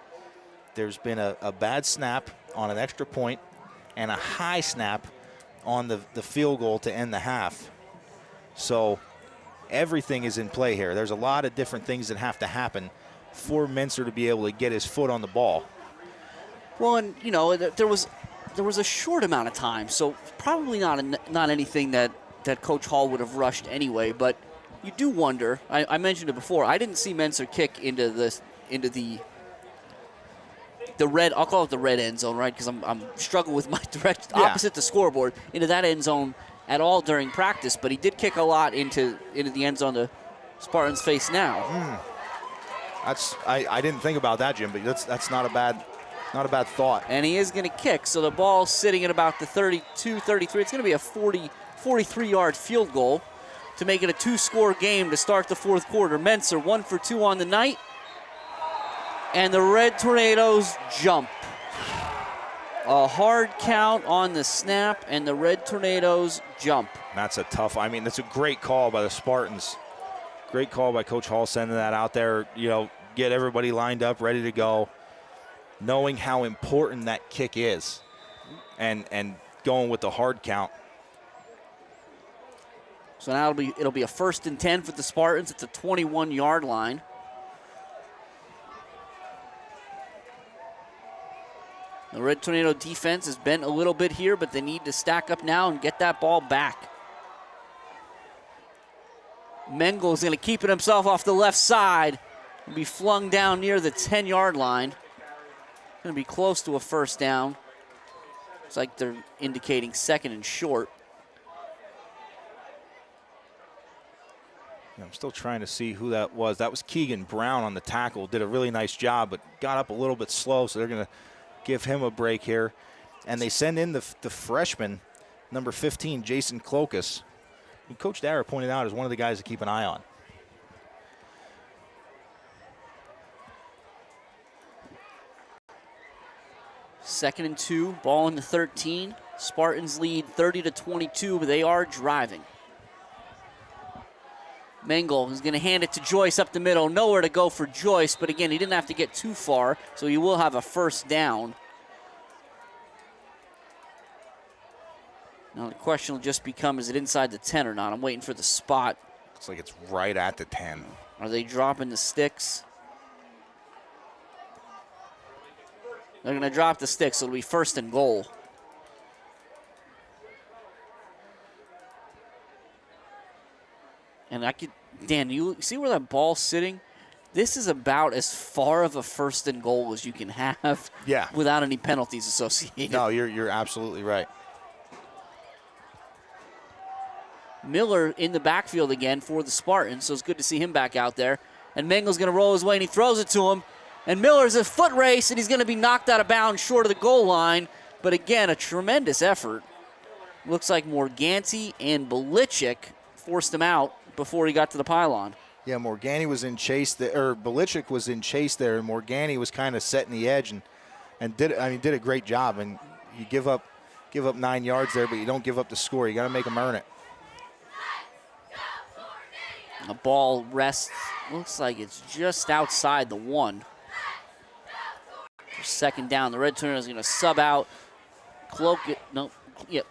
there's been a bad snap on an extra point and a high snap on the field goal to end the half. So everything is in play here. There's a lot of different things that have to happen for Menser to be able to get his foot on the ball. Well, and, there was a short amount of time, so probably not anything that Coach Hall would have rushed anyway, but you do wonder. I mentioned it before. I didn't see Menser kick into the red. I'll call it the red end zone, right? Because I'm struggling with my direct opposite the scoreboard into that end zone at all during practice. But he did kick a lot into the end zone the Spartans face now. I didn't think about that, Jim. But that's not a bad thought. And he is going to kick. So the ball's sitting at about the 32, 33. It's going to be a 43-yard field goal to make it a 2-score game to start the 4th quarter. Menser 1 for 2 on the night. And the Red Tornadoes jump. A hard count on the snap, and the Red Tornadoes jump. That's that's a great call by the Spartans. Great call by Coach Hall sending that out there, get everybody lined up, ready to go, knowing how important that kick is and going with the hard count. So now it'll be a 1st and 10 for the Spartans. It's a 21-yard line. The Red Tornado defense has bent a little bit here, but they need to stack up now and get that ball back. Mengel is going to keep it himself off the left side and be flung down near the 10-yard line. Going to be close to a 1st down. Looks like they're indicating 2nd and short. I'm still trying to see who that was. That was Keegan Brown on the tackle. Did a really nice job, but got up a little bit slow, so they're going to give him a break here. And they send in the freshman, number 15, Jason Clokus, who Coach Dara pointed out is one of the guys to keep an eye on. Second and 2, ball in the 13. Spartans lead 30-22, but they are driving. Mengel is going to hand it to Joyce up the middle. Nowhere to go for Joyce, but again, he didn't have to get too far, so he will have a 1st down. Now the question will just become, is it inside the 10 or not? I'm waiting for the spot. Looks like it's right at the 10. Are they dropping the sticks? They're going to drop the sticks, so it'll be 1st and goal. And Dan, you see where that ball's sitting? This is about as far of a 1st and goal as you can have without any penalties associated. No, you're absolutely right. Miller in the backfield again for the Spartans, so it's good to see him back out there. And Mengel's going to roll his way, and he throws it to him. And Miller's a foot race, and he's going to be knocked out of bounds short of the goal line. But again, a tremendous effort. Looks like Morganti and Belichick forced him out before he got to the pylon. Yeah, Morganti was in chase there, or Belichick was in chase there, and Morganti was kind of setting the edge and did a great job. And you give up 9 yards there, but you don't give up the score. You got to make them earn it. The ball rests, looks like it's just outside the 1. Second down, the Red Tornadoes going to sub out. Clokus, no, yep.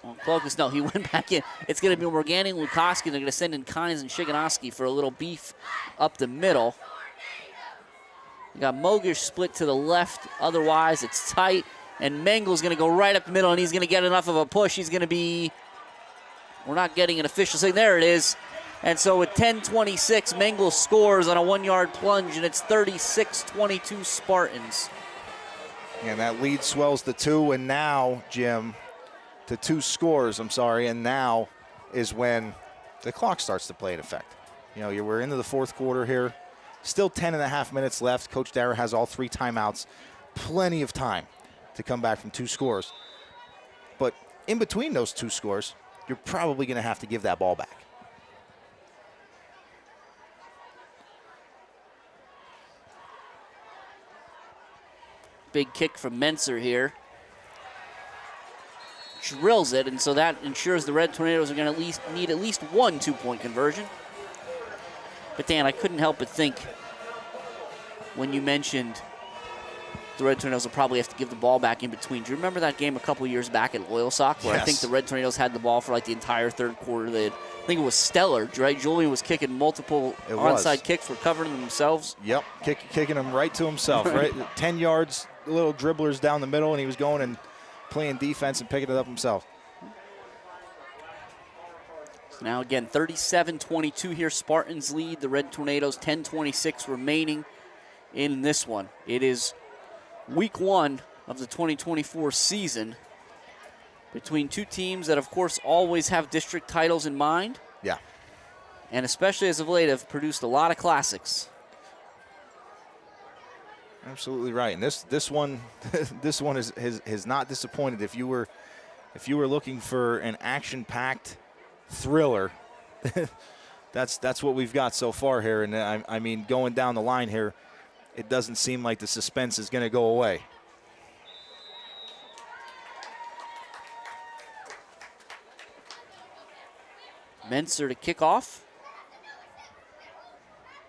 Well, Clokus, no, he went back in. It's going to be Morgani and Lukoski. They're going to send in Kynes and Shiganowski for a little beef up the middle. You got Mogish split to the left. Otherwise, it's tight. And Mengel's going to go right up the middle, and he's going to get enough of a push. He's going to be, we're not getting an official thing. There it is. And so with 10:26, Mengel scores on a 1-yard plunge, and it's 36-22 Spartans. And that lead swells to 2, and now, Jim, to 2 scores, and now is when the clock starts to play in effect. You know, we're into the 4th quarter here. Still 10.5 minutes left. Coach Darrah has all 3 timeouts. Plenty of time to come back from 2 scores. But in between those 2 scores, you're probably going to have to give that ball back. Big kick from Menser here. Drills it, and so that ensures the Red Tornadoes are going to need at least 1 2-point conversion. But Dan, I couldn't help but think when you mentioned the Red Tornadoes will probably have to give the ball back in between. Do you remember that game a couple years back at Loyalsock where I think the Red Tornadoes had the ball for like the entire 3rd quarter? I think it was stellar, right? Julian was kicking multiple onside kicks, recovering themselves. Yep, kicking them right to himself, right? 10 yards, little dribblers down the middle, and he was going and playing defense and picking it up himself. So now again, 37-22 here. Spartans lead the Red Tornadoes, 10:26 remaining in this one. It is week 1 of the 2024 season between 2 teams that, of course, always have district titles in mind. Yeah. And especially as of late have produced a lot of classics. Absolutely right. And this one has not disappointed. If you were looking for an action-packed thriller, that's what we've got so far here. And I mean, going down the line here, it doesn't seem like the suspense is going to go away. Menser to kick off.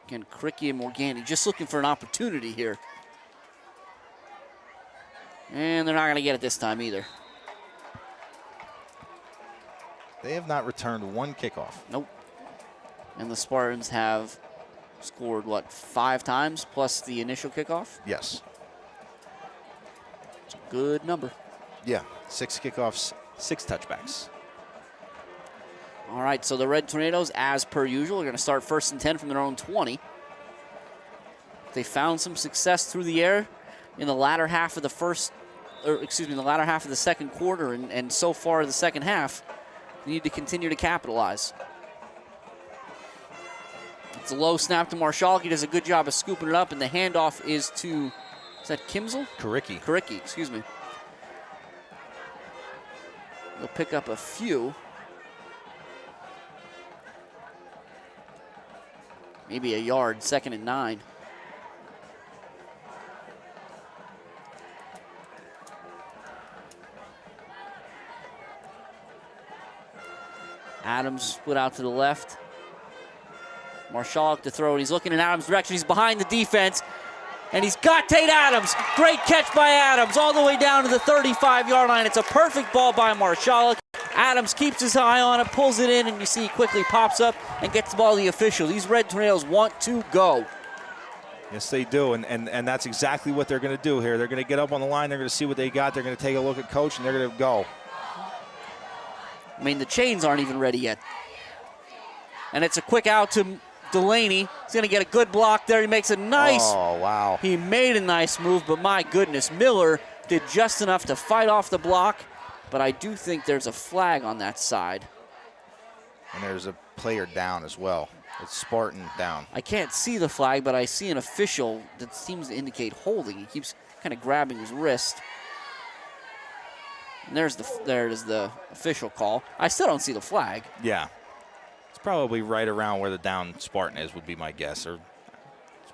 Again, Cricky and Morgani just looking for an opportunity here. And they're not going to get it this time either. They have not returned 1 kickoff. Nope. And the Spartans have scored, 5 times plus the initial kickoff? Yes. It's a good number. Yeah, 6 kickoffs, 6 touchbacks. All right, so the Red Tornadoes, as per usual, are going to start 1st and 10 from their own 20. They found some success through the air in the latter half of the latter half of the 2nd quarter, and so far the 2nd half, they need to continue to capitalize. It's a low snap to Marshall. He does a good job of scooping it up, and the handoff is to, is that Kimsel? Karicki, excuse me. They'll pick up a few. Maybe a yard, 2nd and 9. Adams split out to the left. Marshall to throw, and he's looking in Adams' direction. He's behind the defense, and he's got Tate Adams. Great catch by Adams all the way down to the 35-yard line. It's a perfect ball by Marshall. Adams keeps his eye on it, pulls it in, and you see he quickly pops up and gets the ball to the official. These Red Tornadoes want to go. Yes, they do, and that's exactly what they're going to do here. They're going to get up on the line. They're going to see what they got. They're going to take a look at Coach, and they're going to go. I mean, the chains aren't even ready yet. And it's a quick out to Delaney. He's going to get a good block there. He makes a nice. Oh, wow. He made a nice move, but my goodness, Miller did just enough to fight off the block. But I do think there's a flag on that side. And there's a player down as well. It's Spartan down. I can't see the flag, but I see an official that seems to indicate holding. He keeps kind of grabbing his wrist. And there's the official call. I still don't see the flag. Yeah. It's probably right around where the down Spartan is, would be my guess, or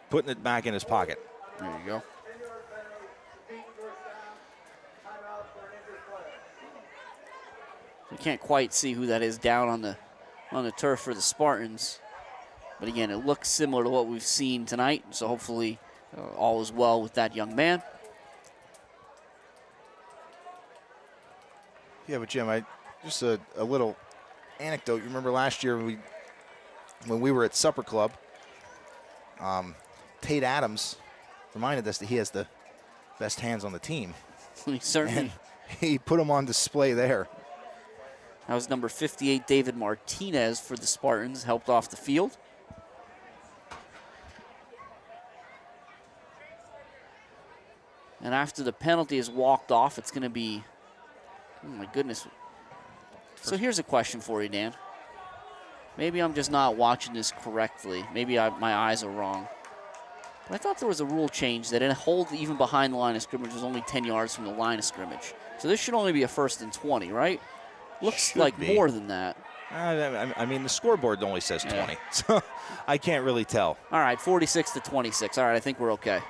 putting it back in his pocket. There you go. You can't quite see who that is down on the turf for the Spartans. But again, it looks similar to what we've seen tonight, so hopefully all is well with that young man. Yeah, but Jim, just a little anecdote. You remember last year when we were at Supper Club, Tate Adams reminded us that he has the best hands on the team. He certainly. And he put them on display there. That was number 58, David Martinez for the Spartans, helped off the field. And after the penalty is walked off, it's going to be, oh my goodness. So here's a question for you, Dan. Maybe I'm just not watching this correctly. Maybe my eyes are wrong. But I thought there was a rule change that a hold even behind the line of scrimmage was only 10 yards from the line of scrimmage. So this should only be a 1st and 20, right? Looks Should like be. more than that. I mean, the scoreboard only says 20, Yeah. so I can't really tell. All right, 46 to 26. All right, I think we're okay.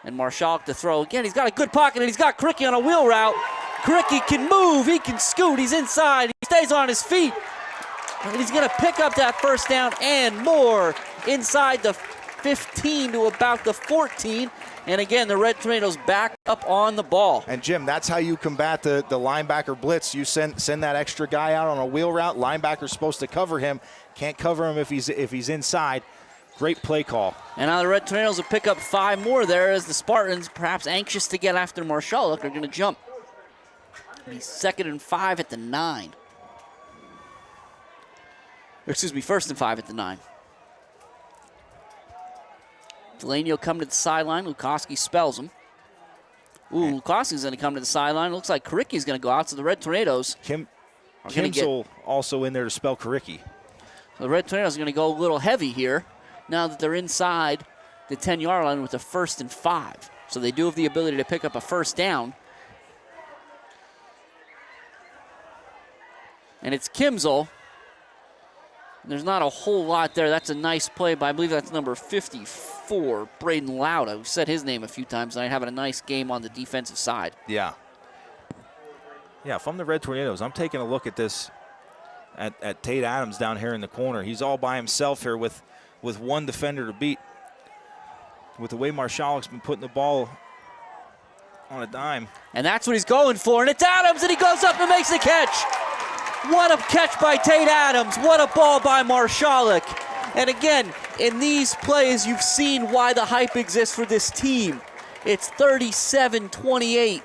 And Marshall to throw. Again, he's got a good pocket, and he's got Kricky on a wheel route. Kricky can move. He can scoot. He's inside. He stays on his feet. And he's going to pick up that first down and more inside the 15 to about the 14. And again, the Red Tornadoes back up on the ball. And Jim, that's how you combat the linebacker blitz. You send that extra guy out on a wheel route. Linebacker's supposed to cover him. Can't cover him if he's inside. Great play call. And now the Red Tornadoes will pick up 5 more there as the Spartans, perhaps anxious to get after Marshall, are going to jump. It'll be 2nd and 5 at the 9. Or excuse me, 1st and 5 at the 9. Delaney will come to the sideline. Lukoski spells him. Ooh, Lukoski's going to come to the sideline. Looks like Karicki's going to go out, so the Red Tornadoes Kimsel also in there to spell Karicki. The Red Tornadoes are going to go a little heavy here now that they're inside the 10-yard line with a 1st and 5. So they do have the ability to pick up a first down. And it's Kimsel. There's not a whole lot there. That's a nice play by, I believe that's number 54, Braden Lauda, who said his name a few times tonight, having a nice game on the defensive side. Yeah. Yeah, if I'm the Red Tornadoes, I'm taking a look at this at Tate Adams down here in the corner. He's all by himself here with one defender to beat. With the way Marshall's been putting the ball on a dime. And that's what he's going for, and it's Adams, and he goes up and makes the catch. What a catch by Tate Adams. What a ball by Marshalik. And again, in these plays, you've seen why the hype exists for this team. It's 37-28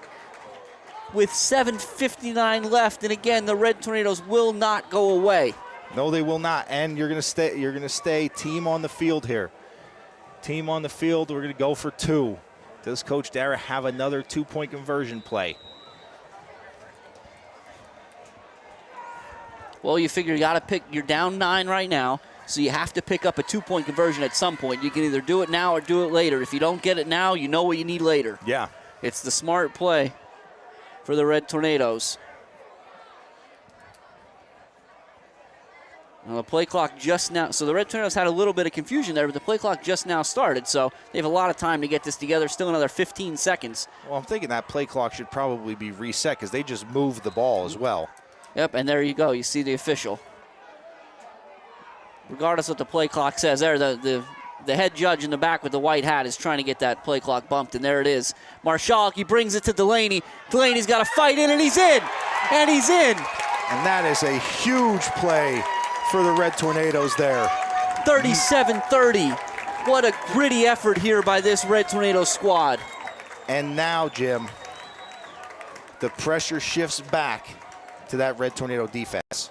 with 7:59 left. And again, the Red Tornadoes will not go away. No, they will not. And you're going to stay team on the field here. Team on the field. We're going to go for 2. Does Coach Dara have another 2-point conversion play? Well, you figure you're down 9 right now, so you have to pick up a 2-point conversion at some point. You can either do it now or do it later. If you don't get it now, you know what you need later. Yeah. It's the smart play for the Red Tornadoes. Well, the play clock just now, so the Red Tornadoes had a little bit of confusion there, but the play clock just now started, so they have a lot of time to get this together. Still another 15 seconds. Well, I'm thinking that play clock should probably be reset because they just moved the ball as well. Yep, and there you go. You see the official. Regardless of what the play clock says there, the head judge in the back with the white hat is trying to get that play clock bumped, and there it is. Marshall, he brings it to Delaney. Delaney's got to fight in, and he's in. And he's in. And that is a huge play for the Red Tornadoes there. 37-30. What a gritty effort here by this Red Tornado squad. And now, Jim, the pressure shifts back to that Red Tornado defense.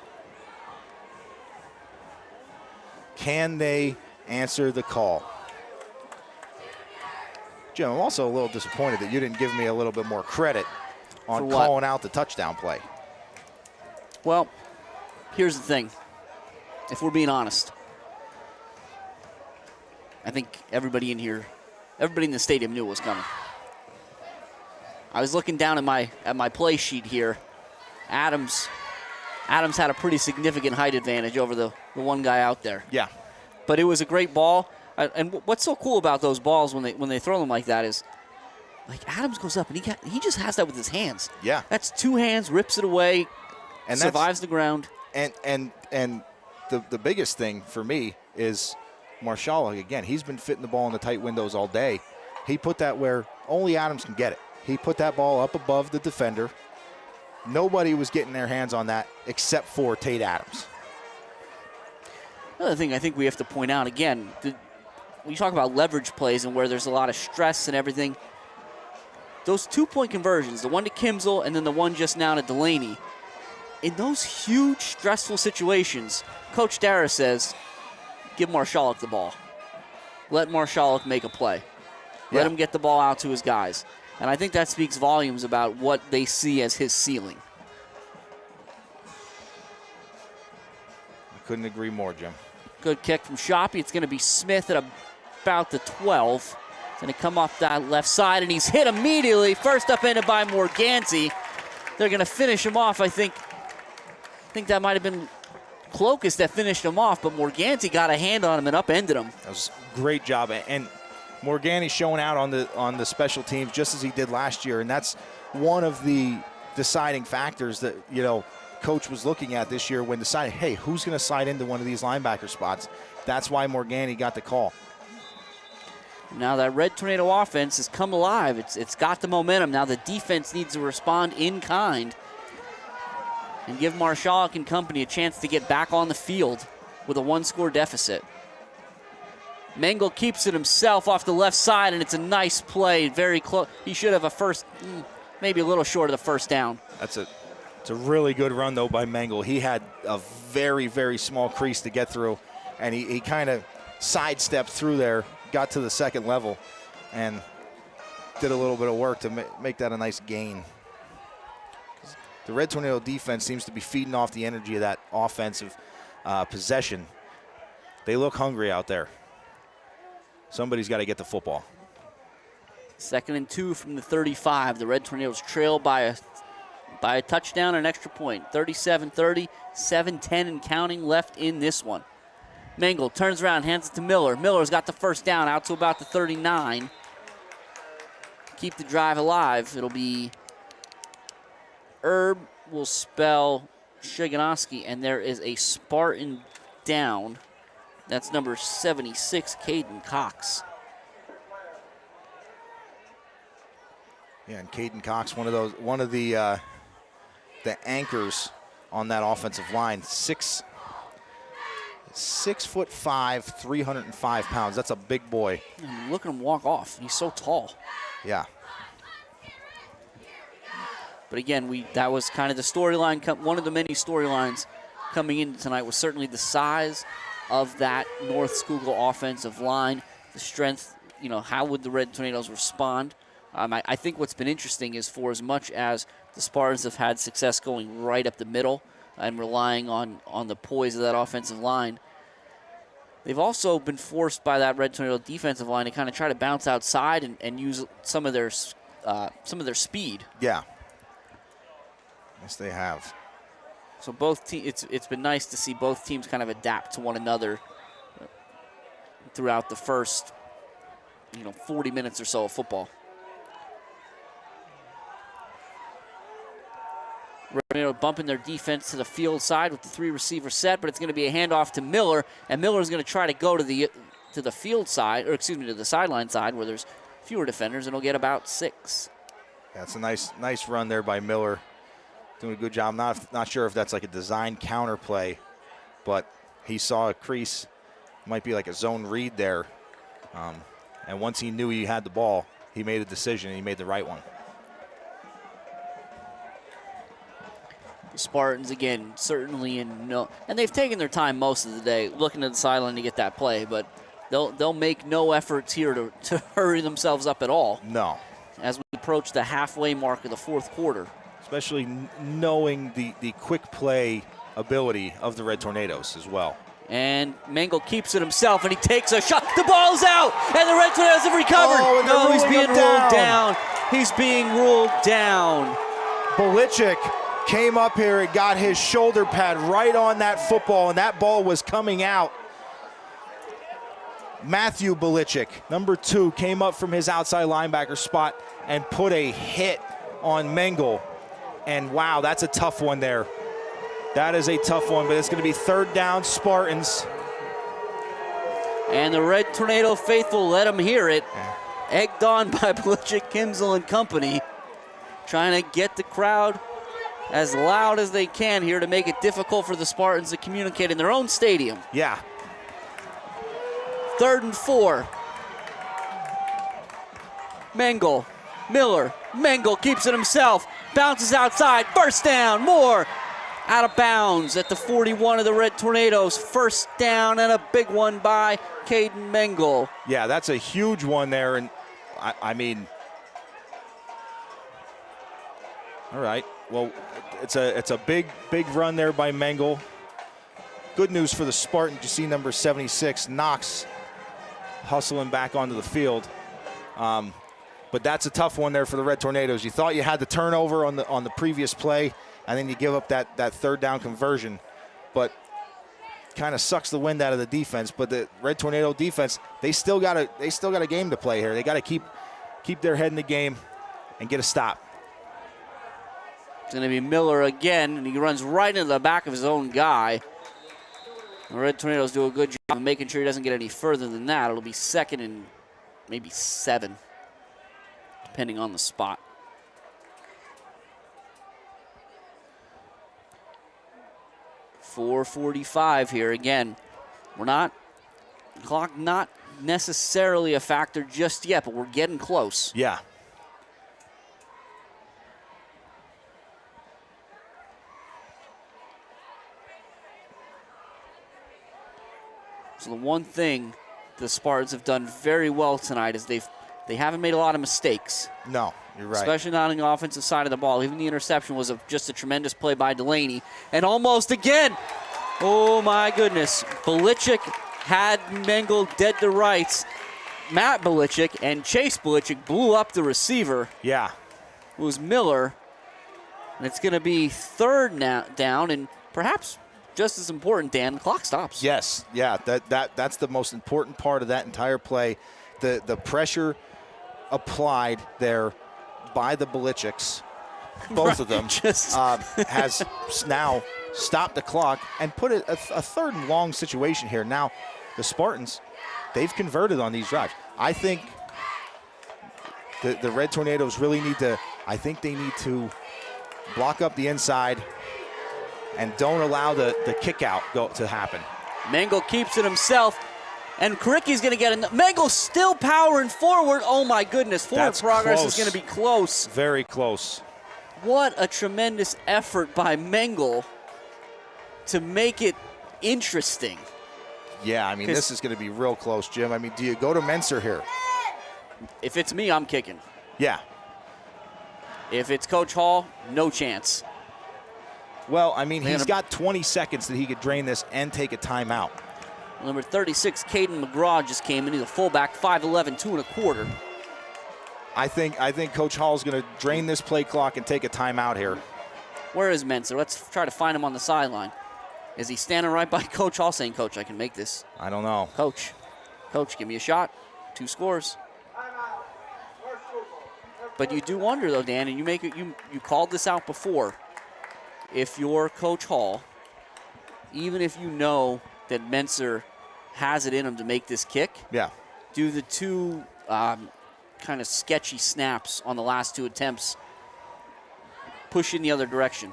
Can they answer the call? Jim, I'm also a little disappointed that you didn't give me a little bit more credit on calling out the touchdown play. Well, here's the thing, if we're being honest. I think everybody in the stadium knew it was coming. I was looking down at my play sheet here. Adams had a pretty significant height advantage over the one guy out there. Yeah. But it was a great ball. And what's so cool about those balls when they throw them like that is, like, Adams goes up and he just has that with his hands. Yeah. That's two hands, rips it away, and survives the ground. And the biggest thing for me is Marshall. Again, he's been fitting the ball in the tight windows all day. He put that where only Adams can get it. He put that ball up above the defender. Nobody was getting their hands on that except for Tate Adams. Another thing I think we have to point out, again, when you talk about leverage plays and where there's a lot of stress and everything, those 2-point conversions, the one to Kimsel and then the one just now to Delaney, in those huge, stressful situations, Coach Dara says, give Marshall the ball. Let Marshall make a play. Let him get the ball out to his guys. And I think that speaks volumes about what they see as his ceiling. I couldn't agree more, Jim. Good kick from Shoppy. It's going to be Smith at about the 12. It's going to come off that left side, and he's hit immediately. First upended by Morganti. They're going to finish him off. I think that might have been Clokus that finished him off, but Morganti got a hand on him and upended him. That was a great job. And Morganti showing out on the special teams just as he did last year, and that's one of the deciding factors that, Coach was looking at this year when deciding, hey, who's going to slide into one of these linebacker spots? That's why Morganti got the call. Now that Red Tornado offense has come alive. It's got the momentum. Now the defense needs to respond in kind and give Marshall and company a chance to get back on the field with a 1-score deficit. Mengel keeps it himself off the left side, and it's a nice play. Very close. He should have a first, maybe a little short of the first down. It's a really good run, though, by Mengel. He had a very, very small crease to get through, and he kind of sidestepped through there, got to the second level, and did a little bit of work to make that a nice gain. The Red Tornado defense seems to be feeding off the energy of that offensive possession. They look hungry out there. Somebody's got to get the football. 2nd and 2 from the 35. The Red Tornadoes trail by a touchdown and an extra point. 37-30, 7-10 and counting left in this one. Mengel turns around, hands it to Miller. Miller's got the first down out to about the 39. Keep the drive alive. It'll be Herb will spell Shiganowski, and there is a Spartan down. That's number 76, Caden Cox. Yeah, and Caden Cox, one of the anchors on that offensive line. 6'5", 305 pounds. That's a big boy. Look at him walk off. He's so tall. Yeah. But again, that was kind of the storyline. One of the many storylines coming into tonight was certainly the size of that North Schuylkill offensive line, the strength. How would the Red Tornadoes respond? I think what's been interesting is, for as much as the Spartans have had success going right up the middle and relying on the poise of that offensive line, they've also been forced by that Red Tornado defensive line to kind of try to bounce outside and use some of their speed. Yeah. Yes, they have. So it's been nice to see both teams kind of adapt to one another throughout the first 40 minutes or so of football. Red bumping their defense to the field side with the 3-receiver set, but it's going to be a handoff to Miller, and Miller's going to try to go to the field side, to the sideline side where there's fewer defenders, and he'll get about 6. That's a nice run there by Miller. Doing a good job. Not sure if that's like a design counter play, but he saw a crease. Might be like a zone read there. And once he knew he had the ball, he made a decision, and he made the right one. The Spartans, again, certainly and they've taken their time most of the day looking at the sideline to get that play, but they'll make no efforts here to hurry themselves up at all. No. As we approach the halfway mark of the fourth quarter. Especially knowing the quick play ability of the Red Tornadoes as well. And Mengel keeps it himself, and he takes a shot. The ball's out, and the Red Tornadoes have recovered. Oh, and no, he's ruling being him ruled down. He's being ruled down. Belichick came up here and got his shoulder pad right on that football, and that ball was coming out. Matthew Belichick, number 2, came up from his outside linebacker spot and put a hit on Mengel. And wow, that's a tough one there. That is a tough one, but it's going to be 3rd down Spartans. And the Red Tornado faithful let him hear it. Egged on by Belichick, Kimsel, and company. Trying to get the crowd as loud as they can here to make it difficult for the Spartans to communicate in their own stadium. Yeah. 3rd and 4. Mengel, Miller, Mengel keeps it himself. Bounces outside, 1st down, more. Out of bounds at the 41 of the Red Tornadoes. 1st down and a big one by Caden Mengel. Yeah, that's a huge one there. And I mean, all right. Well, it's a big run there by Mengel. Good news for the Spartans. You see number 76, Knox, hustling back onto the field. But that's a tough one there for the Red Tornadoes. You thought you had the turnover on the previous play, and then you give up that 3rd down conversion. But kind of sucks the wind out of the defense. But the Red Tornado defense, they still got a game to play here. They got to keep their head in the game and get a stop. It's going to be Miller again, and he runs right into the back of his own guy. The Red Tornadoes do a good job of making sure he doesn't get any further than that. It'll be 2nd and maybe 7, depending on the spot. .445 here again. Clock not necessarily a factor just yet, but we're getting close. Yeah. So the one thing the Spartans have done very well tonight is they haven't made a lot of mistakes. No, you're right. Especially not on the offensive side of the ball. Even the interception was just a tremendous play by Delaney. And almost again, oh my goodness. Belichick had Mengel dead to rights. Matt Belichick and Chase Belichick blew up the receiver. Yeah. It was Miller. And it's going to be 3rd down, and perhaps just as important, Dan, the clock stops. Yes, yeah, that's the most important part of that entire play. The pressure applied there by the Belichicks, both of them, has now stopped the clock and put it a 3rd and long situation here. Now, the Spartans, they've converted on these drives. I think the Red Tornadoes really need to, I think they need to block up the inside and don't allow the kick out to happen. Mengel keeps it himself, and Karicki's going to get it. Mengel's still powering forward. Oh my goodness, forward That's progress close. is going to be close. Very close. What a tremendous effort by Mengel to make it interesting. Yeah, I mean, this is going to be real close, Jim. I mean, do you go to Menser here? If it's me, I'm kicking. Yeah. If it's Coach Hall, no chance. Well, I mean, he's got 20 seconds that he could drain this and take a timeout. Number 36, Caden McGraw just came in. He's a fullback, 5'11", 2 1/4. I think Coach Hall's going to drain this play clock and take a timeout here. Where is Menser? Let's try to find him on the sideline. Is he standing right by Coach Hall saying, Coach, I can make this? I don't know. Coach, give me a shot. 2 scores. But you do wonder, though, Dan, and you called this out before. If you're Coach Hall, even if you know that Menser has it in him to make this kick, yeah, do the 2 kind of sketchy snaps on the last 2 attempts, push in the other direction.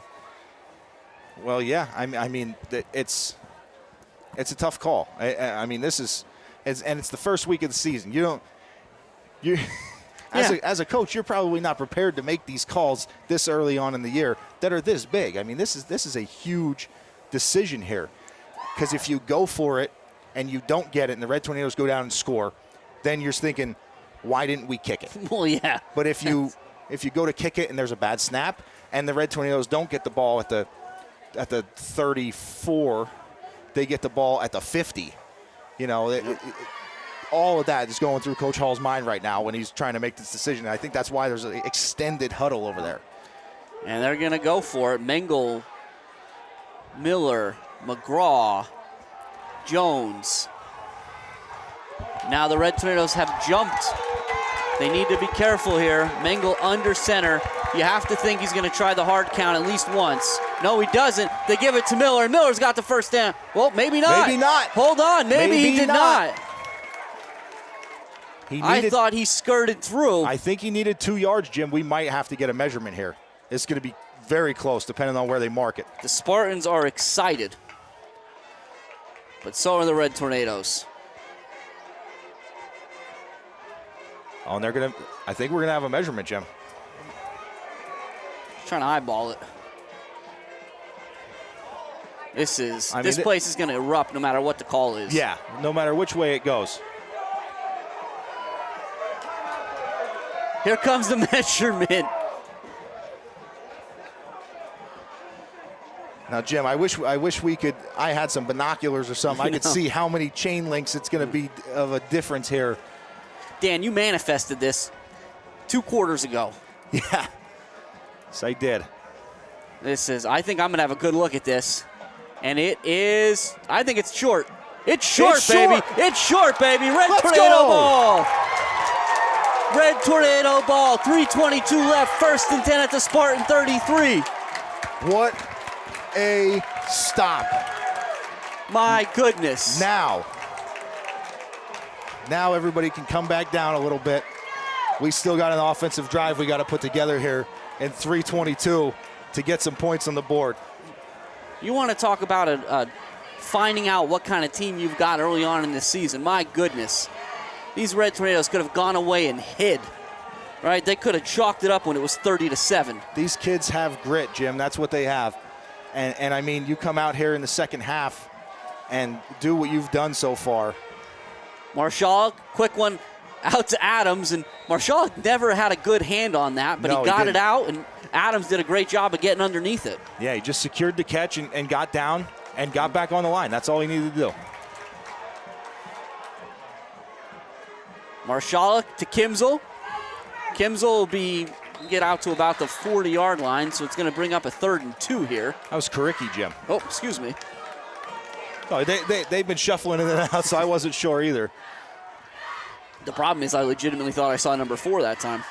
Well, yeah, I mean, it's a tough call. I mean, it's the first week of the season. As a coach, you're probably not prepared to make these calls this early on in the year that are this big. I mean, this is a huge decision here, because if you go for it and you don't get it and the Red Tornadoes go down and score, then you're thinking, why didn't we kick it? Well, yeah. But if you go to kick it and there's a bad snap and the Red Tornadoes don't get the ball at the 34, they get the ball at the 50. You know, all of that is going through Coach Hall's mind right now when he's trying to make this decision. And I think that's why there's an extended huddle over there. And they're going to go for it. Mengel, Miller, McGraw, Jones. Now the Red Tornadoes have jumped. They need to be careful here. Mengel under center. You have to think he's going to try the hard count at least once. No, he doesn't. They give it to Miller, and Miller's got the first down. Well, maybe not. Maybe not. Hold on. Maybe he did not. I thought he skirted through. I think he needed 2 yards, Jim. We might have to get a measurement here. It's going to be very close, depending on where they mark it. The Spartans are excited, but so are the Red Tornadoes. Oh, and I think we're going to have a measurement, Jim. Trying to eyeball it. This place is going to erupt no matter what the call is. Yeah, no matter which way it goes. Here comes the measurement. Now, Jim, I wish I had some binoculars or something. I could see how many chain links it's going to be of a difference here. Dan, you manifested this 2 quarters ago. Yeah. Yes, I did. I think I'm going to have a good look at this. And I think it's short. It's short, baby. It's short, baby. Red Tornado ball. Red Tornado ball. 3:22 left. 1st and 10 at the Spartan 33. What a stop. My goodness. Now everybody can come back down a little bit. We still got an offensive drive we got to put together here in 3:22 to get some points on the board. You want to talk about finding out what kind of team you've got early on in this season. My goodness. These Red Tornadoes could have gone away and hid. Right? They could have chalked it up when it was 30-7. These kids have grit, Jim. That's what they have. And I mean, you come out here in the second half and do what you've done so far. Marshall, quick one out to Adams, and Marshall never had a good hand on that, but he got it out, and Adams did a great job of getting underneath it. Yeah, he just secured the catch and got down and got back on the line. That's all he needed to do. Marshall to Kimsel. Kimsel will get out to about the 40-yard line, so it's going to bring up a 3rd and 2 here. That was Karicki, Jim. Oh, excuse me. Oh, they've been shuffling in and out, so I wasn't sure either. The problem is I legitimately thought I saw number 4 that time.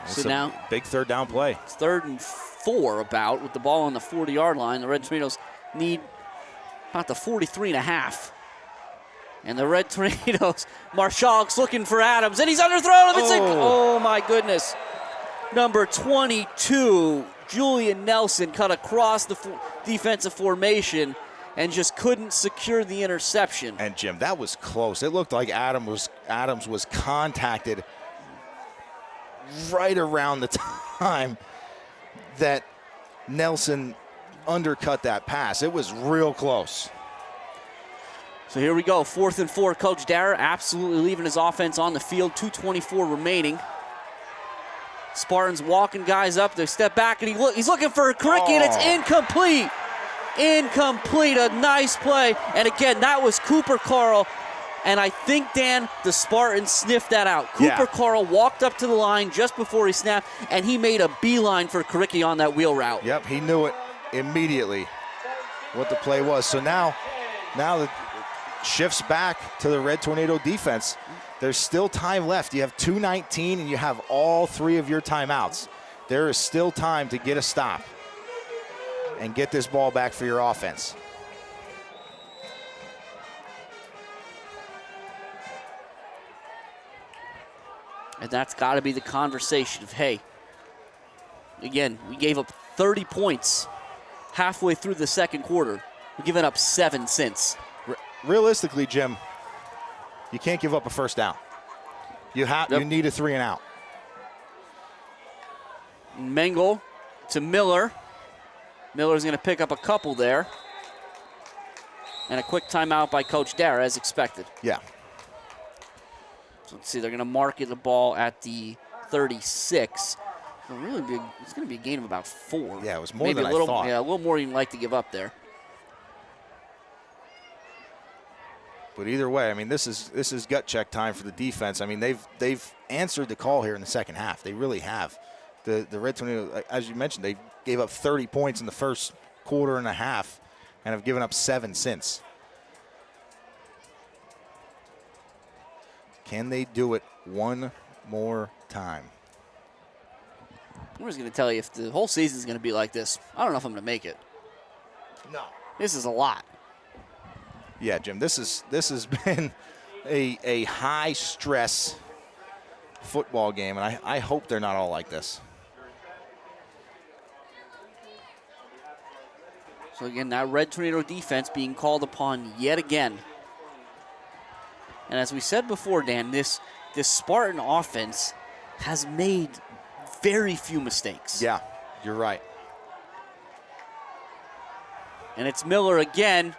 That's so now, big 3rd down play. It's 3rd and 4 about with the ball on the 40-yard line. The Red Tornadoes need about the 43.5. And the Red Tornadoes, Marshall's looking for Adams, and he's underthrown him. Oh my goodness. Number 22, Julian Nelson, cut across the defensive formation and just couldn't secure the interception. And Jim, that was close. It looked like Adams was contacted right around the time that Nelson undercut that pass. It was real close. So here we go, 4th and 4. Coach Dara absolutely leaving his offense on the field. 2:24 remaining. Spartans walking guys up. They step back, and he's looking for Karicki, and it's incomplete. Incomplete. A nice play. And again, that was Cooper Carl. And I think, Dan, the Spartans sniffed that out. Cooper Carl walked up to the line just before he snapped, and he made a beeline for Karicki on that wheel route. Yep, he knew it immediately what the play was. So now the shifts back to the Red Tornado defense. There's still time left. You have 2:19 and you have all 3 of your timeouts. There is still time to get a stop and get this ball back for your offense. And that's got to be the conversation of, hey, again, we gave up 30 points halfway through the second quarter. We've given up 7 since. Realistically, Jim, you can't give up a first down. You need a 3 and out. Mengel to Miller. Miller's going to pick up a couple there. And a quick timeout by Coach Dara, as expected. Yeah. So let's see, they're going to mark the ball at the 36. It's going to be a gain of about 4. Yeah, it was more Maybe than a little, I thought. Yeah, a little more than you'd like to give up there. But either way, I mean, this is gut check time for the defense. I mean, they've answered the call here in the second half. They really have. The Red Tornadoes, as you mentioned, they gave up 30 points in the first quarter and a half and have given up 7 since. Can they do it one more time? I'm just going to tell you, if the whole season is going to be like this, I don't know if I'm going to make it. No. This is a lot. Yeah, Jim, this has been a high stress football game, and I hope they're not all like this. So again, that Red Tornado defense being called upon yet again. And as we said before, Dan, this Spartan offense has made very few mistakes. Yeah, you're right. And it's Miller again.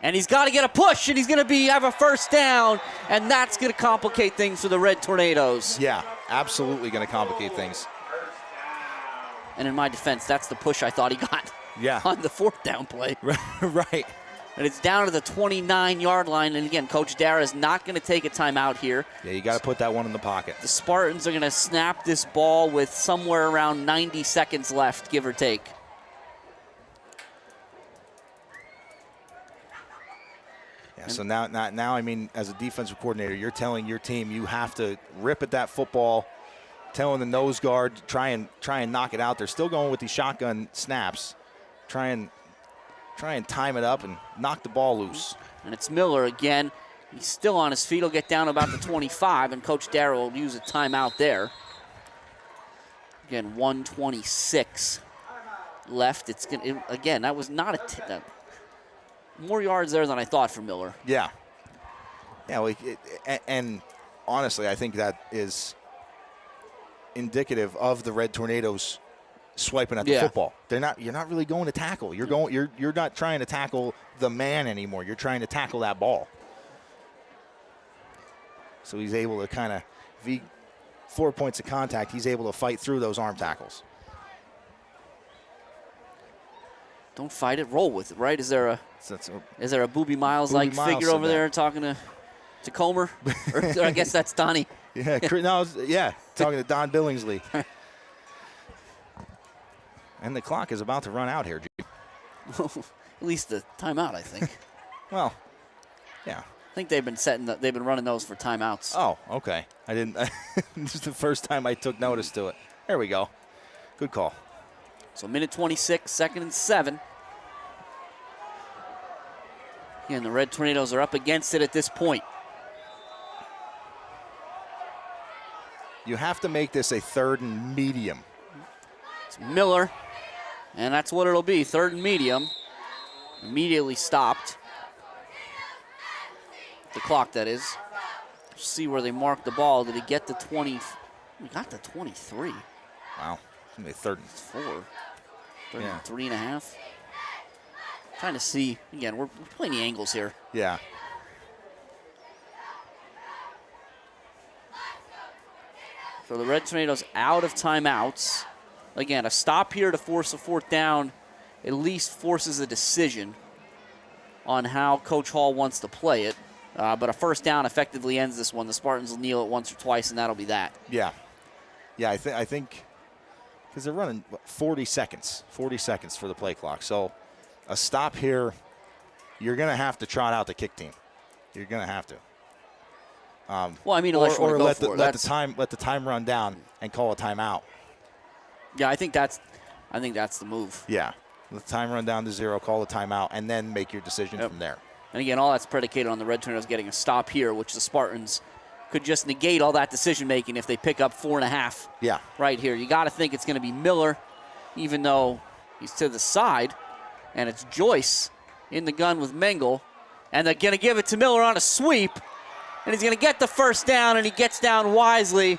And he's got to get a push, and he's going to have a first down, and that's going to complicate things for the Red Tornadoes. Yeah, absolutely going to complicate things. And in my defense, that's the push I thought he got on the 4th down play. Right. And it's down to the 29-yard line. And again, Coach Dara is not going to take a timeout here. Yeah, you got to put that one in the pocket. The Spartans are going to snap this ball with somewhere around 90 seconds left, give or take. Yeah, so now, I mean, as a defensive coordinator, you're telling your team you have to rip at that football, telling the nose guard to try and knock it out. They're still going with these shotgun snaps. Try and time it up and knock the ball loose. And it's Miller again. He's still on his feet. He'll get down about the 25, and Coach Dara will use a timeout there. Again, 1:26 left. Again, that was not more yards there than I thought for Miller. Yeah. Yeah, and honestly, I think that is indicative of the Red Tornadoes swiping at the football. You're not really going to tackle. You're not trying to tackle the man anymore. You're trying to tackle that ball. So he's able to kind of 4 points of contact, he's able to fight through those arm tackles. Don't fight it, roll with it, right? Is there a Booby Miles-like figure over there talking to Comer? Or I guess that's Donnie. Yeah, talking to Don Billingsley. And the clock is about to run out here, G. At least the timeout, I think. Well, yeah. I think they've been running those for timeouts. Oh, okay. I didn't. This is the first time I took notice to it. There we go. Good call. So minute 26, 2nd and 7. Again, the Red Tornadoes are up against it at this point. You have to make this a 3rd and medium. It's Miller, and that's what it'll be, 3rd and medium. Immediately stopped. The clock, that is. See where they marked the ball. Did he get the 20? He got the 23. Wow. It's going to be 3rd and 4. 3 and a half. Trying to see. Again, we're playing the angles here. Yeah. So the Red Tornadoes out of timeouts. Again, a stop here to force a 4th down at least forces a decision on how Coach Hall wants to play it. But a 1st down effectively ends this one. The Spartans will kneel it once or twice, and that'll be that. Yeah. Yeah, I think because they're running 40 seconds for the play clock. So a stop here, you're going to have to trot out the kick team. You're going to have to. Well, I mean, unless you want to go let the time run down and call a timeout. Yeah, I think that's the move. Yeah, let the time run down to 0, call a timeout, and then make your decision from there. And again, all that's predicated on the Red Tornadoes getting a stop here, which the Spartans could just negate all that decision making if they pick up 4.5. Yeah, right here. You got to think it's going to be Miller, even though he's to the side, and it's Joyce in the gun with Mengel, and they're going to give it to Miller on a sweep, and he's going to get the 1st down, and he gets down wisely.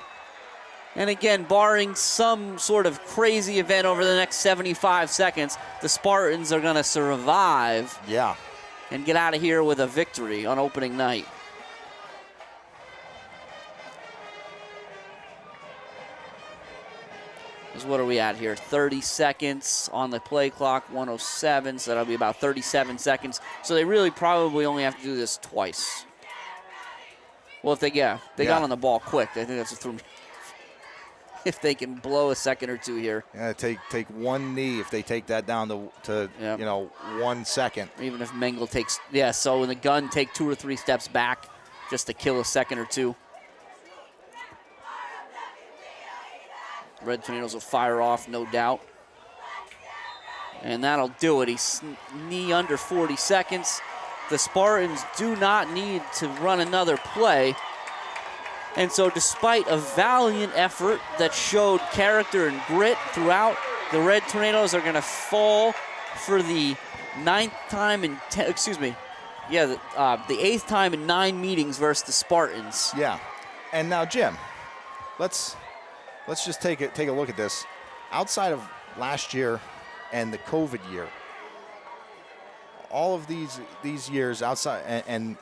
And again, barring some sort of crazy event over the next 75 seconds, the Spartans are going to survive. Yeah. And get out of here with a victory on opening night. is what are we at here? 30 seconds on the play clock, 107, so that'll be about 37 seconds. So they really probably only have to do this twice. Well, if they got on the ball quick. I think that's a through. If they can blow a second or two here. Yeah, take one knee if they take that down to Yep. 1 second. Even if Mengel takes, so in the gun, take 2 or 3 steps back just to kill a second or two. Red Tornadoes will fire off, no doubt. And that'll do it. He's knee under 40 seconds. The Spartans do not need to run another play. And so despite a valiant effort that showed character and grit throughout, the Red Tornadoes are going to fall for the 9th time in the 8th time in 9 meetings versus the Spartans. Yeah. And now, Jim, let's just take a look at this. Outside of last year and the COVID year, all of these years outside and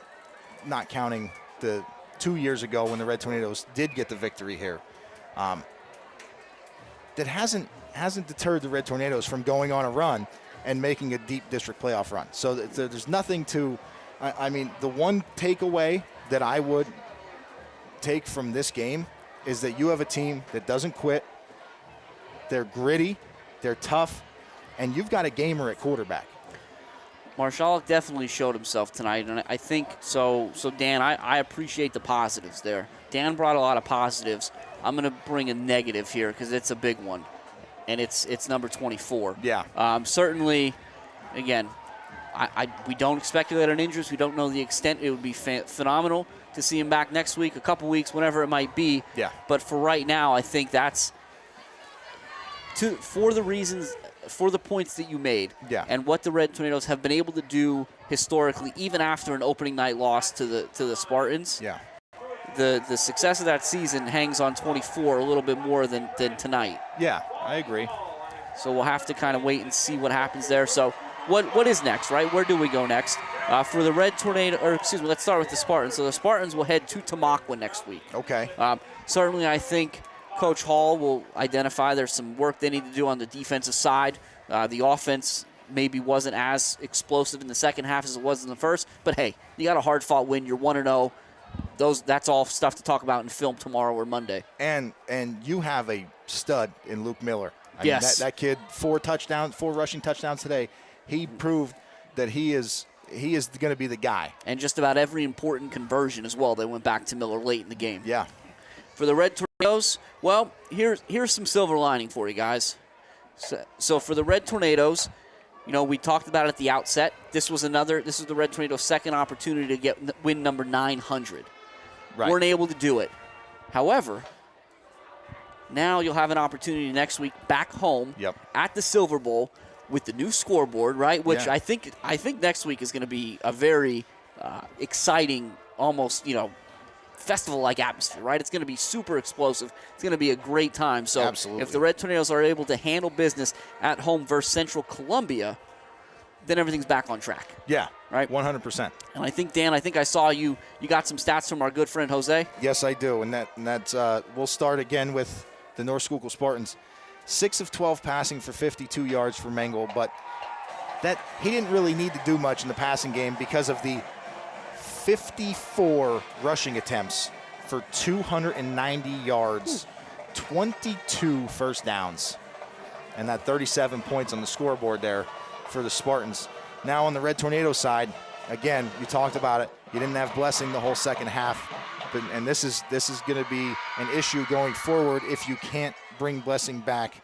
not counting the 2 years ago when the Red Tornadoes did get the victory here, that hasn't deterred the Red Tornadoes from going on a run and making a deep district playoff run. So there's nothing to, I mean, the one takeaway that I would take from this game is that you have a team that doesn't quit. They're gritty, they're tough, and you've got a gamer at quarterback. Marshall definitely showed himself tonight, and I think so. So Dan, I appreciate the positives there. Dan brought a lot of positives. I'm going to bring a negative here because it's a big one, and it's number 24. Yeah. Certainly, again, we don't speculate on injuries. We don't know the extent. It would be phenomenal to see him back next week, a couple weeks, whatever it might be. Yeah. But for right now, I think that's for the points that you made, yeah, and what the Red Tornadoes have been able to do historically, even after an opening night loss to the Spartans. Yeah. The success of that season hangs on 24 a little bit more than tonight. Yeah, I agree. So we'll have to kind of wait and see what happens there. So what is next, right? Where do we go next? For the Red Tornado, let's start with the Spartans. So the Spartans will head to Tamaqua next week. Okay. Certainly, I think Coach Hall will identify there's some work they need to do on the defensive side. The offense maybe wasn't as explosive in the second half as it was in the first, but hey, you got a hard-fought win. You're 1-0. That's all stuff to talk about in film tomorrow or Monday. And you have a stud in Luke Miller. I mean, that kid, 4 rushing touchdowns today. He proved that he is going to be the guy. And just about every important conversion as well. They went back to Miller late in the game. Yeah. For the Red Tornadoes, well, here's some silver lining for you guys. So for the Red Tornadoes, we talked about it at the outset. This is the Red Tornadoes' second opportunity to win number 900. Right. Weren't able to do it. However, now you'll have an opportunity next week back home at the Silver Bowl with the new scoreboard, right? Which I think next week is going to be a very exciting, almost festival-like atmosphere, right? It's going to be super explosive. It's going to be a great time. So absolutely, if the Red Tornadoes are able to handle business at home versus Central Columbia, then everything's back on track. Yeah, right? 100%. And I think, Dan, I saw you got some stats from our good friend Jose. Yes, I do. And that's we'll start again with the North Schuylkill Spartans. 6 of 12 passing for 52 yards for Mengel, but that he didn't really need to do much in the passing game because of the 54 rushing attempts for 290 yards, 22 first downs, and that 37 points on the scoreboard there for the Spartans. Now on the Red Tornado side, again, you talked about it. You didn't have Blessing the whole second half, and this is going to be an issue going forward if you can't bring Blessing back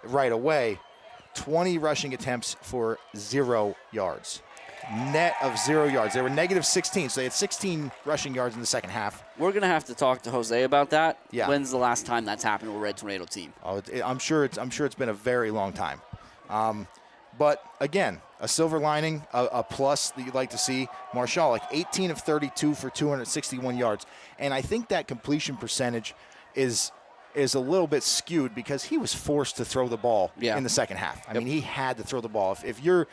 right away. 20 rushing attempts for 0 yards. Net of 0 yards. They were negative 16, so they had 16 rushing yards in the second half. We're going to have to talk to Jose about that. Yeah. When's the last time that's happened to a Red Tornado team? Oh, I'm sure it's been a very long time. But again, a silver lining, a plus that you'd like to see. Marshall, 18 of 32 for 261 yards. And I think that completion percentage is a little bit skewed because he was forced to throw the ball in the second half. I mean, he had to throw the ball. If you're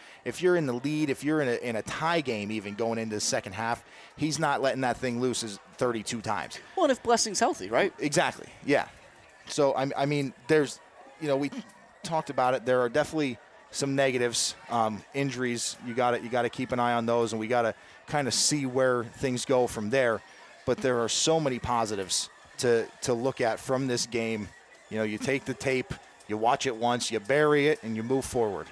in the lead, if you're in a tie game even going into the second half, he's not letting that thing loose 32 times. Well, and if Blessing's healthy, right? Exactly, yeah. So, I mean, there's we talked about it. There are definitely some negatives, injuries. You got to keep an eye on those, and we got to kind of see where things go from there. But there are so many positives to look at from this game. You take the tape, you watch it once, you bury it, and you move forward.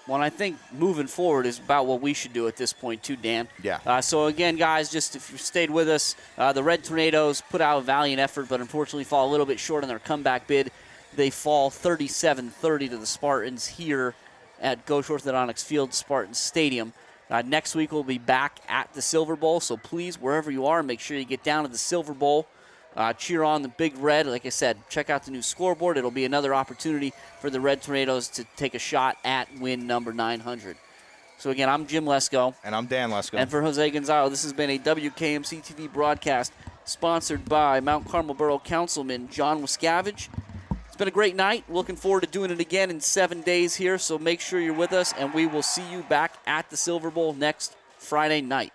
Well, I think moving forward is about what we should do at this point too, Dan. Yeah. So again, guys, just if you stayed with us, the Red Tornadoes put out a valiant effort, but unfortunately fall a little bit short on their comeback bid. They fall 37-30 to the Spartans here at Goshen Orthodontics Field, Spartans Stadium. Next week we'll be back at the Silver Bowl, so please, wherever you are, make sure you get down to the Silver Bowl. Cheer on the Big Red. Like I said, check out the new scoreboard. It'll be another opportunity for the Red Tornadoes to take a shot at win number 900. So again, I'm Jim Lesko. And I'm Dan Lesko. And for Jose Gonzalo, this has been a WKMC TV broadcast sponsored by Mount Carmel Borough Councilman John Wiscavage. It's been a great night. Looking forward to doing it again in 7 days here, so make sure you're with us, and we will see you back at the Silver Bowl next Friday night.